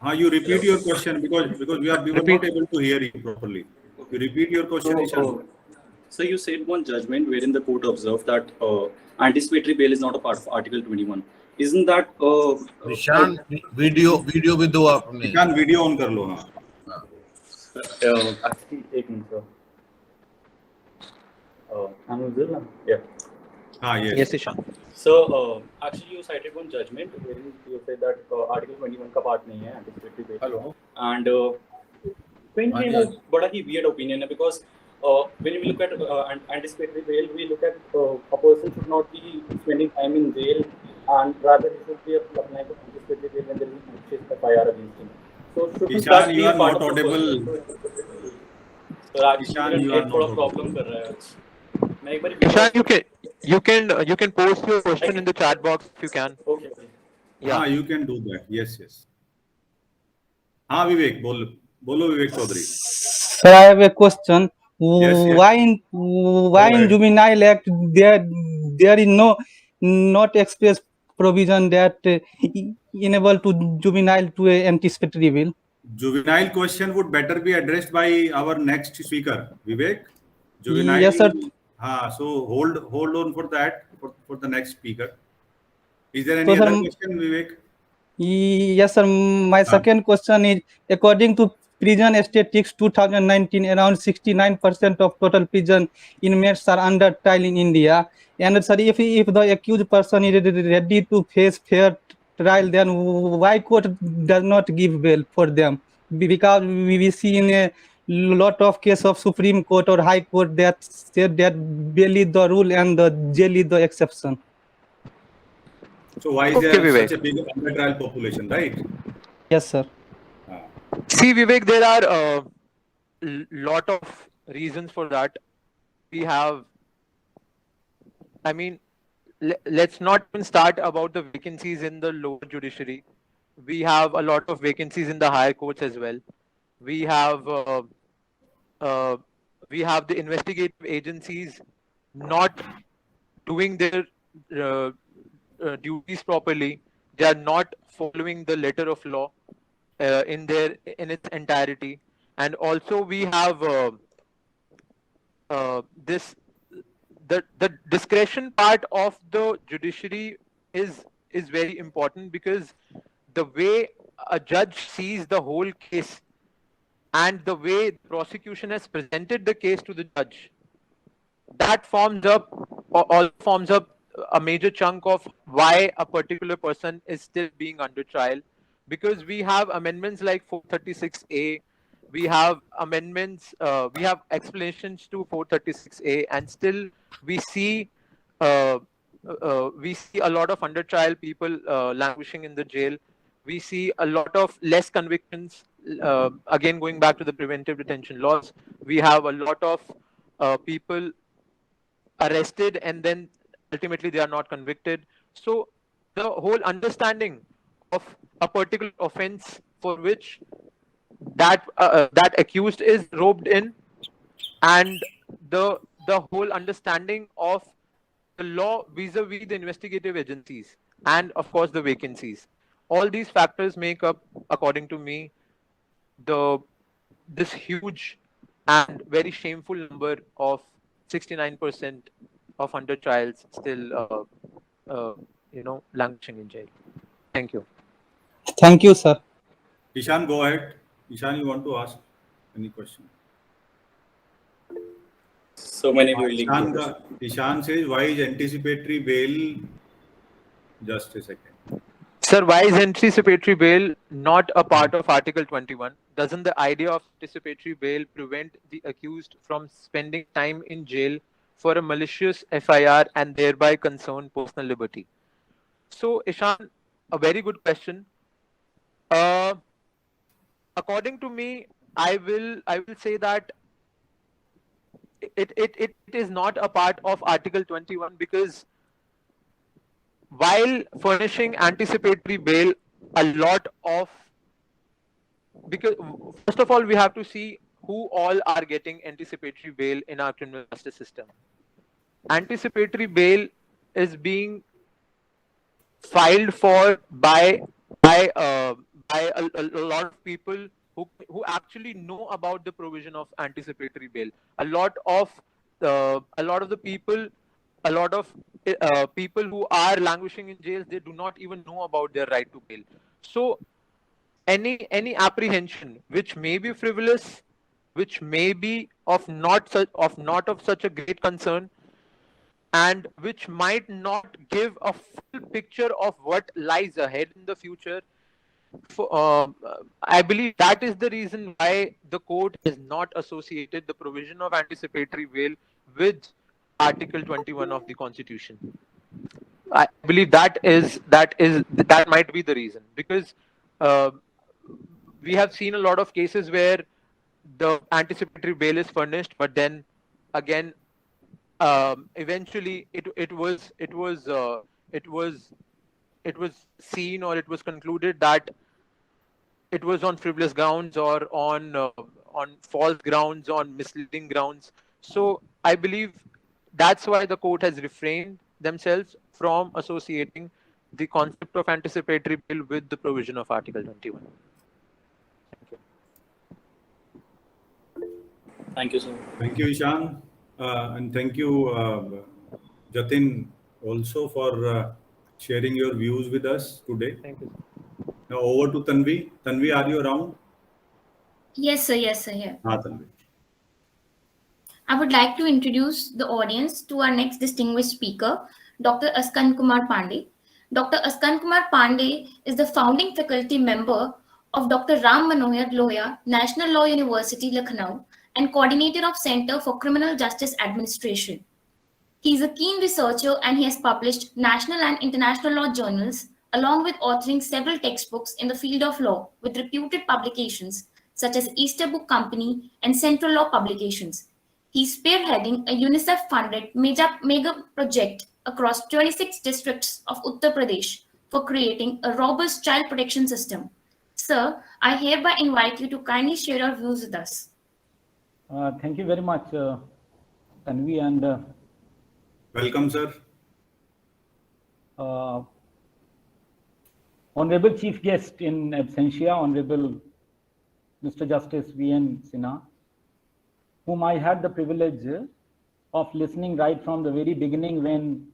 now? You repeat your question because we were not able to hear you properly. You repeat your question, Ishan. So you said one judgment wherein the court observed that anticipatory bail is not a part of Article 21. Isn't that Ishan, video with do apne. Ishan, video on kar lo. Actually, एक minute, sir. I'm audible now? Yeah. Yes. Yes, Ishan. So actually, you cited one judgment wherein you said that Article 21 का part नहीं है anticipatory bail. Hello. And when we बड़ा ही weird opinion है, because when we look at anticipatory bail, we look at a person should not be spending time in jail, and rather he should be applying for anticipatory bail when there is a malicious FIR against him. So shouldn't that be you a are part not of the audible. Ishan, you are not problem कर रहा है आज. मैं एक बार Ishan, you can post your question in the chat box if you can. Okay. Yeah, you can do that. Yes. Vivek, bolo Vivek Chaudhary. Sir, I have a question. Yes, yes. Why Go in ahead. juvenile act there is not express provision that enable to juvenile to a anticipatory bill? Juvenile question would better be addressed by our next speaker, Vivek. Yes, sir. Juvenile. So hold on for that for the next speaker. Is there any So, sir, other question, Vivek? yes, sir. My Ah, second question is, according to Prison Statistics 2019, around 69% of total prison inmates are under trial in India. And sir, if the accused person is ready to face fair trial, then why court does not give bail for them? Because we see in a lot of cases of Supreme Court or High Court that said that bail is the rule and the jail is the exception. so why is Okay, there Vivek. such a big under trial population, right? Yes, sir. Ah. See, Vivek, there are a lot of reasons for that. We have, I mean, let's not even start about the vacancies in the lower judiciary. We have a lot of vacancies in the higher courts as well. We have uh, the investigative agencies not doing their uh, duties properly. They are not following the letter of law in its entirety, and also we have this the discretion part of the judiciary is very important, because the way a judge sees the whole case and the way the prosecution has presented the case to the judge, that forms up a major chunk of why a particular person is still being under trial. Because we have amendments like 436A, we have we have explanations to 436A, and still we see a lot of under trial people languishing in the jail. We see a lot of less convictions. Again, going back to the preventive detention laws, we have a lot of people arrested and then ultimately they are not convicted. So the whole understanding of a particular offense for which that accused is roped in, and the whole understanding of the law vis-a-vis the investigative agencies, and of course the vacancies, all these factors make up, according to me, this huge and very shameful number of 69% of under trials still languishing in jail. Thank you. Thank you, sir. Ishan, go ahead. Ishan, you want to ask any question? So many really good Ishan, questions. Ishan says, why is anticipatory bail? Just a second. Sir, why is anticipatory bail not a part of Article 21? Doesn't the idea of anticipatory bail prevent the accused from spending time in jail for a malicious FIR and thereby concern personal liberty? So, Ishan, a very good question. According to me, I will say that it is not a part of Article 21, because while furnishing anticipatory bail, because first of all, we have to see who all are getting anticipatory bail in our criminal justice system. Anticipatory bail is being filed for by a lot of people who actually know about the provision of anticipatory bail. A lot of the people, people who are languishing in jails, they do not even know about their right to bail. So any apprehension which may be frivolous, which may be of not of such a great concern, and which might not give a full picture of what lies ahead in the future, I believe that is the reason why the court has not associated the provision of anticipatory bail with Article 21 of the Constitution. I believe that might be the reason, because we have seen a lot of cases where the anticipatory bail is furnished, but then again, eventually it was seen, or it was concluded that it was on frivolous grounds, or on false grounds, on misleading grounds. So I believe that's why the court has refrained themselves from associating the concept of anticipatory bail with the provision of Article 21. Thank you, sir. Thank you, Ishan. And thank you, Jatin, also for sharing your views with us today. Thank you. Now over to Tanvi. Tanvi, are you around? Yes, sir. Yes, sir. Here. Tanvi. I would like to introduce the audience to our next distinguished speaker, Dr. Askan Kumar Pandey. Dr. Askan Kumar Pandey is the founding faculty member of Dr. Ram Manohar Lohia, National Law University, Lucknow, and coordinator of Center for Criminal Justice Administration. He is a keen researcher and he has published national and international law journals, along with authoring several textbooks in the field of law with reputed publications such as Easter Book Company and Central Law Publications. He's spearheading a UNICEF-funded mega project across 26 districts of Uttar Pradesh for creating a robust child protection system. Sir, I hereby invite you to kindly share your views with us. Thank you very much, Tanvi, and welcome, sir. Honorable Chief Guest in absentia, Honorable Mr. Justice V.N. Sinha, whom I had the privilege of listening right from the very beginning when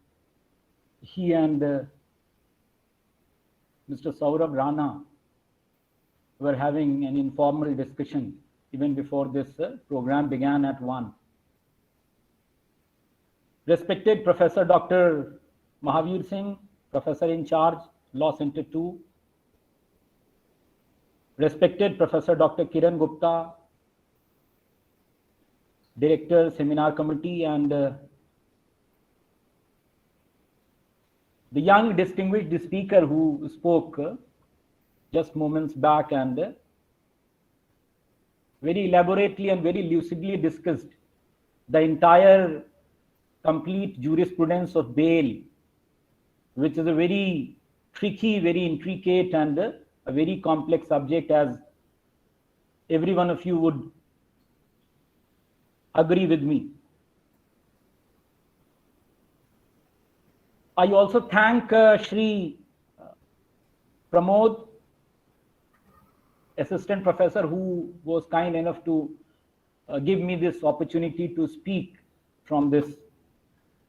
he and Mr. Saurabh Rana were having an informal discussion even before this program began at 1. Respected Professor Dr. Mahavir Singh, Professor in Charge, Law Center 2. Respected Professor Dr. Kiran Gupta, Director, Seminar Committee, and the young distinguished speaker who spoke just moments back and very elaborately and very lucidly discussed the entire complete jurisprudence of bail, which is a very tricky, very intricate, and a very complex subject, as every one of you would agree with me. I also thank Shri Pramod, Assistant Professor, who was kind enough to give me this opportunity to speak from this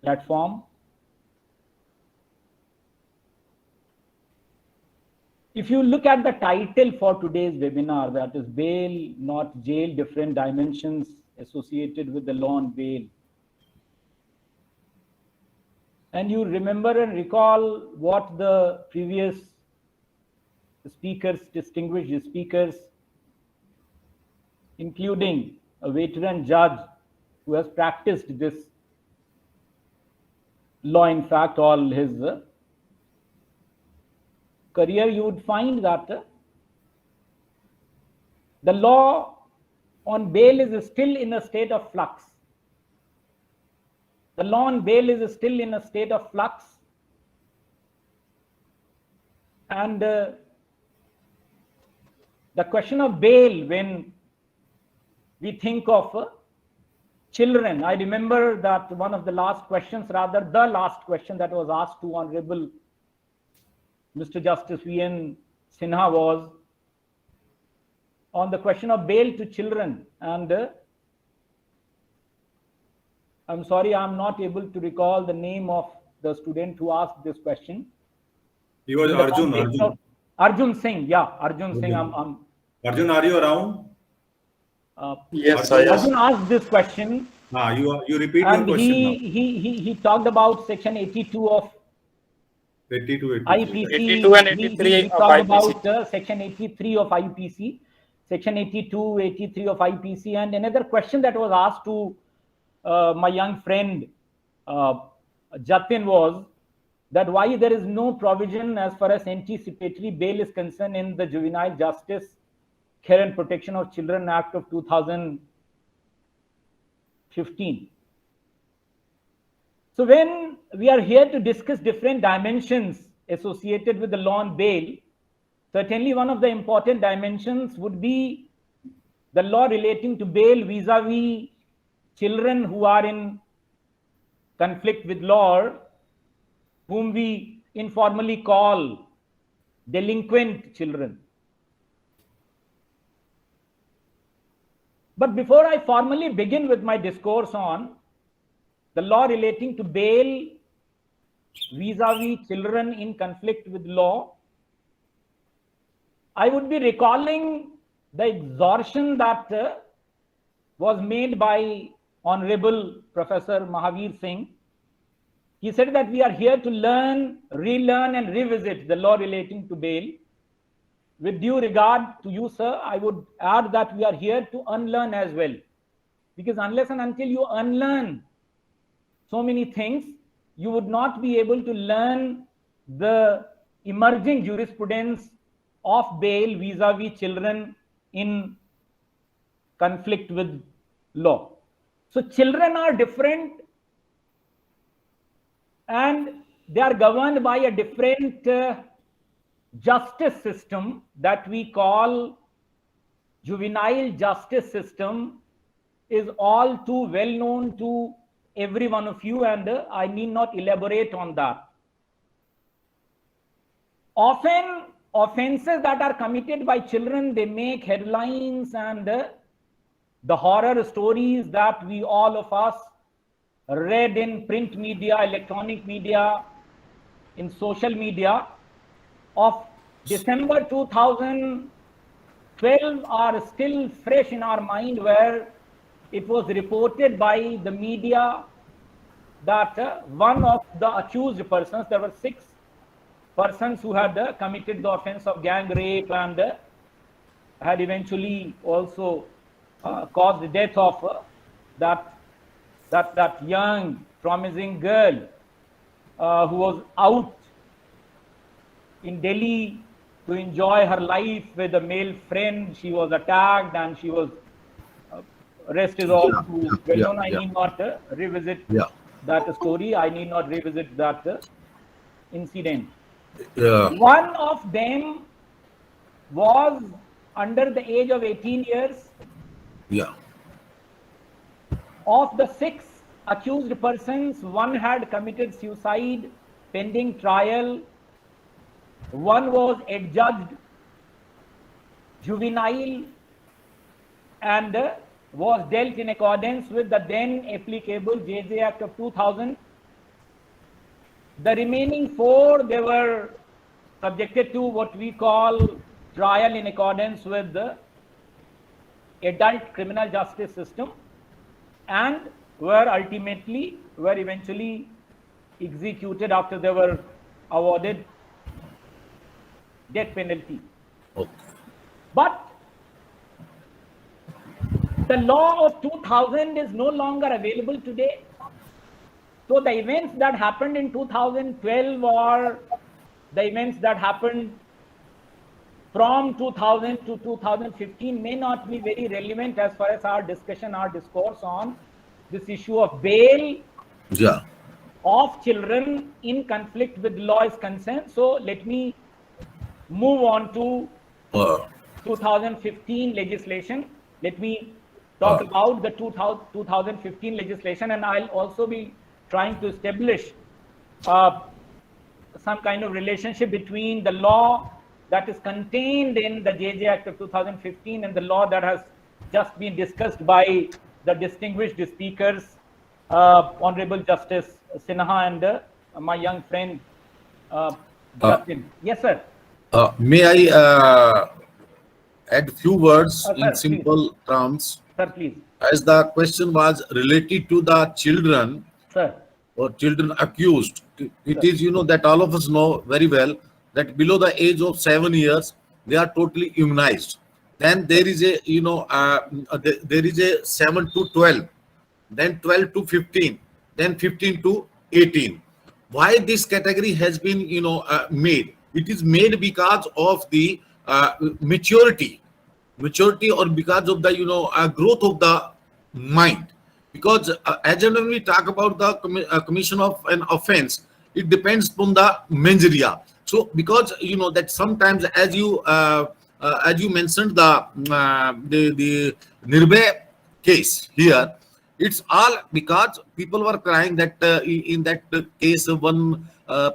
platform. If you look at the title for today's webinar, that is Bail, Not Jail, Different Dimensions Associated with the Law on Bail. And you remember and recall what the previous speakers, distinguished speakers, including a veteran judge who has practiced this law, in fact, all his career, you would find that the law on bail is still in a state of flux. The law on bail is still in a state of flux. And the question of bail, when we think of children, I remember that one of the last questions, rather the last question that was asked to Honorable Mr. Justice V.N. Sinha was on the question of bail to children. And I'm sorry, I'm not able to recall the name of the student who asked this question. He was Arjun. Arjun Singh, yeah, Arjun Singh. Arjun, are you around? Yes, Arjun asked this question. You repeat your question now. He talked about section 82 of 82, IPC. 82 and 83 he of talked IPC. about section 83 of IPC, section 82, 83 of IPC, and another question that was asked to my young friend Jatin was that why there is no provision as far as anticipatory bail is concerned in the Juvenile Justice Care and Protection of Children Act of 2015. So when we are here to discuss different dimensions associated with the law on bail, certainly one of the important dimensions would be the law relating to bail vis-a-vis children who are in conflict with law, whom we informally call delinquent children. But before I formally begin with my discourse on the law relating to bail vis-a-vis children in conflict with law, I would be recalling the exhortation that was made by Honorable Professor Mahavir Singh. He said that we are here to learn, relearn and revisit the law relating to bail. With due regard to you, sir, I would add that we are here to unlearn as well. Because unless and until you unlearn so many things, you would not be able to learn the emerging jurisprudence of bail vis-a-vis children in conflict with law. So children are different and they are governed by a different justice system that we call juvenile justice system, is all too well known to every one of you, and I need not elaborate on that. Often offenses that are committed by children, they make headlines, and the horror stories that we all of us read in print media, electronic media, in social media of December 2012 are still fresh in our mind, where it was reported by the media that one of the accused persons, there were 6 persons who had committed the offense of gang rape and had eventually also caused the death of that young promising girl who was out in Delhi to enjoy her life with a male friend. She was attacked and she was arrested. I need not revisit that story. I need not revisit that incident. One of them was under the age of 18 years. Of the 6 accused persons, one had committed suicide pending trial. One was adjudged juvenile and was dealt in accordance with the then applicable JJ Act of 2000. The remaining 4, they were subjected to what we call trial in accordance with the adult criminal justice system, and were eventually executed after they were awarded death penalty. But the law of 2000 is no longer available today. So the events that happened in 2012 or the events that happened from 2000 to 2015 may not be very relevant as far as our discussion, our discourse on this issue of bail of children in conflict with law is concerned. So let me move on to 2015 legislation. Let me talk about the 2015 legislation, and I'll also be trying to establish some kind of relationship between the law that is contained in the JJ Act of 2015 and the law that has just been discussed by the distinguished speakers, Honorable Justice Sinha and my young friend Justin. Yes, sir. May I add few words in simple terms? Sir, please. As the question was related to the children, sir, or children accused, it is, that all of us know very well that below the age of 7 years, they are totally immunized. Then there is a, there is a 7 to 12, then 12 to 15, then 15 to 18. Why this category has been, made? It is made because of the maturity, or because of the, growth of the mind. Because as and when we talk about the commission of an offense, it depends on the mens rea. So because that sometimes, as you as you mentioned, the Nirbhay case here, it's all because people were crying that in that case, one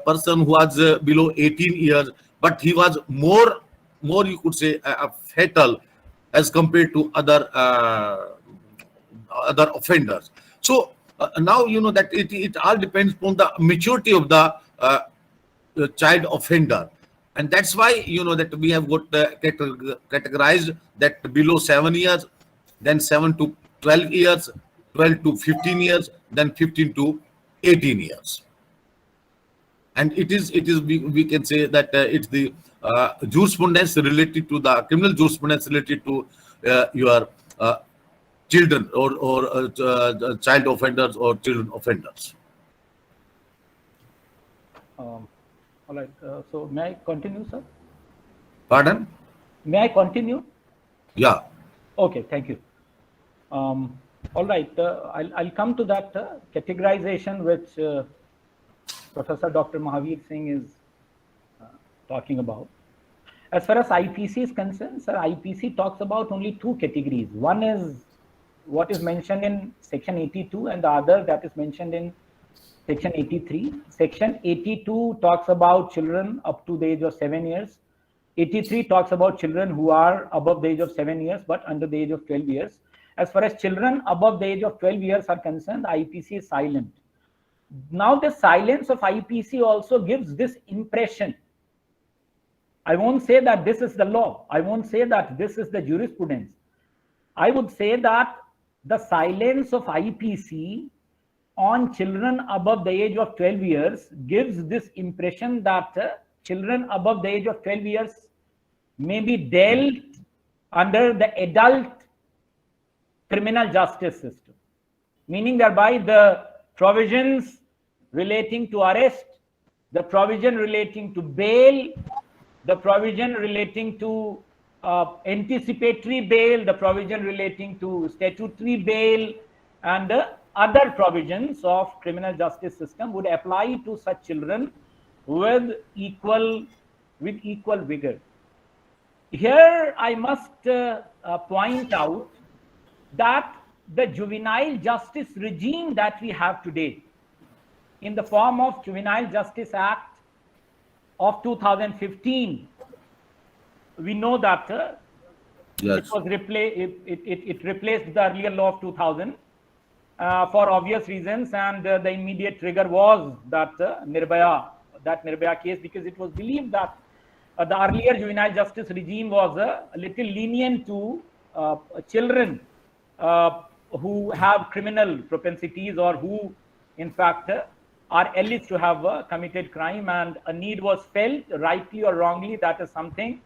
person who was below 18 years, but he was more you could say fatal as compared to other offenders. So now you know that it all depends upon the maturity of the child offender, and that's why you know that we have got categorized that below 7 years, then 7 to 12 years, 12 to 15 years, then 15 to 18 years. And it is we can say that it's the jurisprudence related to the criminal jurisprudence related to your children or child offenders or children offenders. All right. So may I continue, sir? Pardon? May I continue? Yeah. Okay. Thank you. All right. I'll come to that categorization which Professor Dr. Mahavir Singh is talking about. As far as IPC is concerned, sir, IPC talks about only two categories. One is what is mentioned in Section 82 and the other that is mentioned in Section 83. Section 82 talks about children up to the age of 7 years. 83 talks about children who are above the age of 7 years but under the age of 12 years. As far as children above the age of 12 years are concerned, IPC is silent. Now the silence of IPC also gives this impression. I won't say that this is the law. I won't say that this is the jurisprudence. I would say that the silence of IPC on children above the age of 12 years gives this impression that children above the age of 12 years may be dealt under the adult criminal justice system, meaning thereby the provisions relating to arrest, the provision relating to bail, the provision relating to anticipatory bail, the provision relating to statutory bail, and the other provisions of criminal justice system would apply to such children with equal vigor. Here I must point out that the juvenile justice regime that we have today in the form of Juvenile Justice Act of 2015, we know that yes, it was it replaced the earlier law of 2000 for obvious reasons, and the immediate trigger was that Nirbhaya case, because it was believed that the earlier juvenile justice regime was a little lenient to children who have criminal propensities or who in fact are alleged to have committed crime, and a need was felt, rightly or wrongly. That is something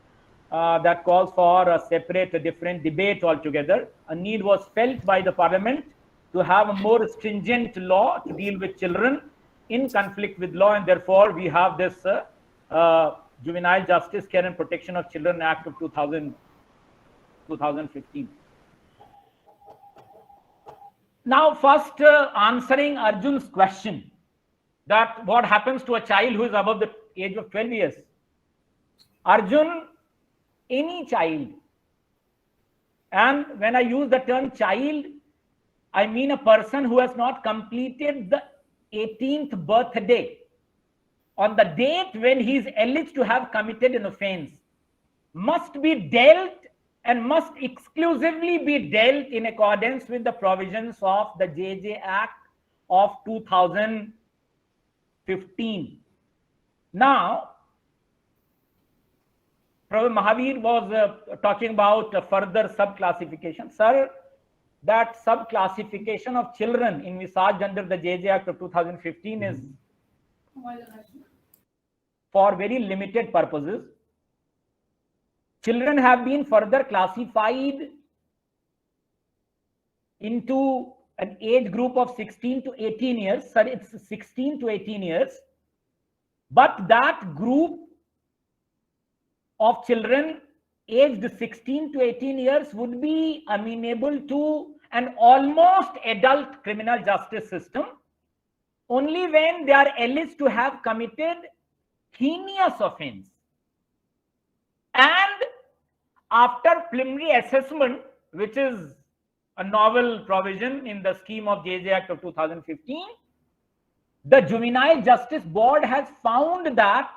that calls for a separate, different debate altogether. A need was felt by the parliament to have a more stringent law to deal with children in conflict with law, and therefore we have this Juvenile Justice, Care and Protection of Children Act of 2015. Now, first answering Arjun's question, that what happens to a child who is above the age of 12 years. Arjun, any child, and when I use the term child, I mean a person who has not completed the 18th birthday on the date when he is alleged to have committed an offense, must be dealt and must exclusively be dealt in accordance with the provisions of the JJ Act of 2015. Now, Professor Mahavir was talking about a further sub-classification. Sir, that sub-classification of children envisaged under the JJ Act of 2015 is for very limited purposes. Children have been further classified into an age group of 16 to 18 years. Sir, it's 16 to 18 years. But that group of children aged 16 to 18 years would be amenable to an almost adult criminal justice system only when they are alleged to have committed heinous offense. And after preliminary assessment, which is a novel provision in the scheme of JJ Act of 2015, the Juvenile Justice Board has found that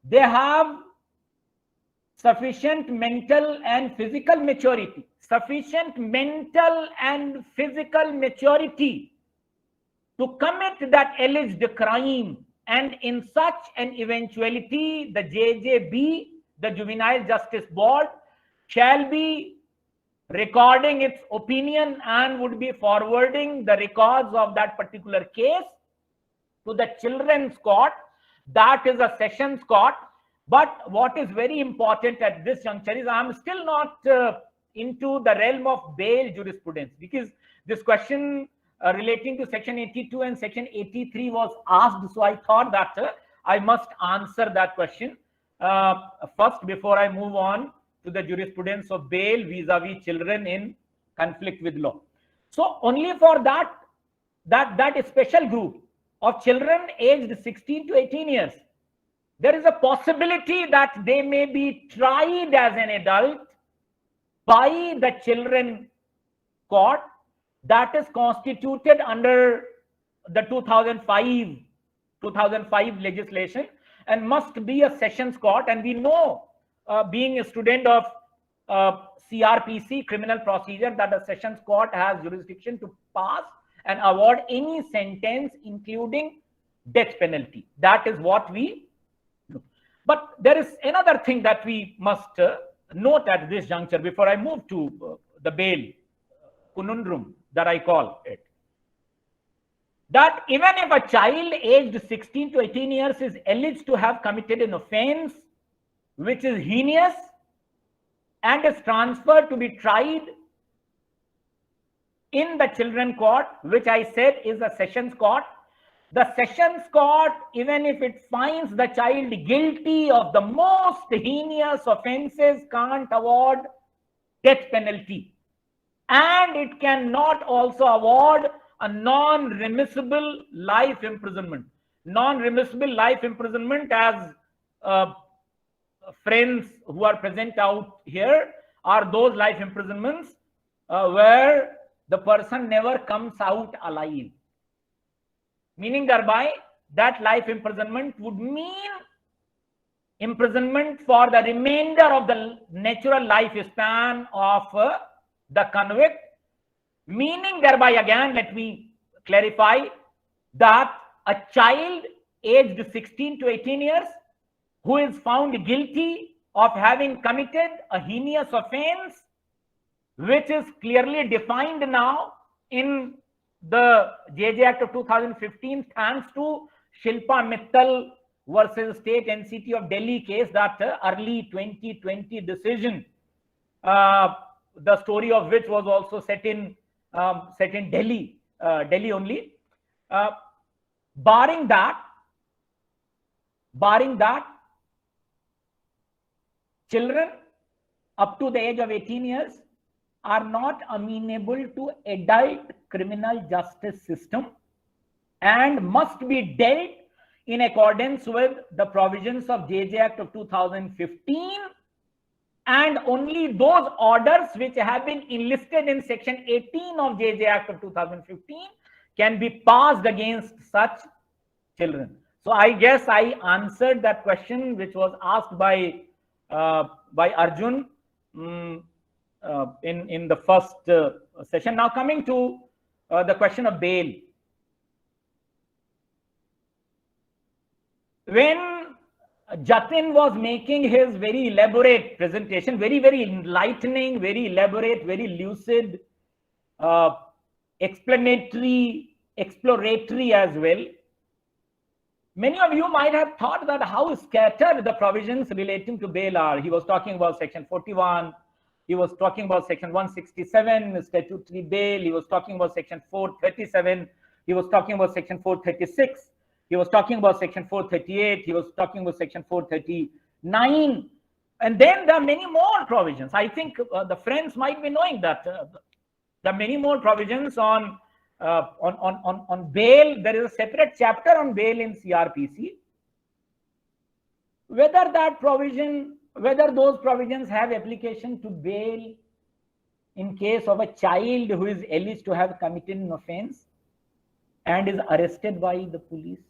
they have sufficient mental and physical maturity, to commit that alleged crime. And in such an eventuality, the JJB, the Juvenile Justice Board, shall be recording its opinion and would be forwarding the records of that particular case to the Children's Court, that is a Sessions Court. But what is very important at this juncture is I am still not into the realm of bail jurisprudence, because this question relating to section 82 and section 83 was asked, so I thought that I must answer that question first before I move on to the jurisprudence of bail vis-a-vis children in conflict with law. So only for that special group of children aged 16 to 18 years, there is a possibility that they may be tried as an adult by the children court that is constituted under the 2005 legislation and must be a sessions court. And we know, being a student of CRPC, criminal procedure, that the sessions court has jurisdiction to pass and award any sentence, including death penalty. That is what we know. But there is another thing that we must note at this juncture before I move to the bail conundrum that I call it. That even if a child aged 16 to 18 years is alleged to have committed an offense which is heinous and is transferred to be tried in the children court, which I said is a sessions court, the sessions court, even if it finds the child guilty of the most heinous offenses, can't award death penalty. And it cannot also award a non-remissible life imprisonment. Non-remissible life imprisonment, as friends who are present out here, are those life imprisonments where the person never comes out alive. Meaning thereby that life imprisonment would mean imprisonment for the remainder of the natural lifespan of the convict. Meaning thereby, again, let me clarify, that a child aged 16 to 18 years who is found guilty of having committed a heinous offense, which is clearly defined now in the JJ Act of 2015, thanks to Shilpa Mittal versus State NCT of Delhi case, that early 2020 decision, the story of which was also set in Delhi, only. Barring that, children up to the age of 18 years are not amenable to adult criminal justice system and must be dealt in accordance with the provisions of JJ Act of 2015, and only those orders which have been enlisted in section 18 of JJ Act of 2015 can be passed against such children. So I guess I answered that question which was asked by Arjun in the first session. Now coming to the question of bail. When Jatin was making his very elaborate presentation, very enlightening, very elaborate, very lucid, explanatory, exploratory as well, many of you might have thought that how scattered the provisions relating to bail are. He was talking about section 41, he was talking about section 167, statutory bail, he was talking about section 437, he was talking about section 436, he was talking about section 438, he was talking about section 439, and then there are many more provisions. I think the friends might be knowing that there are many more provisions on bail. There is a separate chapter on bail in CRPC. Whether that provision whether those provisions have application to bail in case of a child who is alleged to have committed an offense and is arrested by the police?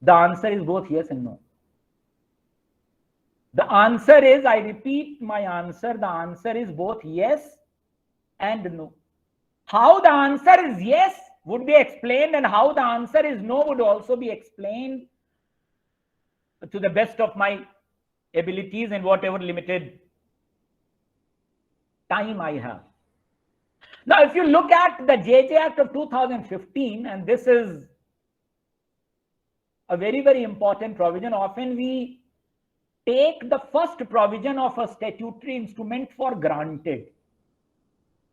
The answer is both yes and no. The answer is, I repeat my answer, the answer is both yes and no. How the answer is yes would be explained, and how the answer is no would also be explained to the best of my abilities and whatever limited time I have. Now, if you look at the JJ Act of 2015, and this is a very, very important provision, often we take the first provision of a statutory instrument for granted.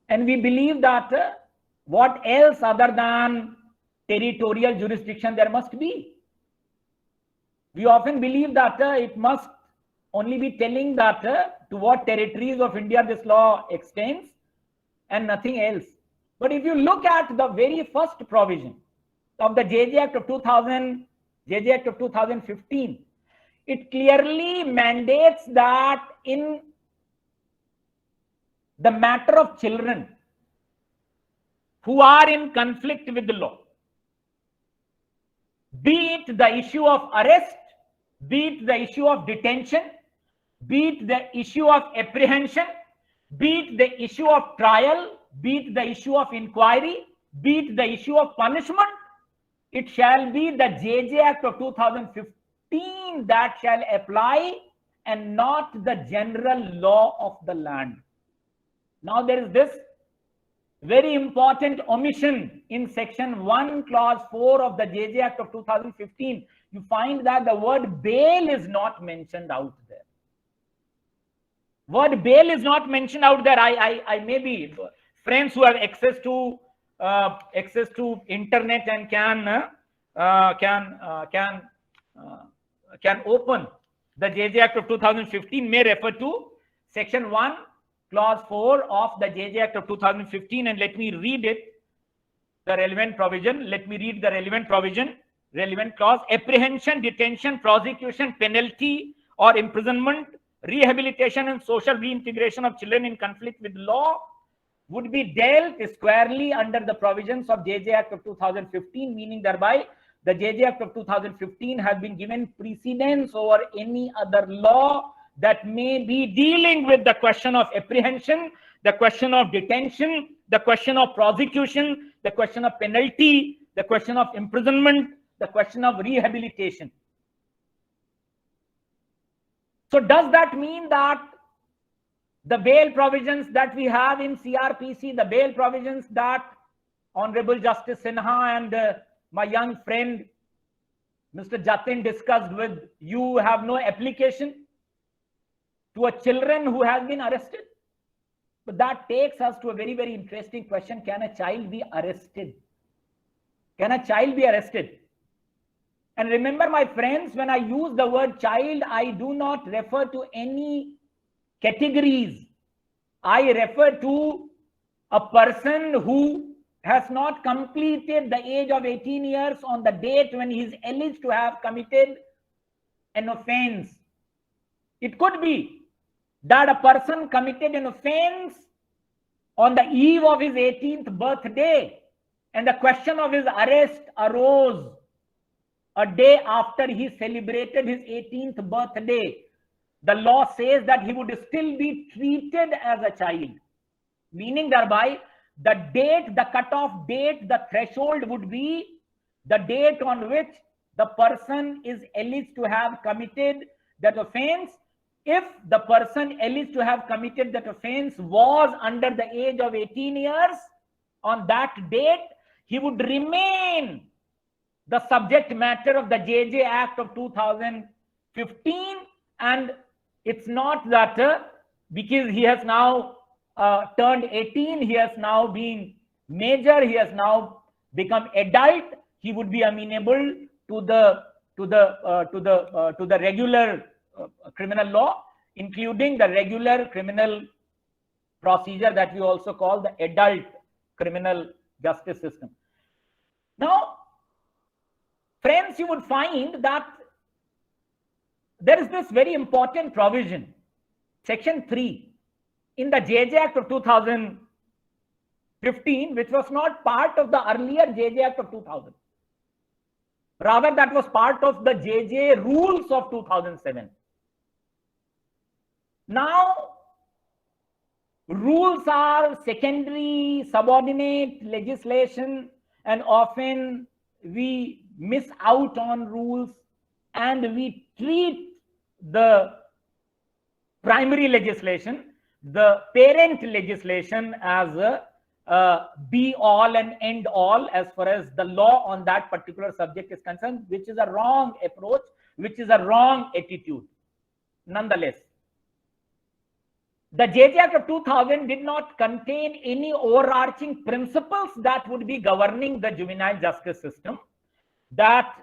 And we believe that what else other than territorial jurisdiction there must be. We often believe that it must only be telling that to what territories of India this law extends and nothing else. But if you look at the very first provision of the JJ Act of 2015, it clearly mandates that in the matter of children who are in conflict with the law, be it the issue of arrest, be it the issue of detention, be it the issue of apprehension, be it the issue of trial, be it the issue of inquiry, be it the issue of punishment, it shall be the JJ Act of 2015 that shall apply and not the general law of the land. Now there is this very important omission in section 1 clause 4 of the JJ Act of 2015. You find that the word bail is not mentioned out there. Word bail is not mentioned out there. I maybe friends who have access to internet and can open the JJ Act of 2015 may refer to section 1 clause 4 of the JJ Act of 2015, and let me read it, the relevant provision. Let me read the relevant provision, relevant clause. Apprehension, detention, prosecution, penalty or imprisonment, rehabilitation and social reintegration of children in conflict with law would be dealt squarely under the provisions of JJ Act of 2015, meaning thereby the JJ Act of 2015 has been given precedence over any other law that may be dealing with the question of apprehension, the question of detention, the question of prosecution, the question of penalty, the question of imprisonment, the question of rehabilitation. So does that mean that the bail provisions that we have in CRPC, the bail provisions that Honorable Justice Sinha and my young friend Mr. Jatin discussed with you, have no application to a children who has been arrested? But that takes us to a very, very interesting question. Can a child be arrested? Can a child be arrested? And remember, my friends, when I use the word child, I do not refer to any categories. I refer to a person who has not completed the age of 18 years on the date when he is alleged to have committed an offense. It could be that a person committed an offense on the eve of his 18th birthday, and the question of his arrest arose a day after he celebrated his 18th birthday. The law says that he would still be treated as a child, meaning thereby the date, the cutoff date, the threshold would be the date on which the person is alleged to have committed that offense. If the person alleged to have committed that offense was under the age of 18 years, on that date, he would remain the subject matter of the JJ Act of 2015. And it's not that because he has now turned 18, he has now been major, he has now become adult, he would be amenable to the regular criminal law, including the regular criminal procedure that we also call the adult criminal justice system. Now, friends, you would find that there is this very important provision, Section 3 in the JJ Act of 2015, which was not part of the earlier JJ Act of 2000. Rather, that was part of the JJ rules of 2007. Now, rules are secondary, subordinate legislation, and often we miss out on rules and we treat the primary legislation, the parent legislation, as a be all and end all as far as the law on that particular subject is concerned, which is a wrong approach, which is a wrong attitude. Nonetheless, the JJ Act of 2000 did not contain any overarching principles that would be governing the juvenile justice system. That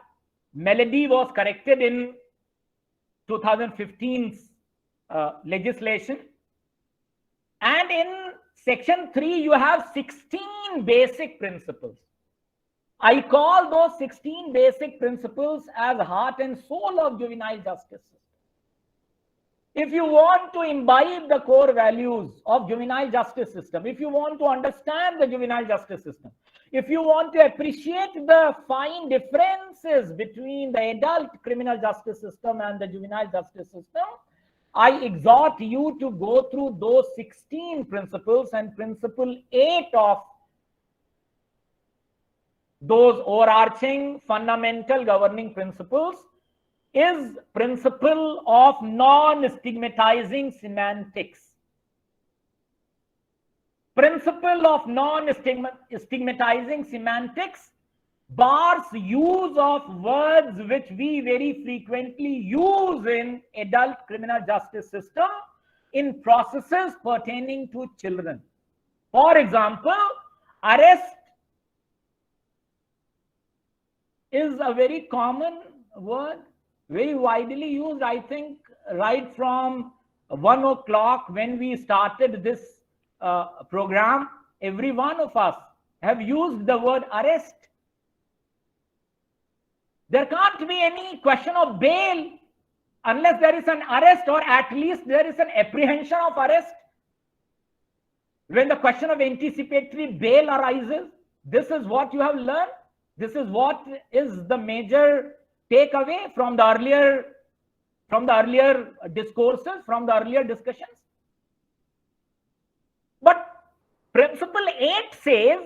melody was corrected in 2015's legislation. And in Section 3, you have 16 basic principles. I call those 16 basic principles as heart and soul of juvenile justice system. If you want to imbibe the core values of juvenile justice system, if you want to understand the juvenile justice system, if you want to appreciate the fine differences between the adult criminal justice system and the juvenile justice system, I exhort you to go through those 16 principles, and principle 8 of those overarching fundamental governing principles is principle of non-stigmatizing semantics. Principle of non-stigmatizing semantics bars use of words which we very frequently use in adult criminal justice system in processes pertaining to children. For example, arrest is a very common word, very widely used. I think right from 1 o'clock when we started this program, every one of us have used the word arrest. There can't be any question of bail unless there is an arrest, or at least there is an apprehension of arrest. When the question of anticipatory bail arises, this is what you have learned. This is what is the major takeaway from the earlier discourses, from the earlier discussions. But principle 8 says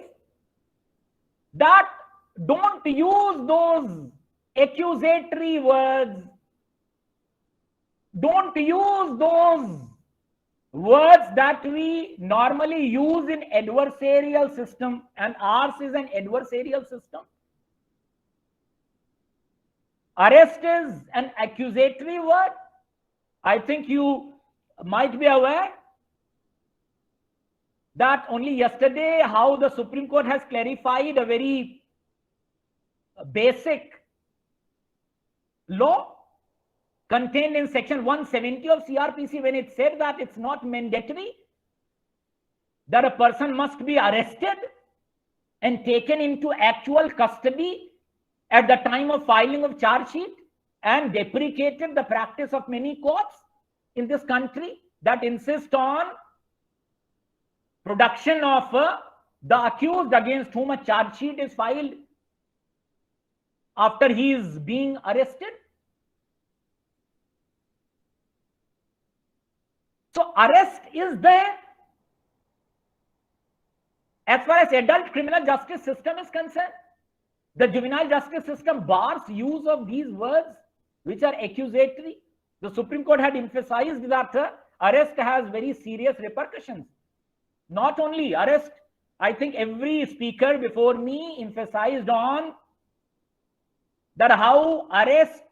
that don't use those accusatory words. Don't use those words that we normally use in adversarial system, and ours is an adversarial system. Arrest is an accusatory word. I think you might be aware that only yesterday how the Supreme Court has clarified a very basic law contained in section 170 of CRPC, when it said that it's not mandatory that a person must be arrested and taken into actual custody at the time of filing of charge sheet, and deprecated the practice of many courts in this country that insist on production of the accused against whom a charge sheet is filed after he is being arrested. So arrest is there. As far as adult criminal justice system is concerned, the juvenile justice system bars use of these words which are accusatory. The Supreme Court had emphasized that arrest has very serious repercussions. Not only arrest, I think every speaker before me emphasized on that how arrest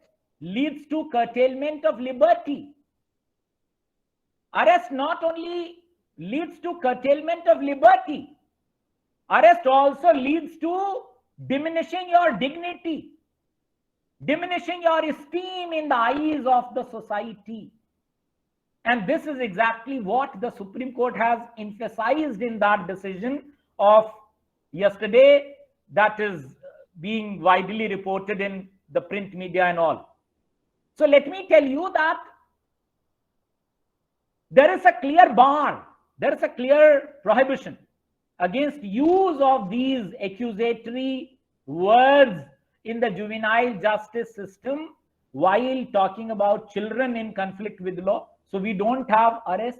leads to curtailment of liberty. Arrest not only leads to curtailment of liberty, arrest also leads to diminishing your dignity, diminishing your esteem in the eyes of the society. And this is exactly what the Supreme Court has emphasized in that decision of yesterday that is being widely reported in the print media and all. So let me tell you that there is a clear bar, there is a clear prohibition against use of these accusatory words in the juvenile justice system while talking about children in conflict with law. So we don't have arrest.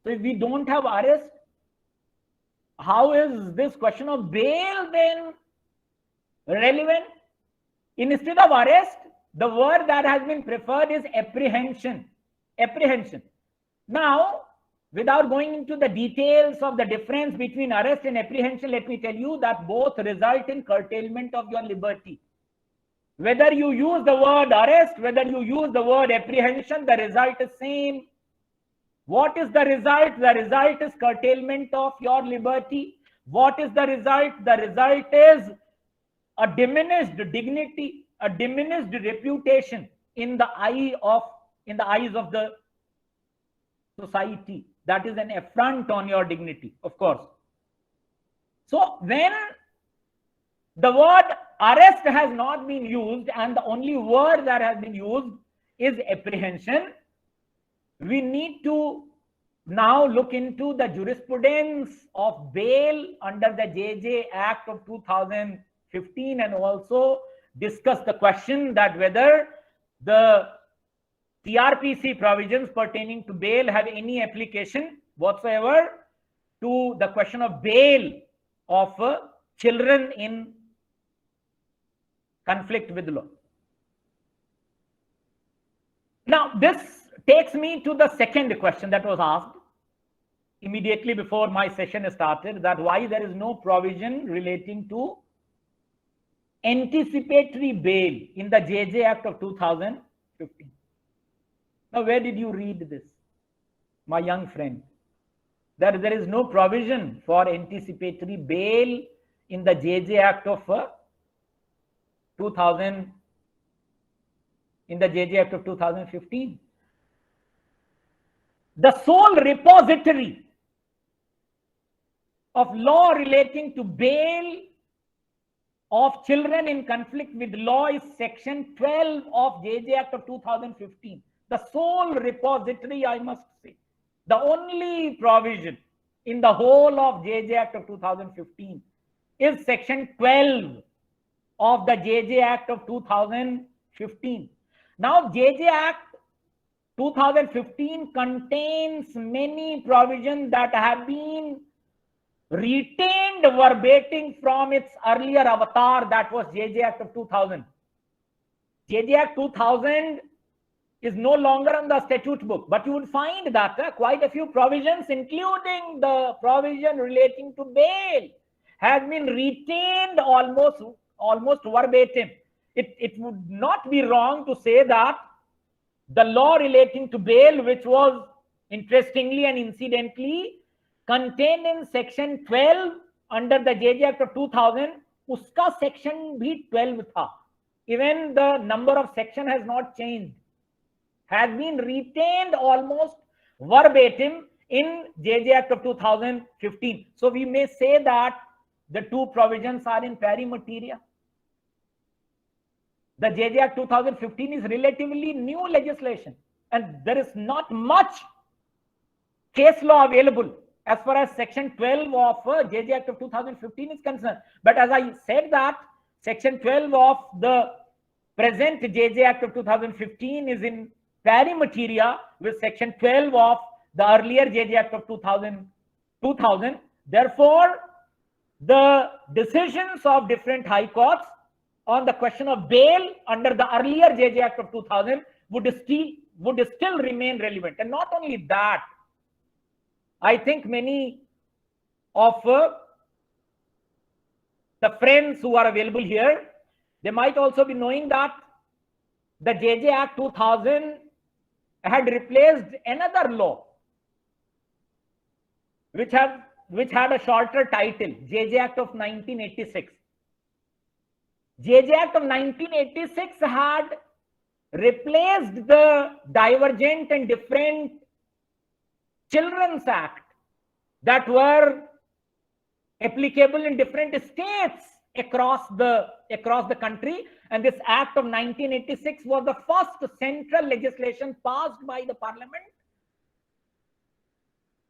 So if we don't have arrest, how is this question of bail then relevant? Instead of arrest, the word that has been preferred is apprehension. Apprehension. Now, without going into the details of the difference between arrest and apprehension, let me tell you that both result in curtailment of your liberty. Whether you use the word arrest, whether you use the word apprehension, the result is same. What is the result? The result is curtailment of your liberty. What is the result? The result is a diminished dignity, a diminished reputation in the eyes of the society. That is an affront on your dignity, of course. So when the word arrest has not been used and the only word that has been used is apprehension, we need to now look into the jurisprudence of bail under the JJ Act of 2015 and also discuss the question that whether the CRPC provisions pertaining to bail have any application whatsoever to the question of bail of children in conflict with law. Now, this takes me to the second question that was asked immediately before my session started, that why there is no provision relating to anticipatory bail in the JJ Act of 2015. Now, where did you read this, my young friend? That there is no provision for anticipatory bail in the JJ Act of 2015. The sole repository of law relating to bail of children in conflict with law is section 12 of JJ Act of 2015. The sole repository, I must say. The only provision in the whole of JJ Act of 2015 is section 12 of the JJ Act of 2015. Now, JJ Act 2015 contains many provisions that have been retained verbatim from its earlier avatar, that was JJ Act of 2000. JJ Act 2000 is no longer on the statute book, but you would find that quite a few provisions, including the provision relating to bail, have been retained almost verbatim. It would not be wrong to say that the law relating to bail, which was interestingly and incidentally contained in section 12 under the JJ Act of 2000, uska section bhi 12 tha. Even the number of section has not changed, has been retained almost verbatim in JJ Act of 2015. So we may say that the two provisions are in pari materia. The JJ Act 2015 is relatively new legislation, and there is not much case law available as far as section 12 of JJ Act of 2015 is concerned. But as I said that section 12 of the present JJ Act of 2015 is in pari materia with section 12 of the earlier JJ Act of 2000. Therefore, the decisions of different high courts on the question of bail under the earlier JJ Act of 2000 would still remain relevant. And not only that, I think many of the friends who are available here, they might also be knowing that the JJ Act 2000 had replaced another law which had a shorter title, JJ Act of 1986. JJ Act of 1986 had replaced the divergent and different Children's Act that were applicable in different states across the country. And this Act of 1986 was the first central legislation passed by the Parliament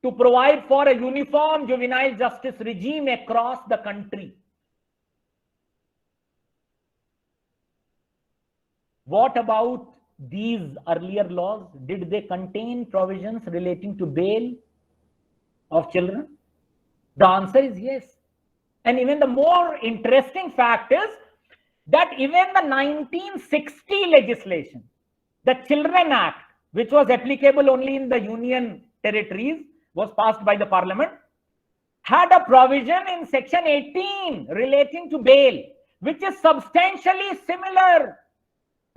to provide for a uniform juvenile justice regime across the country. What about these earlier laws? Did they contain provisions relating to bail of children? The answer is yes. And even the more interesting fact is that even the 1960 legislation, the Children Act, which was applicable only in the Union territories, was passed by the Parliament, had a provision in section 18 relating to bail, which is substantially similar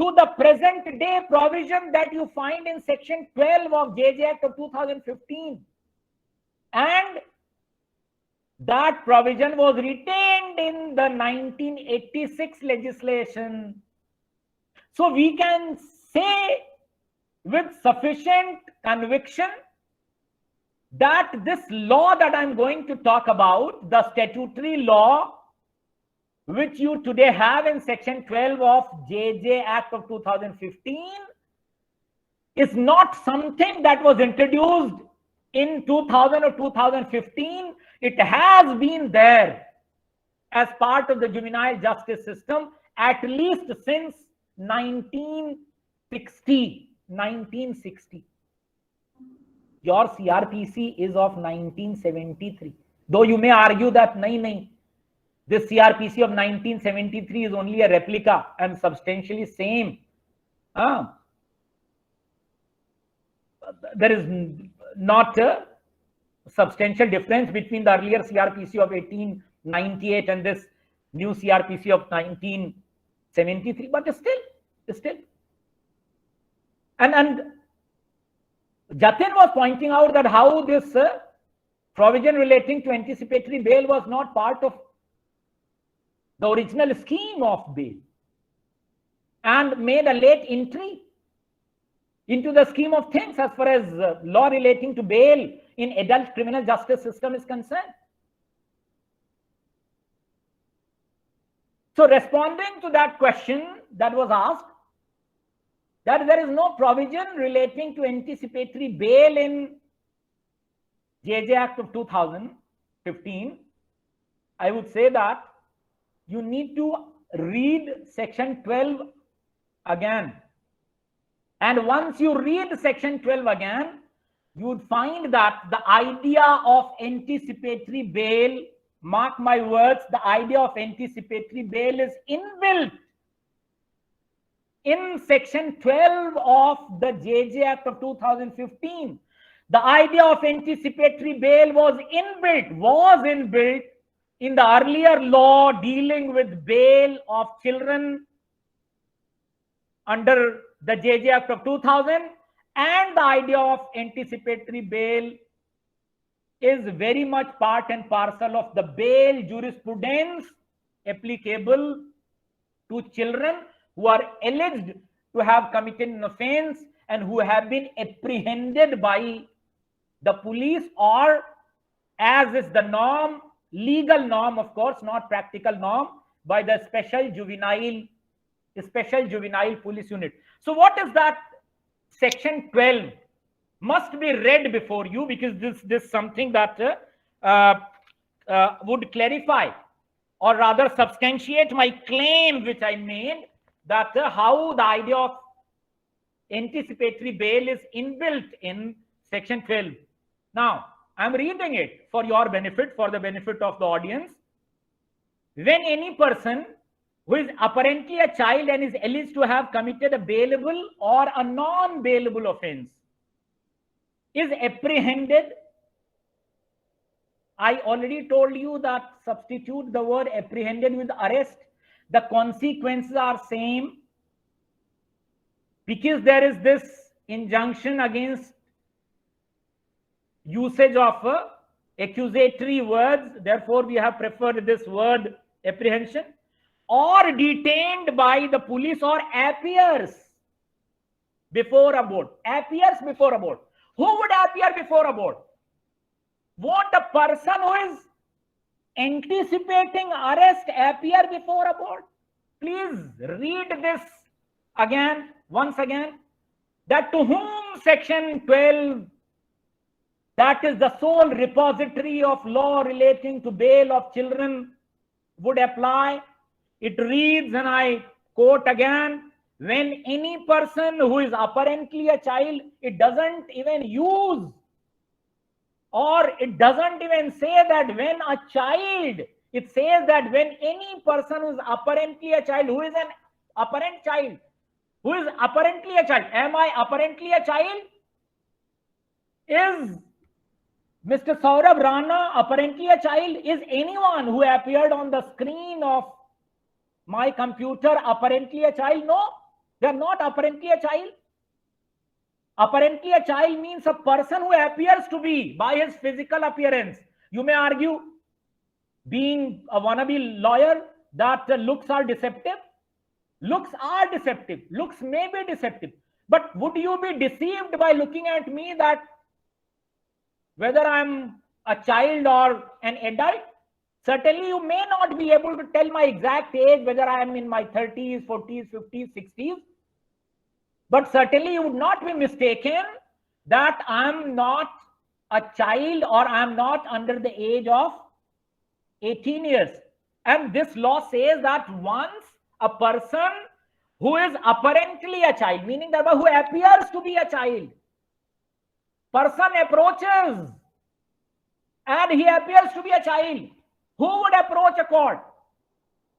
to the present day provision that you find in section 12 of JJ Act of 2015. And that provision was retained in the 1986 legislation. So we can say with sufficient conviction that this law that I'm going to talk about, the statutory law which you today have in section 12 of JJ Act of 2015, is not something that was introduced in 2000 or 2015. It has been there as part of the juvenile justice system at least since 1960. Your CRPC is of 1973. Though you may argue that nahi, this CRPC of 1973 is only a replica and substantially same. There is not a substantial difference between the earlier CRPC of 1898 and this new CRPC of 1973, but still. And Jatin was pointing out that how this provision relating to anticipatory bail was not part of the original scheme of bail and made a late entry into the scheme of things as far as law relating to bail in adult criminal justice system is concerned. So responding to that question that was asked, that there is no provision relating to anticipatory bail in JJ Act of 2015, I would say that you need to read section 12 again. And once you read section 12 again, you would find that the idea of anticipatory bail, mark my words, the idea of anticipatory bail is inbuilt in section 12 of the JJ Act of 2015. The idea of anticipatory bail was inbuilt in the earlier law dealing with bail of children under the JJ Act of 2000, and the idea of anticipatory bail is very much part and parcel of the bail jurisprudence applicable to children who are alleged to have committed an offense and who have been apprehended by the police, or as is the norm, legal norm, of course, not practical norm, by the special juvenile police unit. So what is that section 12? Must be read before you, because this is something that would clarify or rather substantiate my claim which I made, that how the idea of anticipatory bail is inbuilt in section 12. Now, I'm reading it for your benefit, for the benefit of the audience. When any person who is apparently a child and is alleged to have committed a bailable or a non-bailable offense is apprehended, I already told you that substitute the word apprehended with arrest. The consequences are same, because there is this injunction against usage of accusatory words. Therefore, we have preferred this word apprehension, or detained by the police, or appears before a board. Appears before a board. Who would appear before a board? Won't a person who is anticipating arrest appear before a board? Please read this again, once again, that to whom section 12, that is the sole repository of law relating to bail of children, would apply. It reads, and I quote again, when any person who is apparently a child, it doesn't even use, or it doesn't even say that when a child, it says that when any person who is apparently a child, who is an apparent child, who is apparently a child, am I apparently a child? Is Mr. Saurabh Rana apparently a child? Is anyone who appeared on the screen of my computer apparently a child? No, they are not apparently a child. Apparently a child means a person who appears to be by his physical appearance. You may argue, being a wannabe lawyer, that looks are deceptive. Looks are deceptive. Looks may be deceptive. But would you be deceived by looking at me that whether I'm a child or an adult? Certainly you may not be able to tell my exact age, whether I am in my 30s, 40s, 50s, 60s. But certainly you would not be mistaken that I'm not a child or I'm not under the age of 18 years. And this law says that once a person who is apparently a child, meaning that who appears to be a child, person approaches and he appears to be a child, who would approach a court?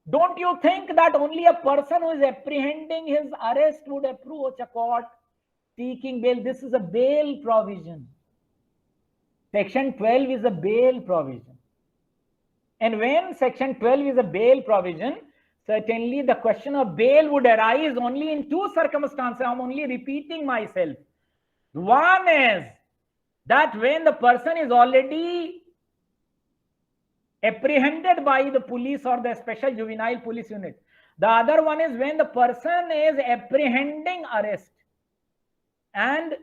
Don't you think that only a person who is apprehending his arrest would approach a court seeking bail? This is a bail provision. Section 12 is a bail provision. And when section 12 is a bail provision, certainly the question of bail would arise only in two circumstances. I'm only repeating myself. One is that when the person is already apprehended by the police or the special juvenile police unit. The other one is when the person is apprehending arrest. And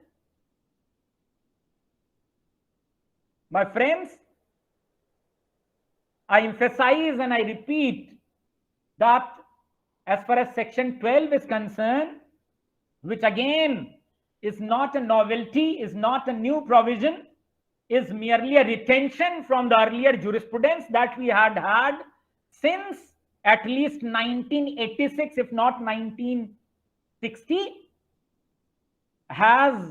my friends, I emphasize and I repeat that as far as section 12 is concerned, which again is not a novelty, is not a new provision, is merely a retention from the earlier jurisprudence that we had since at least 1986, if not 1960, has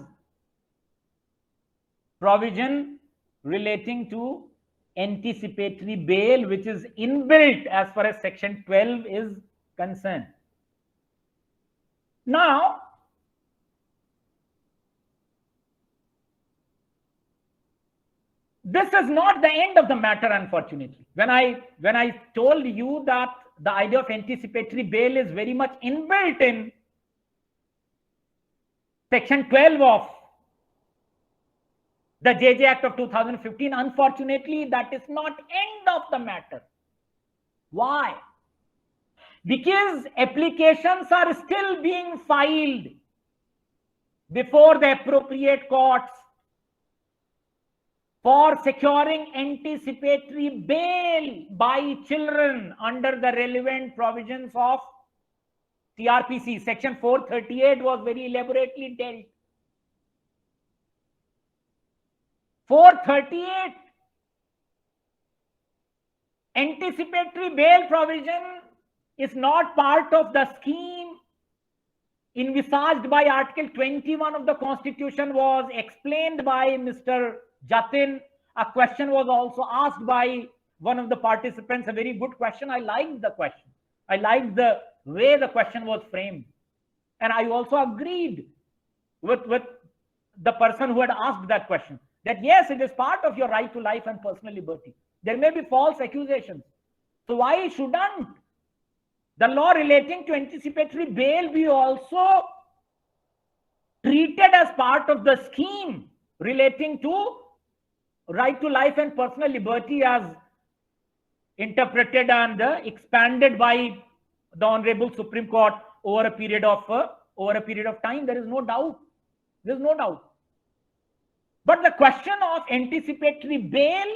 provision relating to anticipatory bail, which is inbuilt as far as section 12 is concerned. Now, this is not the end of the matter, unfortunately. When I told you that the idea of anticipatory bail is very much inbuilt in section 12 of the JJ Act of 2015, unfortunately, that is not end of the matter. Why? Because applications are still being filed before the appropriate courts for securing anticipatory bail by children under the relevant provisions of CRPC. Section 438 was very elaborately dealt. 438 anticipatory bail provision is not part of the scheme envisaged by Article 21 of the Constitution, was explained by Mr. Jatin. A question was also asked by one of the participants, a very good question. I liked the question. I liked the way the question was framed. And I also agreed with the person who had asked that question, that yes, it is part of your right to life and personal liberty. There may be false accusations. So why shouldn't the law relating to anticipatory bail be also treated as part of the scheme relating to right to life and personal liberty as interpreted and expanded by the Honorable Supreme Court over a period of time? There is no doubt. There is no doubt. But the question of anticipatory bail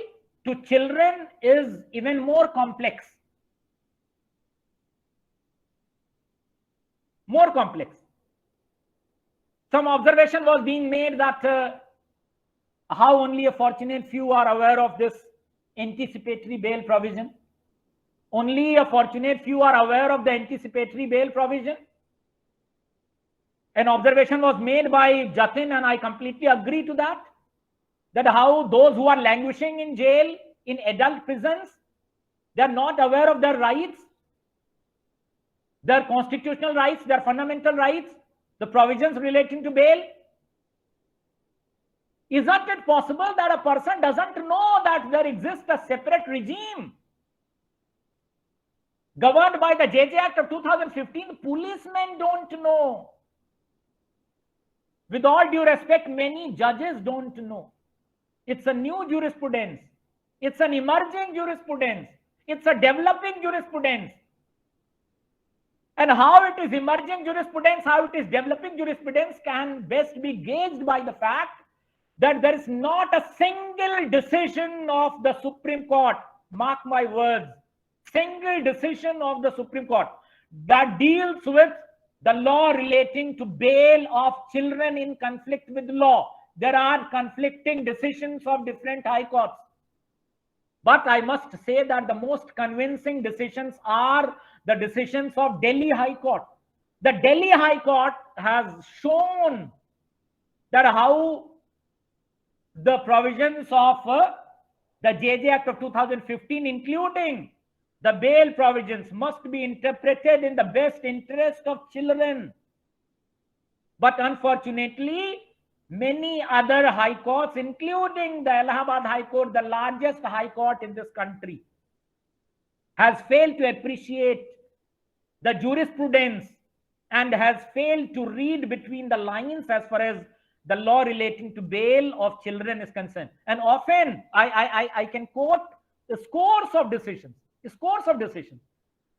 to children is even more complex. More complex. Some observation was being made that how only a fortunate few are aware of this anticipatory bail provision. Only a fortunate few are aware of the anticipatory bail provision. An observation was made by Jatin, and I completely agree to that, that how those who are languishing in jail, in adult prisons, they are not aware of their rights, their constitutional rights, their fundamental rights, the provisions relating to bail. Isn't it possible that a person doesn't know that there exists a separate regime governed by the JJ Act of 2015? Policemen don't know. With all due respect, many judges don't know. It's a new jurisprudence. It's an emerging jurisprudence. It's a developing jurisprudence. And how it is emerging jurisprudence, how it is developing jurisprudence can best be gauged by the fact that there is not a single decision of the Supreme Court, mark my words, single decision of the Supreme Court that deals with the law relating to bail of children in conflict with law. There are conflicting decisions of different high courts. But I must say that the most convincing decisions are the decisions of Delhi High Court. The Delhi High Court has shown that how the provisions of the JJ Act of 2015, including the bail provisions, must be interpreted in the best interest of children. But unfortunately, many other high courts, including the Allahabad High Court, the largest high court in this country, has failed to appreciate the jurisprudence and has failed to read between the lines as far as the law relating to bail of children is concerned. And often I can quote the scores of decisions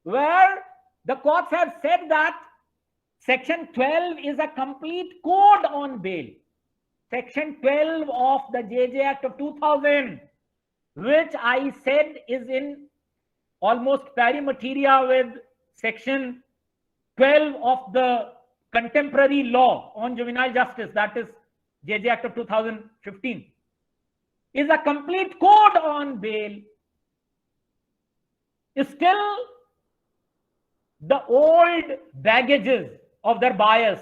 where the courts have said that Section 12 is a complete code on bail. Section 12 of the JJ Act of 2000, which I said is in almost pari materia with Section 12 of the contemporary law on juvenile justice, that is JJ Act of 2015, is a complete code on bail, is still the old baggages of their bias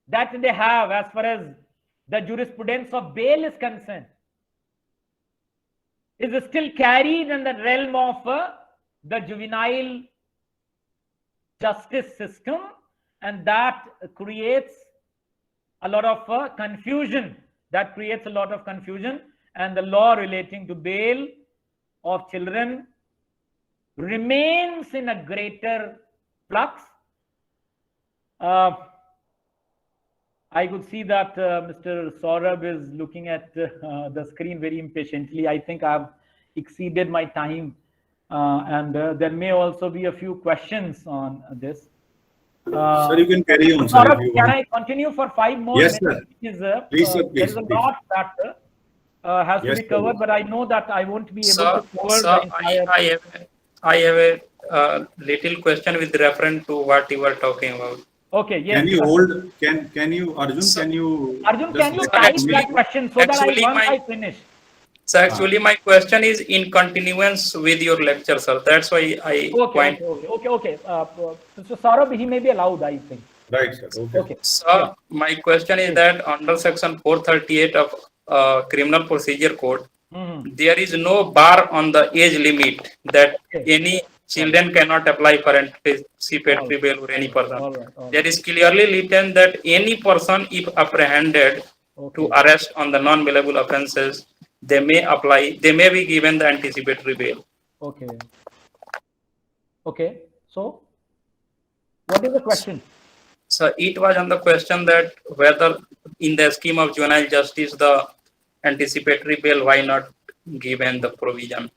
that they have as far as the jurisprudence of bail is concerned, is still carried in the realm of the juvenile justice system, and that creates a lot of confusion. And the law relating to bail of children remains in a greater flux. I could see that Mr. Saurabh is looking at the screen very impatiently. I think I've exceeded my time, and there may also be a few questions on this. Sir, you can carry on, sir. Saurabh, can I continue for 5 more yes, minutes? Sir. Please, sir, there is a lot that has to be covered, but I know that I won't be able to cover the entire. I have a little question with reference to what you were talking about. Okay, yes. Can you hold? Can you, Arjun? Can you type that question so that I finish? So actually, my question is in continuance with your lecture, sir. That's why I point. Okay. So Saurabh, he may be allowed, I think. Right, sir. Okay. So my question is that under Section 438 of Criminal Procedure Code, there is no bar on the age limit that any children cannot apply for anticipatory bail or any person. There is clearly written that any person, if apprehended to arrest on the non-bailable offences, they may be given the anticipatory bail. Okay. So, what is the question? So it was on the question that whether in the scheme of juvenile justice, the anticipatory bail, why not given the provision?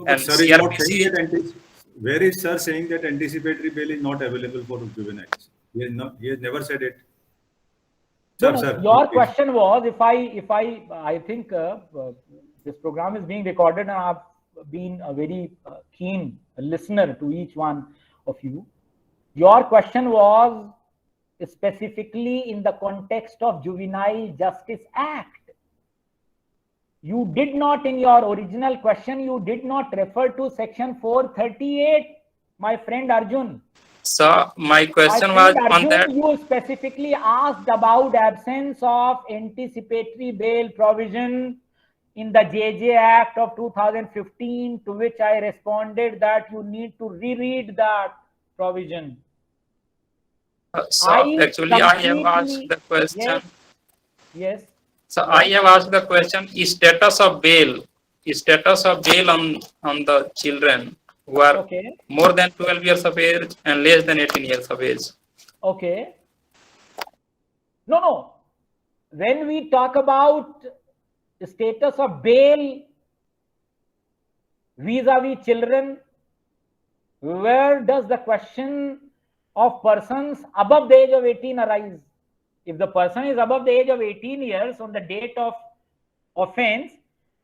And sir is not saying that where is sir saying that anticipatory bail is not available for juveniles? He has never said it. Sir, sir, your please. question was, I think this program is being recorded and I've been a very keen listener to each one of you. Your question was specifically in the context of Juvenile Justice Act. You did not, in your original question, you did not refer to section 438, my friend Arjun. So my question was on that. You specifically asked about absence of anticipatory bail provision in the JJ Act of 2015, to which I responded that you need to reread that provision. So actually, I have asked the question. Yes. So I have asked the question: status of bail on the children who are more than 12 years of age and less than 18 years of age. Okay. No. When we talk about the status of bail vis-a-vis children, where does the question of persons above the age of 18 arise? If the person is above the age of 18 years on the date of offense,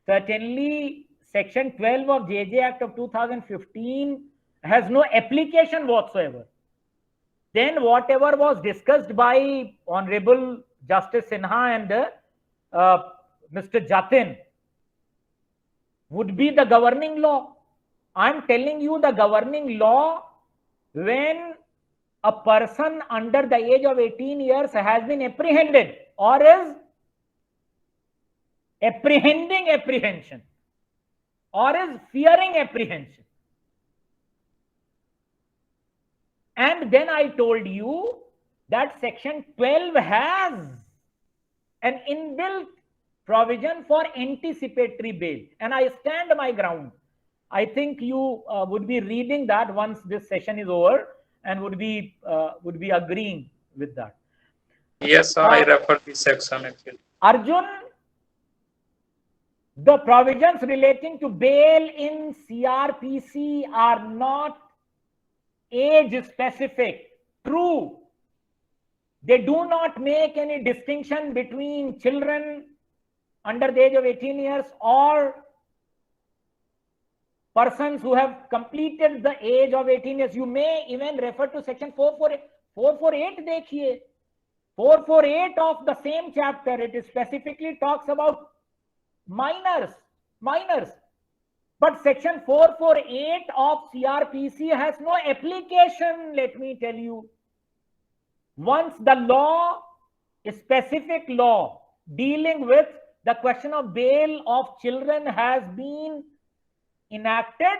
certainly section 12 of JJ Act of 2015 has no application whatsoever. Then whatever was discussed by Honorable Justice Sinha and Mr. Jatin would be the governing law. I'm telling you the governing law when a person under the age of 18 years has been apprehended or is apprehending apprehension or is fearing apprehension. And then I told you that section 12 has an inbuilt provision for anticipatory bail, and I stand my ground. I think you would be reading that once this session is over and would be agreeing with that. Yes, I refer this section actually. Arjun, the provisions relating to bail in CRPC are not age specific. True, they do not make any distinction between children under the age of 18 years or persons who have completed the age of 18 years. You may even refer to section 448 dekhiye. 448 of the same chapter, it specifically talks about minors. But section 448 of CRPC has no application, let me tell you. Once the law, a specific law dealing with the question of bail of children has been enacted,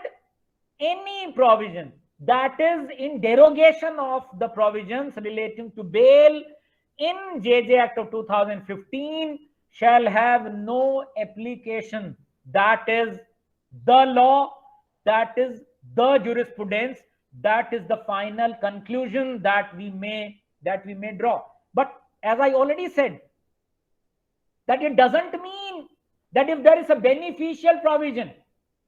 any provision that is in derogation of the provisions relating to bail in JJ Act of 2015 shall have no application. That is the law, that is the jurisprudence, that is the final conclusion that we may draw. But as I already said, that it doesn't mean that if there is a beneficial provision,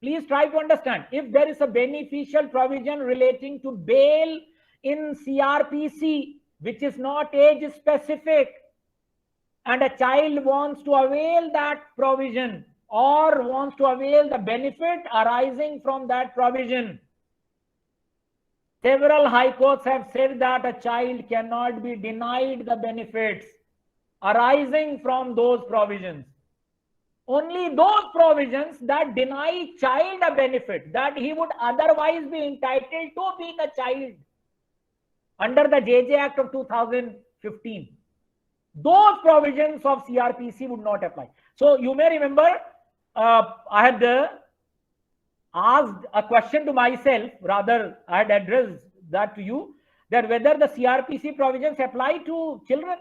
please try to understand, if there is a beneficial provision relating to bail in CRPC, which is not age specific, and a child wants to avail that provision or wants to avail the benefit arising from that provision, several high courts have said that a child cannot be denied the benefits arising from those provisions. Only those provisions that deny child a benefit that he would otherwise be entitled to being a child under the JJ Act of 2015. Those provisions of CRPC would not apply. So you may remember I had asked a question to myself, rather I had addressed that to you, that whether the CRPC provisions apply to children.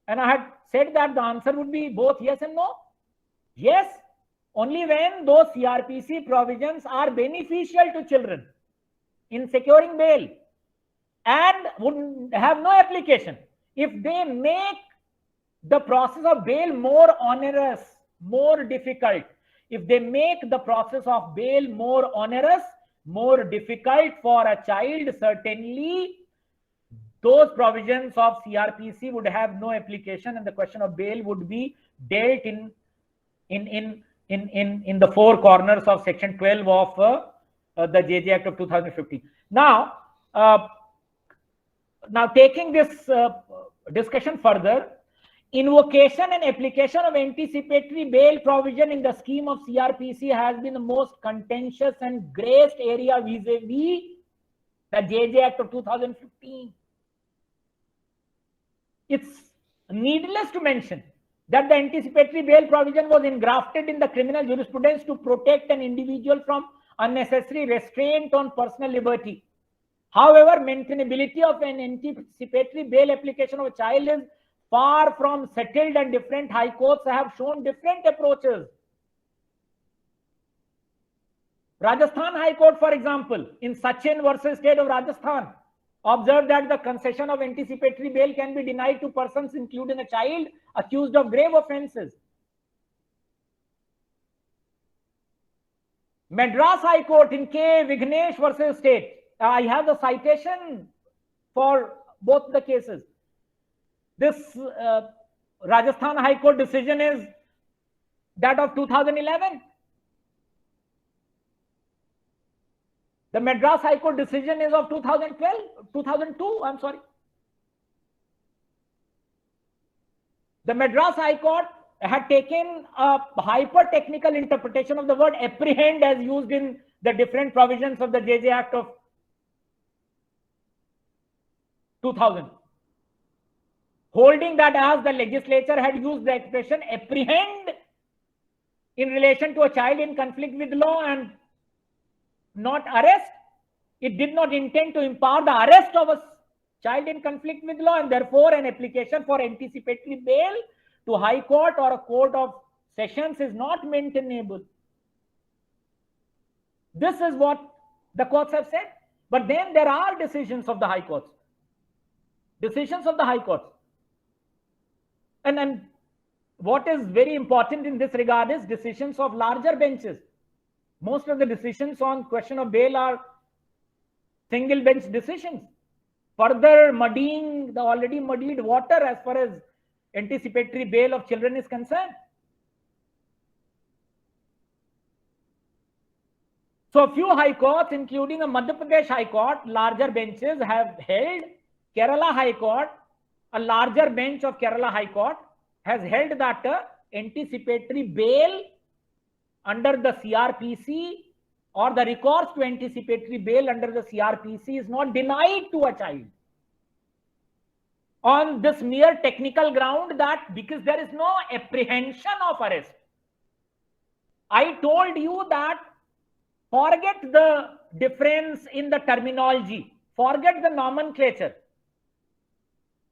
And I had said that the answer would be both yes and no. Yes, only when those CRPC provisions are beneficial to children in securing bail and would have no application. If they make the process of bail more onerous, more difficult, if they make the process of bail more onerous, more difficult for a child, certainly those provisions of CRPC would have no application, and the question of bail would be dealt in the four corners of Section 12 of the JJ Act of 2015. Now taking this discussion further, invocation and application of anticipatory bail provision in the scheme of CRPC has been the most contentious and graced area vis-a-vis the JJ Act of 2015. It's needless to mention that the anticipatory bail provision was engrafted in the criminal jurisprudence to protect an individual from unnecessary restraint on personal liberty. However, maintainability of an anticipatory bail application of a child is far from settled, and different high courts have shown different approaches. Rajasthan High Court, for example, in Sachin versus State of Rajasthan, observed that the concession of anticipatory bail can be denied to persons, including a child, accused of grave offences. Madras High Court in K. Vignesh versus State. I have the citation for both the cases. This Rajasthan High Court decision is that of 2011. The Madras High Court decision is of 2002, I'm sorry. The Madras High Court had taken a hyper-technical interpretation of the word apprehend as used in the different provisions of the JJ Act of 2000. Holding that as the legislature had used the expression apprehend in relation to a child in conflict with law and not arrest, it did not intend to empower the arrest of a child in conflict with law, and therefore an application for anticipatory bail to High Court or a Court of Sessions is not maintainable. This is what the courts have said. But then there are decisions of the High Courts. Decisions of the High Courts. And what is very important in this regard is decisions of larger benches. Most of the decisions on question of bail are single bench decisions, further muddying the already muddied water as far as anticipatory bail of children is concerned. So a few high courts, including a Madhya Pradesh High Court, larger benches have held. Kerala High Court, a larger bench of Kerala High Court, has held that anticipatory bail under the CRPC or the recourse to anticipatory bail under the CRPC is not denied to a child on this mere technical ground that because there is no apprehension of arrest. I told you that forget the difference in the terminology, forget the nomenclature.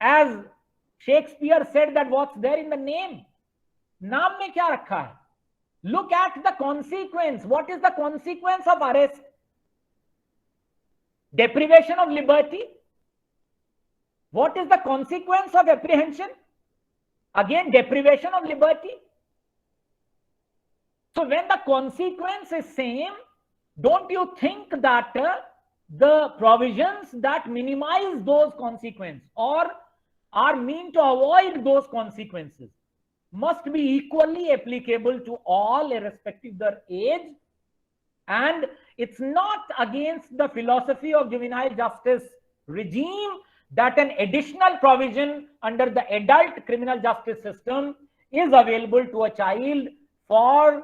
As Shakespeare said that what's there in the name, naam mein kya rakha hai? Look at the consequence. What is the consequence of arrest? Deprivation of liberty. What is the consequence of apprehension? Again, deprivation of liberty. So when the consequence is same, don't you think that the provisions that minimize those consequences or are meant to avoid those consequences must be equally applicable to all irrespective of their age? And it's not against the philosophy of juvenile justice regime that an additional provision under the adult criminal justice system is available to a child for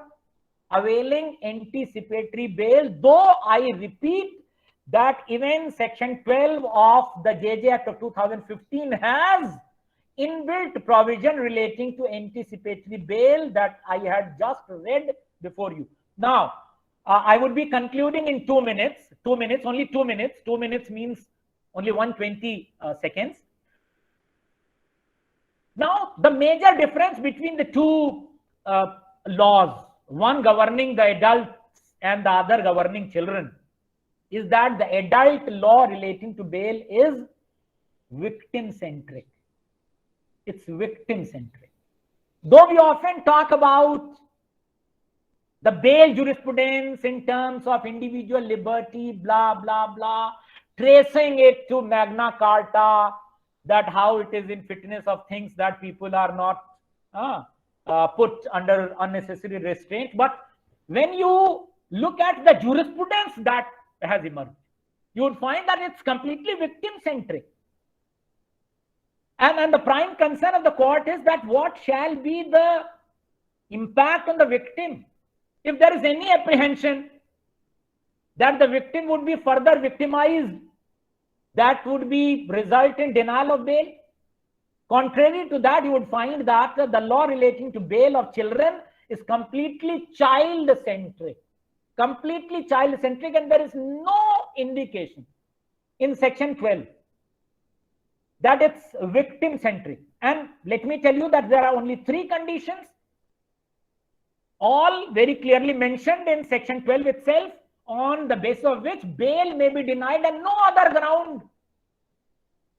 availing anticipatory bail, though I repeat that even Section 12 of the JJ Act of 2015 has inbuilt provision relating to anticipatory bail that I had just read before you. Now, I would be concluding in 2 minutes. 2 minutes, only 2 minutes. 2 minutes means only 120 seconds. Now, the major difference between the two laws, one governing the adults and the other governing children, is that the adult law relating to bail is victim-centric. It's victim-centric. Though we often talk about the bail jurisprudence in terms of individual liberty, blah, blah, blah, tracing it to Magna Carta, that how it is in fitness of things that people are not put under unnecessary restraint. But when you look at the jurisprudence that has emerged, you would find that it's completely victim-centric. And the prime concern of the court is that what shall be the impact on the victim if there is any apprehension that the victim would be further victimized, that would be result in denial of bail. Contrary to that, you would find that the law relating to bail of children is completely child-centric. Completely child-centric, and there is no indication in section 12 that it's victim-centric. And let me tell you that there are only 3 conditions, all very clearly mentioned in section 12 itself, on the basis of which bail may be denied and no other ground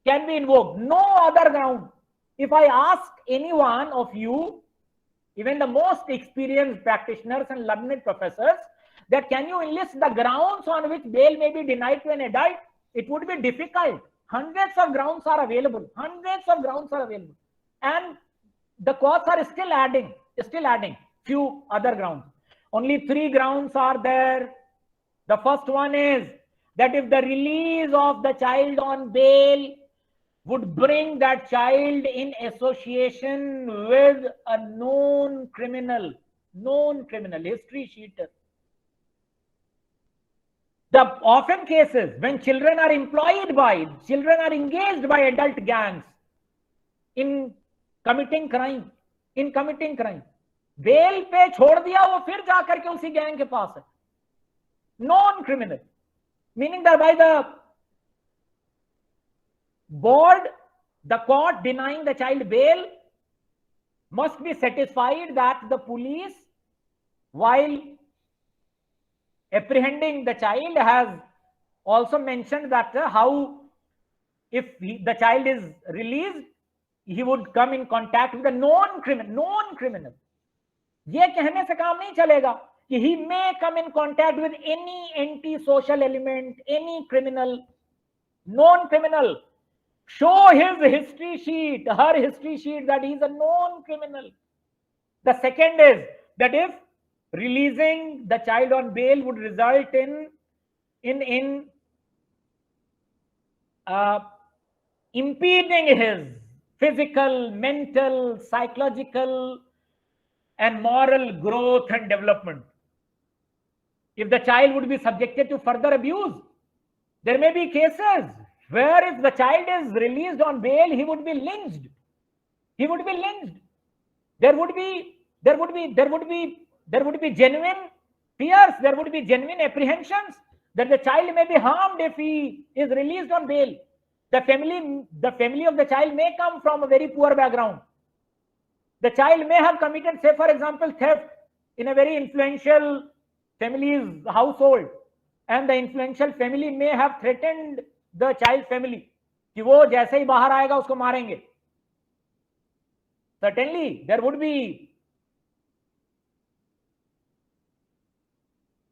can be invoked. No other ground. If I ask any one of you, even the most experienced practitioners and learned professors, that can you enlist the grounds on which bail may be denied to an adult, it would be difficult. Hundreds of grounds are available. Hundreds of grounds are available. And the courts are still adding few other grounds. Only 3 grounds are there. The first one is that if the release of the child on bail would bring that child in association with a known criminal, history sheeter. The often cases when children are engaged by adult gangs in committing crime, bail पे छोड़ दिया, वो फिर जाकर के उसी gang के पास है. Non criminal, meaning that by the board, the court denying the child bail must be satisfied that the police, while apprehending the child, has also mentioned that how if the child is released, he would come in contact with a known criminal. ये कहने से काम नहीं चलेगा कि he may come in contact with any anti-social element, any criminal, known criminal. Show his history sheet, her history sheet, that he is a known criminal. The second is that if releasing the child on bail would result in impeding his physical, mental, psychological, and moral growth and development. If the child would be subjected to further abuse, there may be cases where if the child is released on bail, he would be lynched. He would be lynched. There would be genuine fears, there would be genuine apprehensions that the child may be harmed if he is released on bail. The family of the child may come from a very poor background. The child may have committed, say for example, theft in a very influential family's household, and the influential family may have threatened the child family कि वो जैसे ही बाहर आएगा उसको मारेंगे. Certainly there would be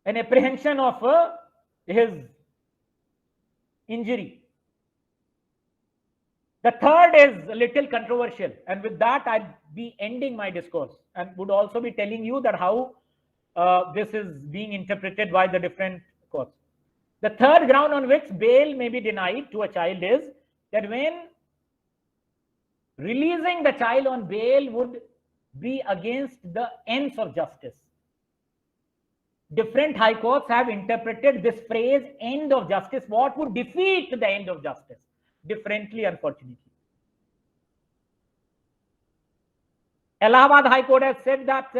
an apprehension of his injury. The third is a little controversial, and with that I'll be ending my discourse and would also be telling you that how this is being interpreted by the different courts. The third ground on which bail may be denied to a child is that when releasing the child on bail would be against the ends of justice. Different high courts have interpreted this phrase end of justice, what would defeat the end of justice, differently, unfortunately. Allahabad High Court has said that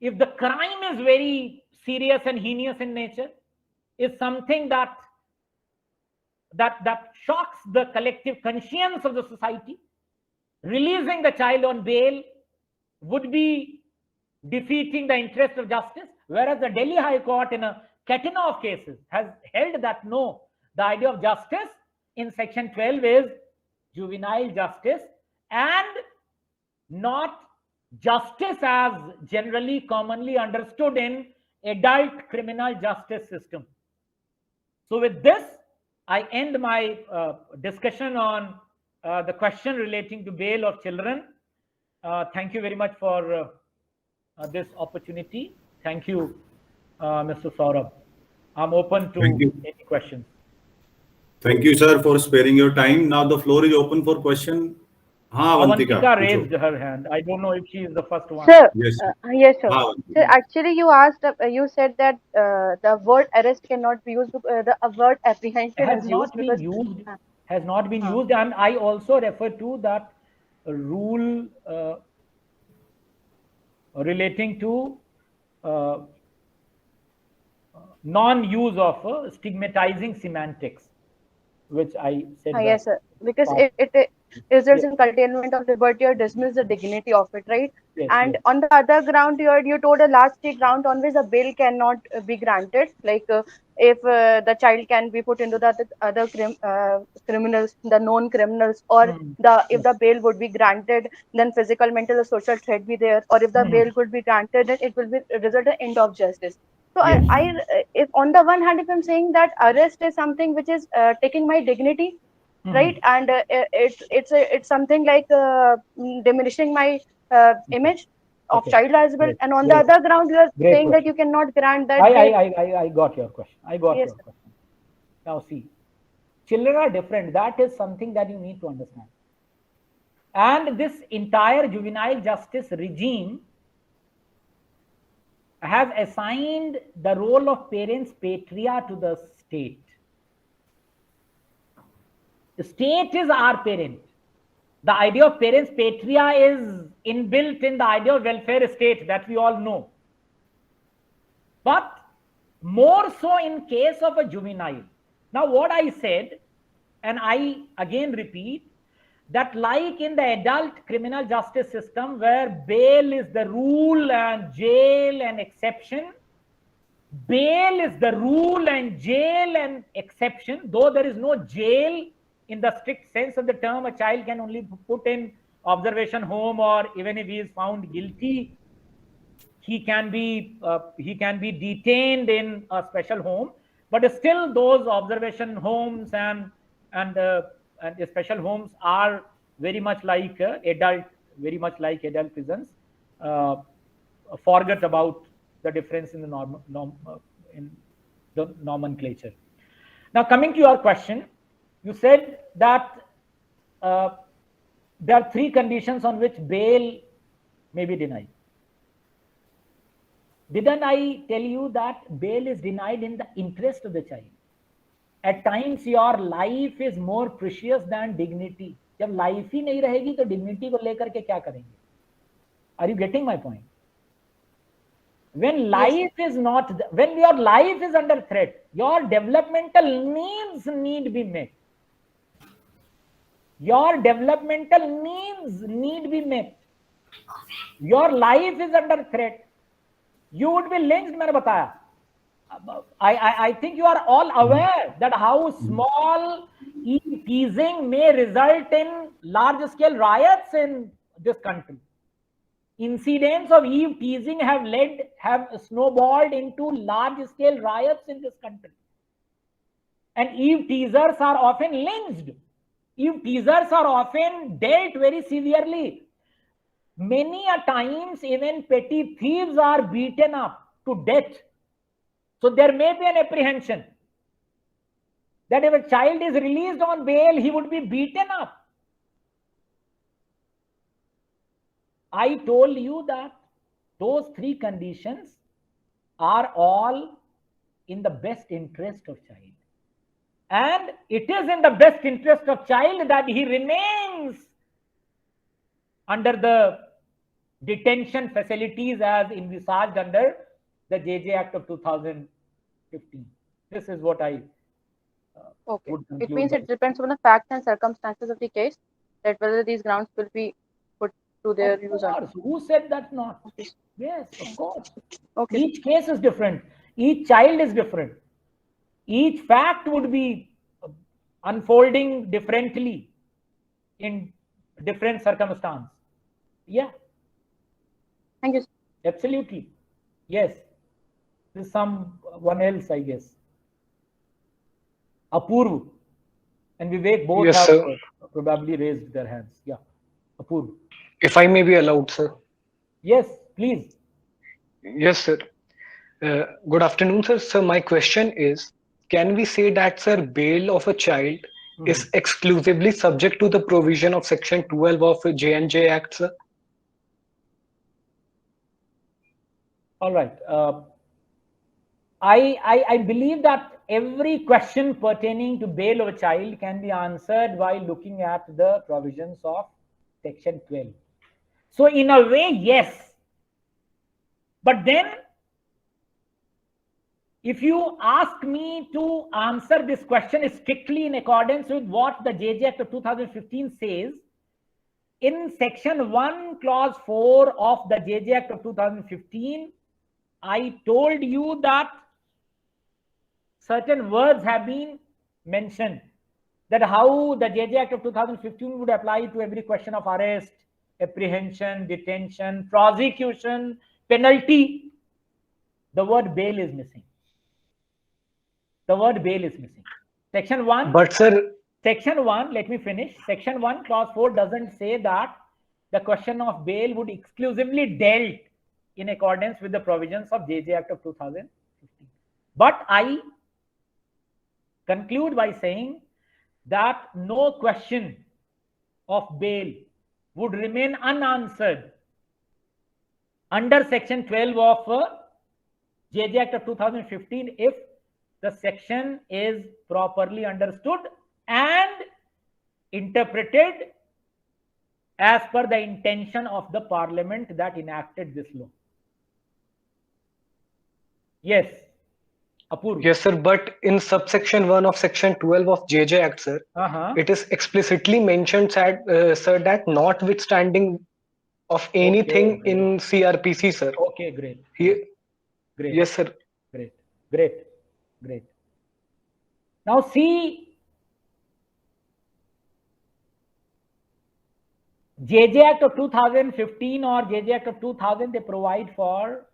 if the crime is very serious and heinous in nature, is something that shocks the collective conscience of the society, releasing the child on bail would be defeating the interest of justice, whereas the Delhi High Court in a catena of cases has held that no, the idea of justice in section 12 is juvenile justice and not justice as generally commonly understood in adult criminal justice system. So with this, I end my discussion on the question relating to bail of children. Thank you very much for this opportunity. Thank you, Mr. Saurabh. I'm open to Thank you. any questions. Thank you, sir, for sparing your time. Now the floor is open for question. Avantika raised her hand. I don't know if she is the first one. Sir, Yes. yes, sir. हाँ, Sir, actually, you asked, you said that the word arrest cannot be used. The word apprehension Has is used not been because used. Has not been used, and I also refer to that rule relating to non-use of stigmatizing semantics, which I said. yes, sir. Because it results in curtailment of liberty or dismiss the dignity of it, right? Yes, And yes. on the other ground, you told a last state ground on which a bail cannot be granted, like if the child can be put into the other criminals, the known criminals, or if the bail would be granted, then physical, mental, or social threat be there, or if the bail could be granted, then it will be result in end of justice. So Yes. if on the one hand, if I'm saying that arrest is something which is taking my dignity, right, and it's something like diminishing my image of Okay. child as well, Great. and on the Great. other ground, you are Great saying that question. you cannot grant that bail. I got your question. I got Yes, your question. Now see, children are different. That is something that you need to understand. And this entire juvenile justice regime has assigned the role of parents patria to the state. The state is our parent. The idea of parents patria is inbuilt in the idea of welfare state that we all know. But more so in case of a juvenile. Now what I said, and I again repeat, that like in the adult criminal justice system where bail is the rule and jail an exception, bail is the rule and jail an exception, though there is no jail in the strict sense of the term. A child can only be put in observation home, or even if he is found guilty, he can be detained in a special home. But still those observation homes and the special homes are very much like adult prisons. Forget about the difference in the in the nomenclature. Now coming to your question, you said that there are 3 conditions on which bail may be denied. Didn't I tell you that bail is denied in the interest of the child? At times your life is more precious than dignity. जब life ही नहीं रहेगी तो dignity को लेकर के क्या करेंगे? Are you getting my point? When life is not, when your life is under threat, your developmental needs need be met. Your developmental needs need be met. Your life is under threat. You would be lynched, मैंने बताया. I think you are all aware that how small teasing may result in large-scale riots in this country. Incidents of eve teasing have snowballed into large-scale riots in this country. And eve teasers are often lynched. Eve teasers are often dealt very severely. Many a times even petty thieves are beaten up to death. So there may be an apprehension that if a child is released on bail, he would be beaten up. I told you that those 3 conditions are all in the best interest of child. And it is in the best interest of child that he remains under the detention facilities as envisaged under the JJ Act of 2015. This is what I Okay. would It conclude means by. it depends on the facts and circumstances of the case that whether these grounds will be put to their use or not. Who said that not? Okay. Yes, of course. Okay. Each case is different. Each child is different. Each fact would be unfolding differently in different circumstances. Yeah. Thank you. Absolutely. Yes. There's someone else, I guess. Apurv. And Vivek, both Yes, have sir. probably raised their hands. Yeah. Apurv. If I may be allowed, sir. Yes, please. Yes, sir. Good afternoon, sir. So my question is, can we say that, sir, bail of a child is exclusively subject to the provision of Section 12 of J&J Act, sir? All right. I believe that every question pertaining to bail of a child can be answered while looking at the provisions of Section 12. So in a way, yes. But then, if you ask me to answer this question strictly in accordance with what the JJ Act of 2015 says, in Section 1, Clause 4 of the JJ Act of 2015, I told you that certain words have been mentioned, that how the JJ Act of 2015 would apply to every question of arrest, apprehension, detention, prosecution, penalty. The word bail is missing. The word bail is missing. Section 1. But, sir, Section 1, let me finish. Section 1, Clause 4 doesn't say that the question of bail would exclusively dealt in accordance with the provisions of JJ Act of 2015. But I conclude by saying that no question of bail would remain unanswered under Section 12 of JJ Act of 2015 if the section is properly understood and interpreted as per the intention of the parliament that enacted this law. Yes. Apurv. Yes, sir. But in subsection 1 of Section 12 of JJ Act, sir, it is explicitly mentioned, sir, that notwithstanding of anything in CRPC, sir. Okay, great. Great. Yes, sir. Great. Now see, JJ Act of 2015 or JJ Act of 2000, they provide for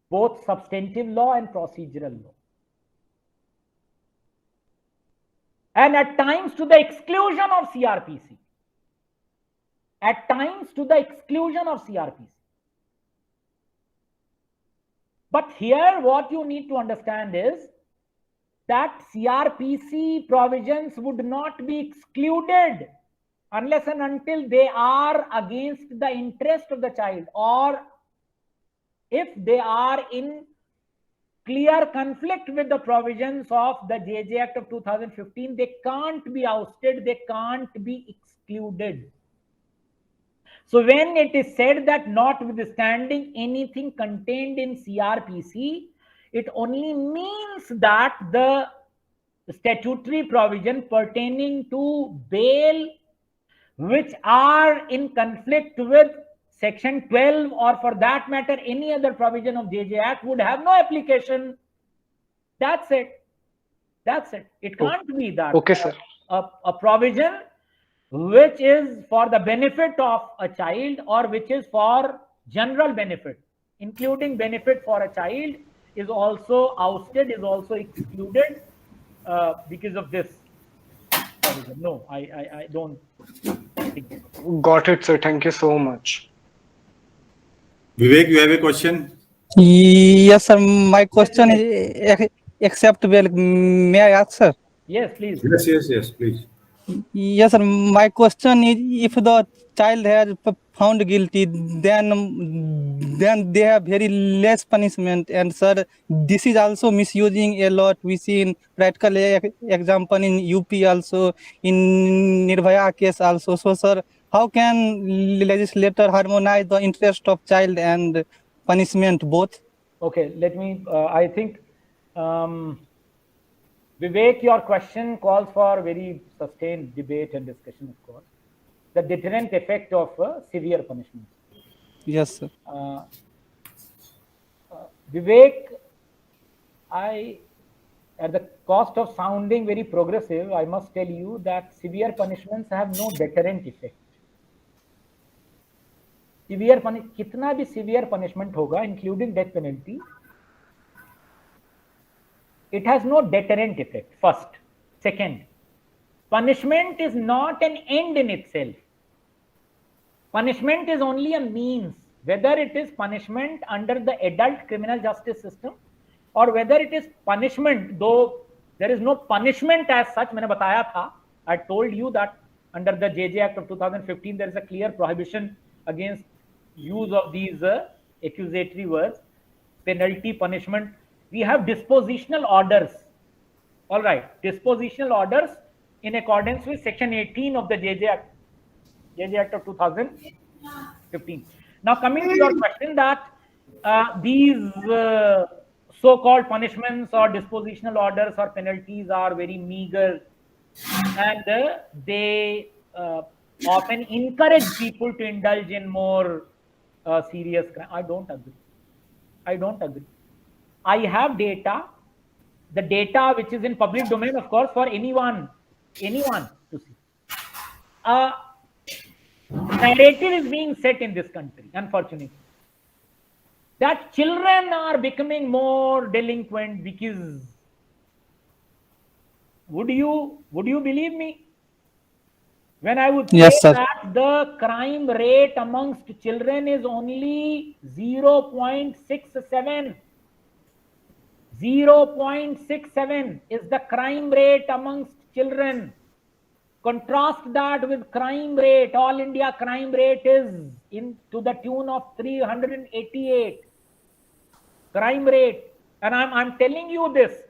both substantive law and procedural law. And at times to the exclusion of CRPC. At times to the exclusion of CRPC. But here what you need to understand is that CRPC provisions would not be excluded unless and until they are against the interest of the child, or if they are in clear conflict with the provisions of the JJ Act of 2015, they can't be ousted, they can't be excluded. So when it is said that notwithstanding anything contained in CRPC, it only means that the statutory provision pertaining to bail, which are in conflict with Section 12 or for that matter any other provision of JJ Act, would have no application. That's it. It can't be that. Okay, sir. A provision which is for the benefit of a child or which is for general benefit, including benefit for a child, is also ousted, is also excluded because of this provision. No, I don't think so. Got it, sir. Thank you so much. Vivek, you have a question? Yes, sir. My question is except bail. May I ask, sir? Yes, please. Yes, please. Yes, sir. My question is, if the child has found guilty, then they have very less punishment. And sir, this is also misusing a lot. We see in practical example in UP also, in Nirbhaya case also. So sir, how can legislator harmonize the interest of child and punishment both? Okay, let me, I think, Vivek, your question calls for very sustained debate and discussion, of course. The deterrent effect of severe punishment. Yes, sir. Vivek, at the cost of sounding very progressive, I must tell you that severe punishments have no deterrent effect. कितना भी severe punishment होगा, including death penalty, it has no deterrent effect, first. Second, punishment is not an end in itself. Punishment is only a means, whether it is punishment under the adult criminal justice system or whether it is punishment, though there is no punishment as such. मैंने बताया था, I told you that under the JJ Act of 2015 there is a clear prohibition against use of these accusatory words, penalty, punishment. We have dispositional orders. All right, dispositional orders in accordance with section 18 of the JJ Act of 2015. Now coming to your question that these so-called punishments or dispositional orders or penalties are very meager and they often encourage people to indulge in more serious crime. I don't agree. I have data, the data which is in public domain, of course, for anyone to see. Narrative is being set in this country, unfortunately, that children are becoming more delinquent because, would you believe me when I would say Yes, sir. that the crime rate amongst children is only 0.67? 0.67 is the crime rate amongst children. Contrast that with crime rate. All India crime rate is to the tune of 388 crime rate. And I'm telling you this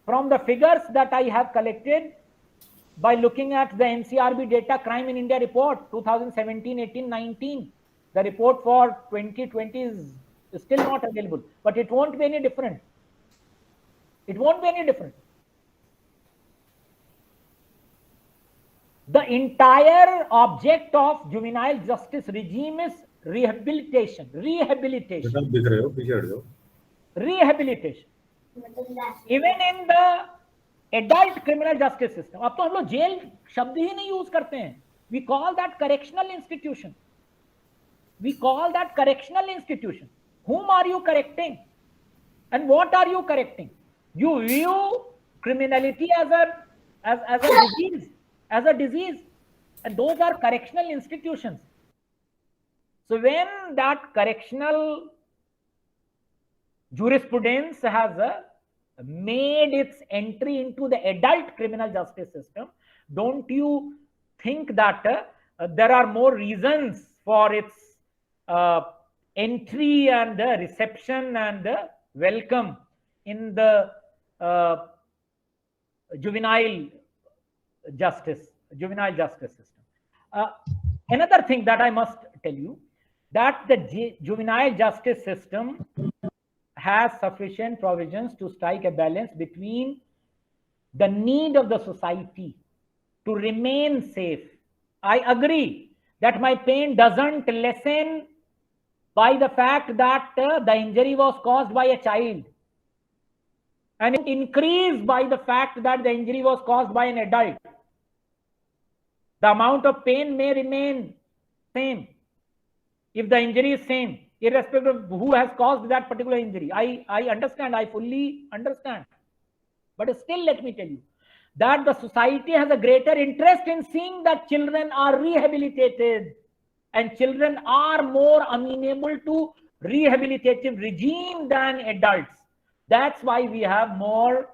from the figures that I have collected by looking at the NCRB data crime in India report 2017, 18, 19. The report for 2020 is still not available, but it won't be any different. It won't be any different. The entire object of juvenile justice regime is rehabilitation. Rehabilitation. Even in the adult criminal justice system. अब तो हम लोग jail शब्द ही नहीं use करते हैं. We call that correctional institution. We call that correctional institution. Whom are you correcting? And what are you correcting? You view criminality as a disease. As a disease, and those are correctional institutions. So when that correctional jurisprudence has made its entry into the adult criminal justice system, don't you think that there are more reasons for its entry and reception and welcome in the juvenile justice system. Another thing that I must tell you, that the juvenile justice system has sufficient provisions to strike a balance between the need of the society to remain safe. I agree that my pain doesn't lessen by the fact that the injury was caused by a child, and it increased by the fact that the injury was caused by an adult. The amount of pain may remain same if the injury is same, irrespective of who has caused that particular injury. I understand, I fully understand. But still, let me tell you that the society has a greater interest in seeing that children are rehabilitated, and children are more amenable to rehabilitative regime than adults. That's why we have more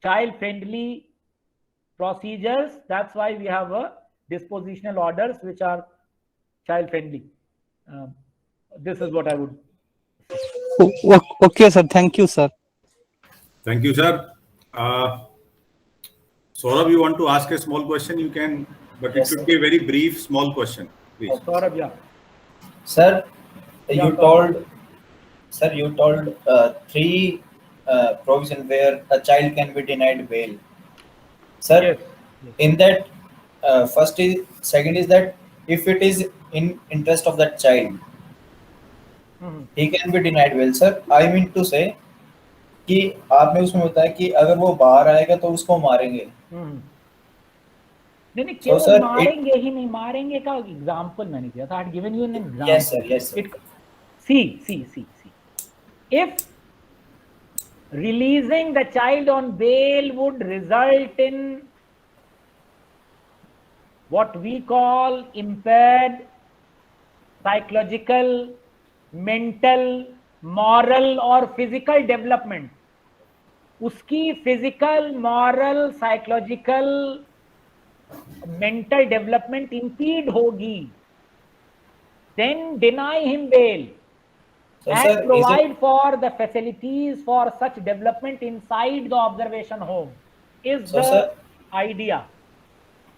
child-friendly procedures. That's why we have dispositional orders which are child-friendly. This is what I would say. Okay, sir. Thank you, sir. Thank you, sir. Saurabh, you want to ask a small question? You can, but Yes, it should be a very brief, small question, please. Saurabh, yeah. Sir, Yeah, you told three provision where a child can be denied bail. Sir, Yes. in that, second is that if it is in interest of that child, he can be denied bail. Sir, I mean to say कि आपने उसमें बताया कि अगर वो बाहर आएगा तो उसको मारेंगे. नहीं, केवल मारेंगे ही नहीं, मारेंगे का एग्जांपल मैंने दिया था. I had given you an example. Yes, sir. See. If releasing the child on bail would result in what we call impaired psychological, mental, moral or physical development. उसकी physical, moral, psychological, mental development impede होगी. Then deny him bail and sir, provide for the facilities for such development inside the observation home is So, the sir- idea.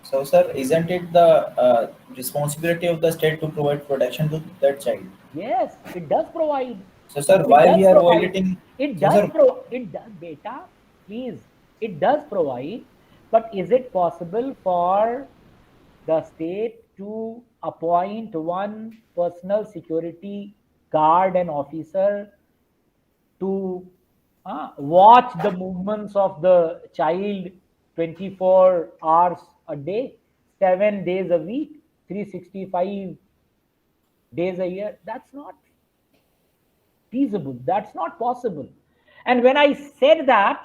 So, sir, isn't it the responsibility of the state to provide protection to that child? Yes, it does provide. So, sir, It why does we are provide. violating? It So, does sir, it does, beta, please. It does provide, but is it possible for the state to appoint one personal security guard and officer to watch the movements of the child 24 hours a day, 7 days a week, 365 days a year? That's not feasible. That's not possible. And when I said that,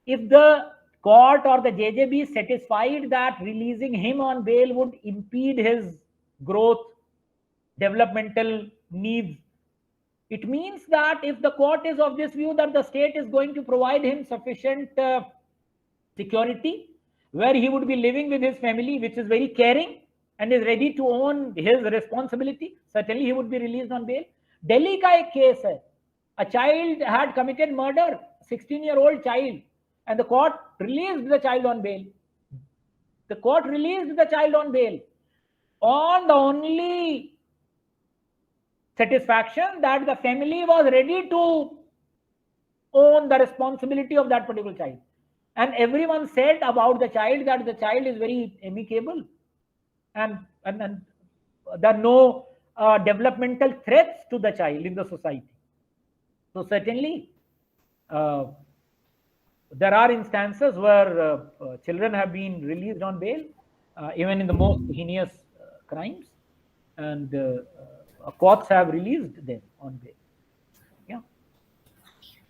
if the court or the JJB is satisfied that releasing him on bail would impede his growth, developmental needs, it means that if the court is of this view that the state is going to provide him sufficient security, where he would be living with his family, which is very caring and is ready to own his responsibility, certainly he would be released on bail. Delhi ka ek case hai. A child had committed murder, 16-year-old child, and the court released the child on bail. The court released the child on bail on the only satisfaction that the family was ready to own the responsibility of that particular child. And everyone said about the child that the child is very amicable and there are no developmental threats to the child in the society. So certainly there are instances where children have been released on bail, even in the most heinous crimes, and courts have released them on bail. Yeah.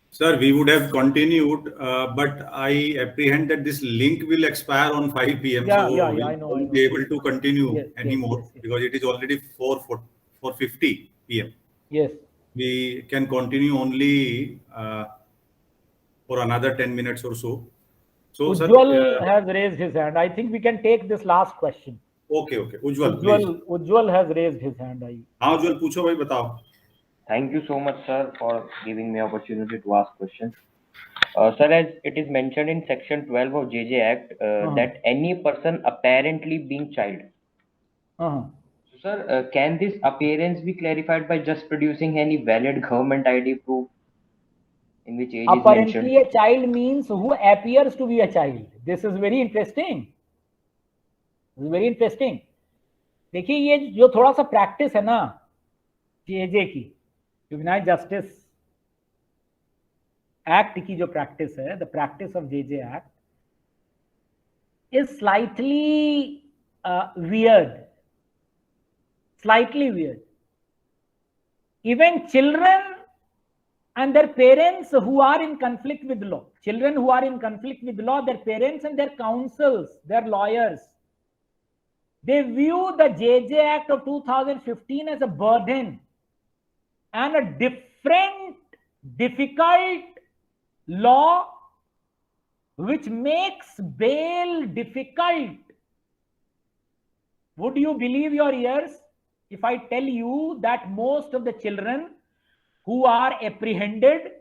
Sir, we would have continued, but I apprehend that this link will expire on 5 p.m. Yeah, so yeah, we I know. won't be able to continue Yes, anymore yes. because it is already 4:50 p.m. Yes. We can continue only for another 10 minutes or so. So, Ujjwal sir, has raised his hand. I think we can take this last question. okay. Ujjwal, please. Ujjwal has raised his hand. हाँ उज्जवल पूछो भाई बताओ. Thank you so much, sir, for giving me opportunity to ask questions. Sir, as it is mentioned in Section 12 of JJ Act that any person apparently being child. So, sir, can this appearance be clarified by just producing any valid government ID proof in which age is mentioned? Apparently, a child means who appears to be a child. This is very interesting. This is very interesting. देखिए ये जो थोड़ा सा practice है ना JJ की, juvenile justice act की जो प्रैक्टिस है, the practice of JJ act is slightly weird. Slightly weird. Even children and their parents who are in conflict with law, children who are in conflict with law, their parents and their counsels, their lawyers, they view the JJ Act of 2015 as a burden and a different, difficult law which makes bail difficult. Would you believe your ears if I tell you that most of the children who are apprehended,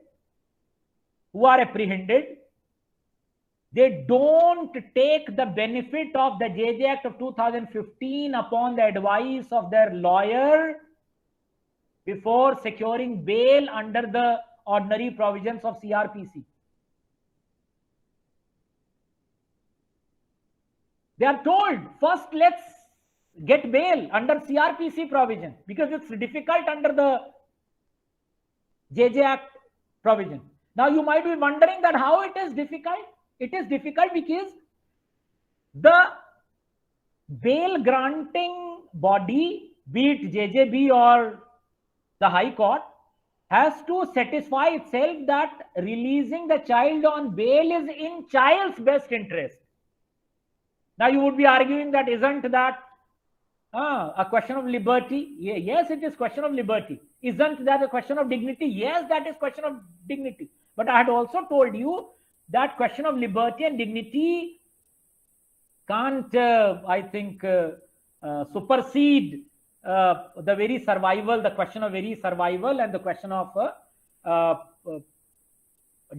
they don't take the benefit of the JJ Act of 2015 upon the advice of their lawyer before securing bail under the ordinary provisions of CRPC. They are told, first let's get bail under CRPC provision because it's difficult under the JJ Act provision. Now you might be wondering that how it is difficult. It is difficult because the bail granting body, be it JJB or the High Court, has to satisfy itself that releasing the child on bail is in child's best interest. Now you would be arguing that isn't that a question of liberty? Yes, it is question of liberty. Isn't that a question of dignity? Yes, that is question of dignity. But I had also told you that question of liberty and dignity can't, I think, supersede the very survival, the question of very survival and the question of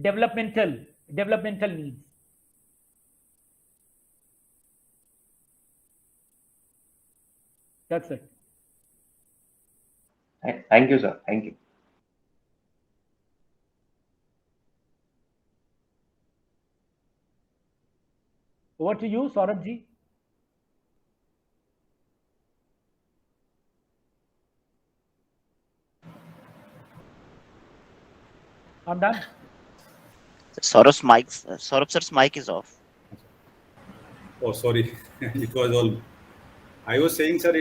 developmental needs. That's it. Thank you, sir. Thank you. Over to you, Saurabh ji. I'm done. Saurabh sir's mic is off. Oh, sorry. It was all. I was saying, sir,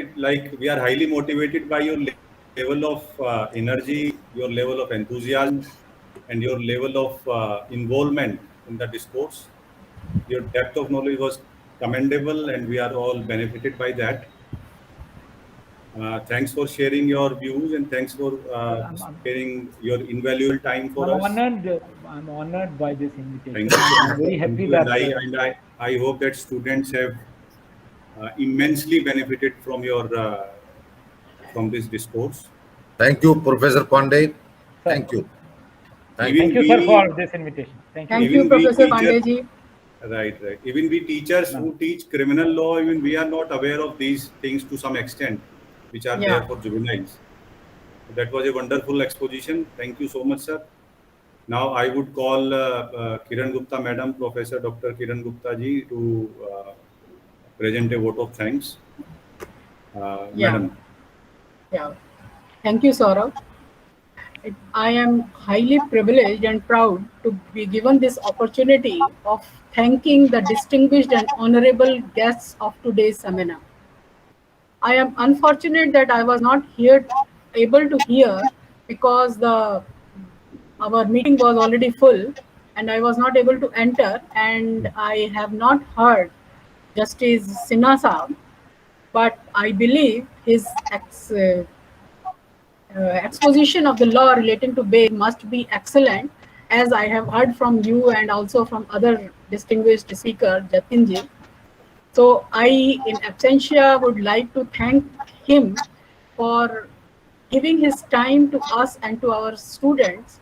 we are highly motivated by your level of energy, your level of enthusiasm, and your level of involvement in the discourse. Your depth of knowledge was commendable, and we are all benefited by that. Thanks for sharing your views, and thanks for sharing your invaluable time for us. I'm honored by this invitation. Thank you. I'm very happy that. And I hope that students have immensely benefited from your from this discourse. Thank you, Professor Pandey. Thank you. Thank you, sir, for this invitation. Thank you, Professor Pandey ji. Right. Even we teachers who teach criminal law, even we are not aware of these things to some extent, which are there for juveniles. So that was a wonderful exposition. Thank you so much, sir. Now I would call Kiran Gupta, Madam, Professor Dr. Kiran Gupta ji, to present a vote of thanks. Madam. Yeah. Thank you, Saurabh. I am highly privileged and proud to be given this opportunity of thanking the distinguished and honorable guests of today's seminar. I am unfortunate that I was not able to hear because our meeting was already full and I was not able to enter, and I have not heard Justice Sinha Saab, but I believe his exposition of the law relating to bail must be excellent, as I have heard from you and also from other distinguished speaker, Jatin ji. So I, in absentia, would like to thank him for giving his time to us and to our students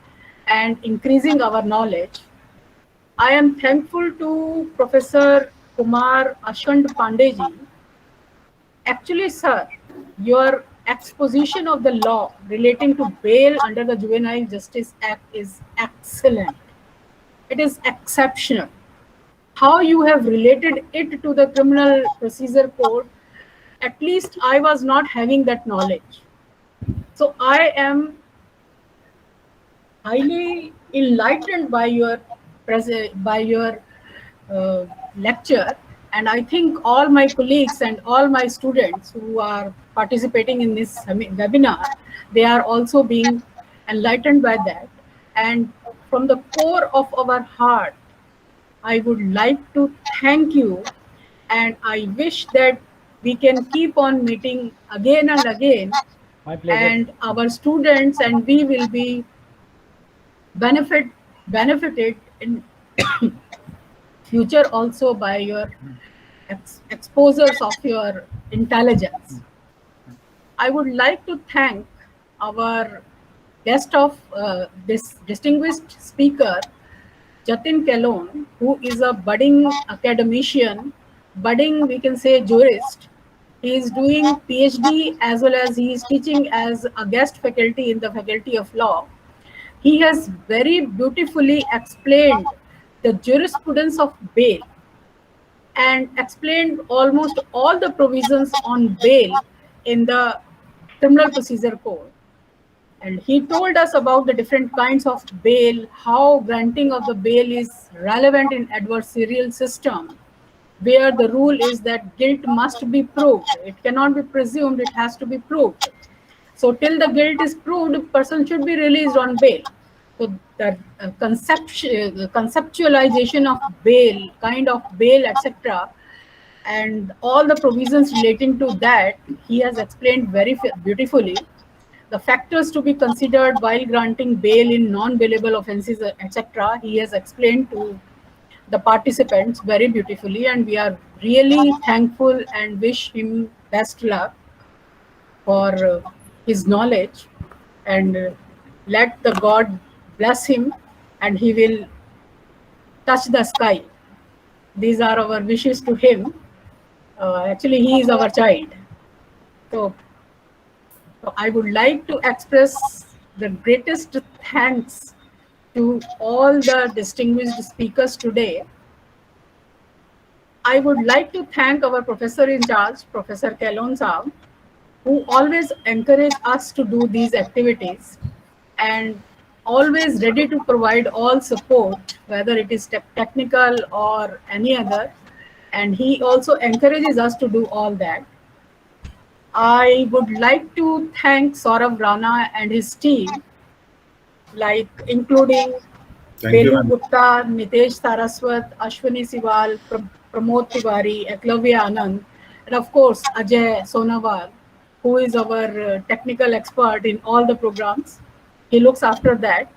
and increasing our knowledge. I am thankful to Professor Kumar Askan Pandey ji. Actually, sir, your exposition of the law relating to bail under the Juvenile Justice Act is excellent. It is exceptional. How you have related it to the Criminal Procedure Code, at least I was not having that knowledge. So I am highly enlightened by your lecture, and I think all my colleagues and all my students who are participating in this webinar, they are also being enlightened by that. And from the core of our heart, I would like to thank you, and I wish that we can keep on meeting again and again. My pleasure. And our students and we will be benefited in future also by your exposures of your intelligence. I would like to thank our guest of this distinguished speaker, Jatin Kelon, who is a budding academician, budding, we can say, jurist. He is doing PhD as well as he is teaching as a guest faculty in the Faculty of Law. He has very beautifully explained the jurisprudence of bail and explained almost all the provisions on bail in the Criminal Procedure Code. And he told us about the different kinds of bail, how granting of the bail is relevant in adversarial system, where the rule is that guilt must be proved. It cannot be presumed, it has to be proved. So till the guilt is proved, person should be released on bail. So the conceptualization of bail, kind of bail, etc., and all the provisions relating to that, he has explained very beautifully. The factors to be considered while granting bail in non-bailable offences, etc., he has explained to the participants very beautifully, and we are really thankful and wish him best luck for his knowledge, and let the God bless him and he will touch the sky. These are our wishes to him. Actually, he is our child. So I would like to express the greatest thanks to all the distinguished speakers today. I would like to thank our professor in charge, Professor Kelon Saab, who always encourage us to do these activities and always ready to provide all support, whether it is technical or any other. And he also encourages us to do all that. I would like to thank Saurav Rana and his team, like including Thank you, Belu ma'am. Gupta, Nitesh Saraswat, Ashwini Siwal, Pramod Tiwari, Eklavya Anand, and of course Ajay Sonawal, who is our technical expert in all the programs. He looks after that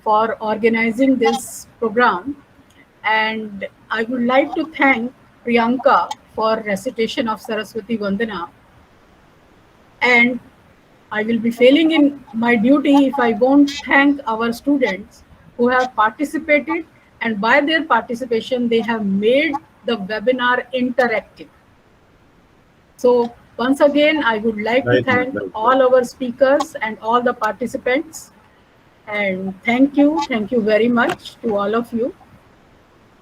for organizing this program. And I would like to thank Priyanka for recitation of Saraswati Vandana. And I will be failing in my duty if I won't thank our students who have participated, and by their participation, they have made the webinar interactive. So once again, I would like to Right, ma'am. thank Right. all our speakers and all the participants. And thank you very much to all of you.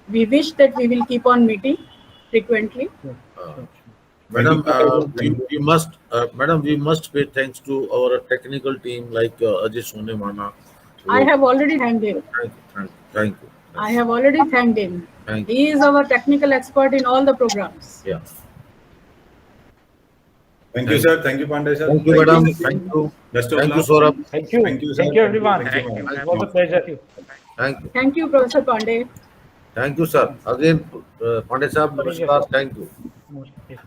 We wish that we will keep on meeting frequently. Madam, Thank you. we must pay thanks to our technical team like Ajay Sonemana. I have already thanked him. Thank you. I have already thanked him. Thank He is our technical expert in all the programs. Yeah. Thank you, sir. Thank you, Pandey, sir. Thank you, madam. Thank you. Best of Thank you, luck. Saurabh. Thank you. Thank you, sir. Thank you, everyone. Thank you, ma'am. It was a pleasure. Thank you. Thank you, Professor Pandey. Thank you, sir. Again, Pandey Sahab, Thank you, namaskar. sir. Thank you. Yes.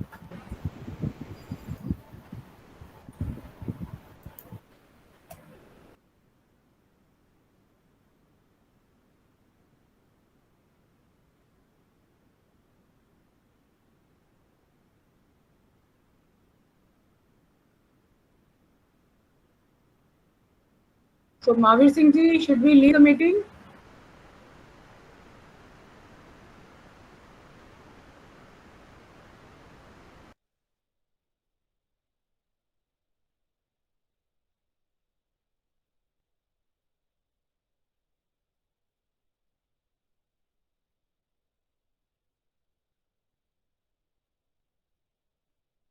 So, Mahavir Singh ji, should we leave the meeting?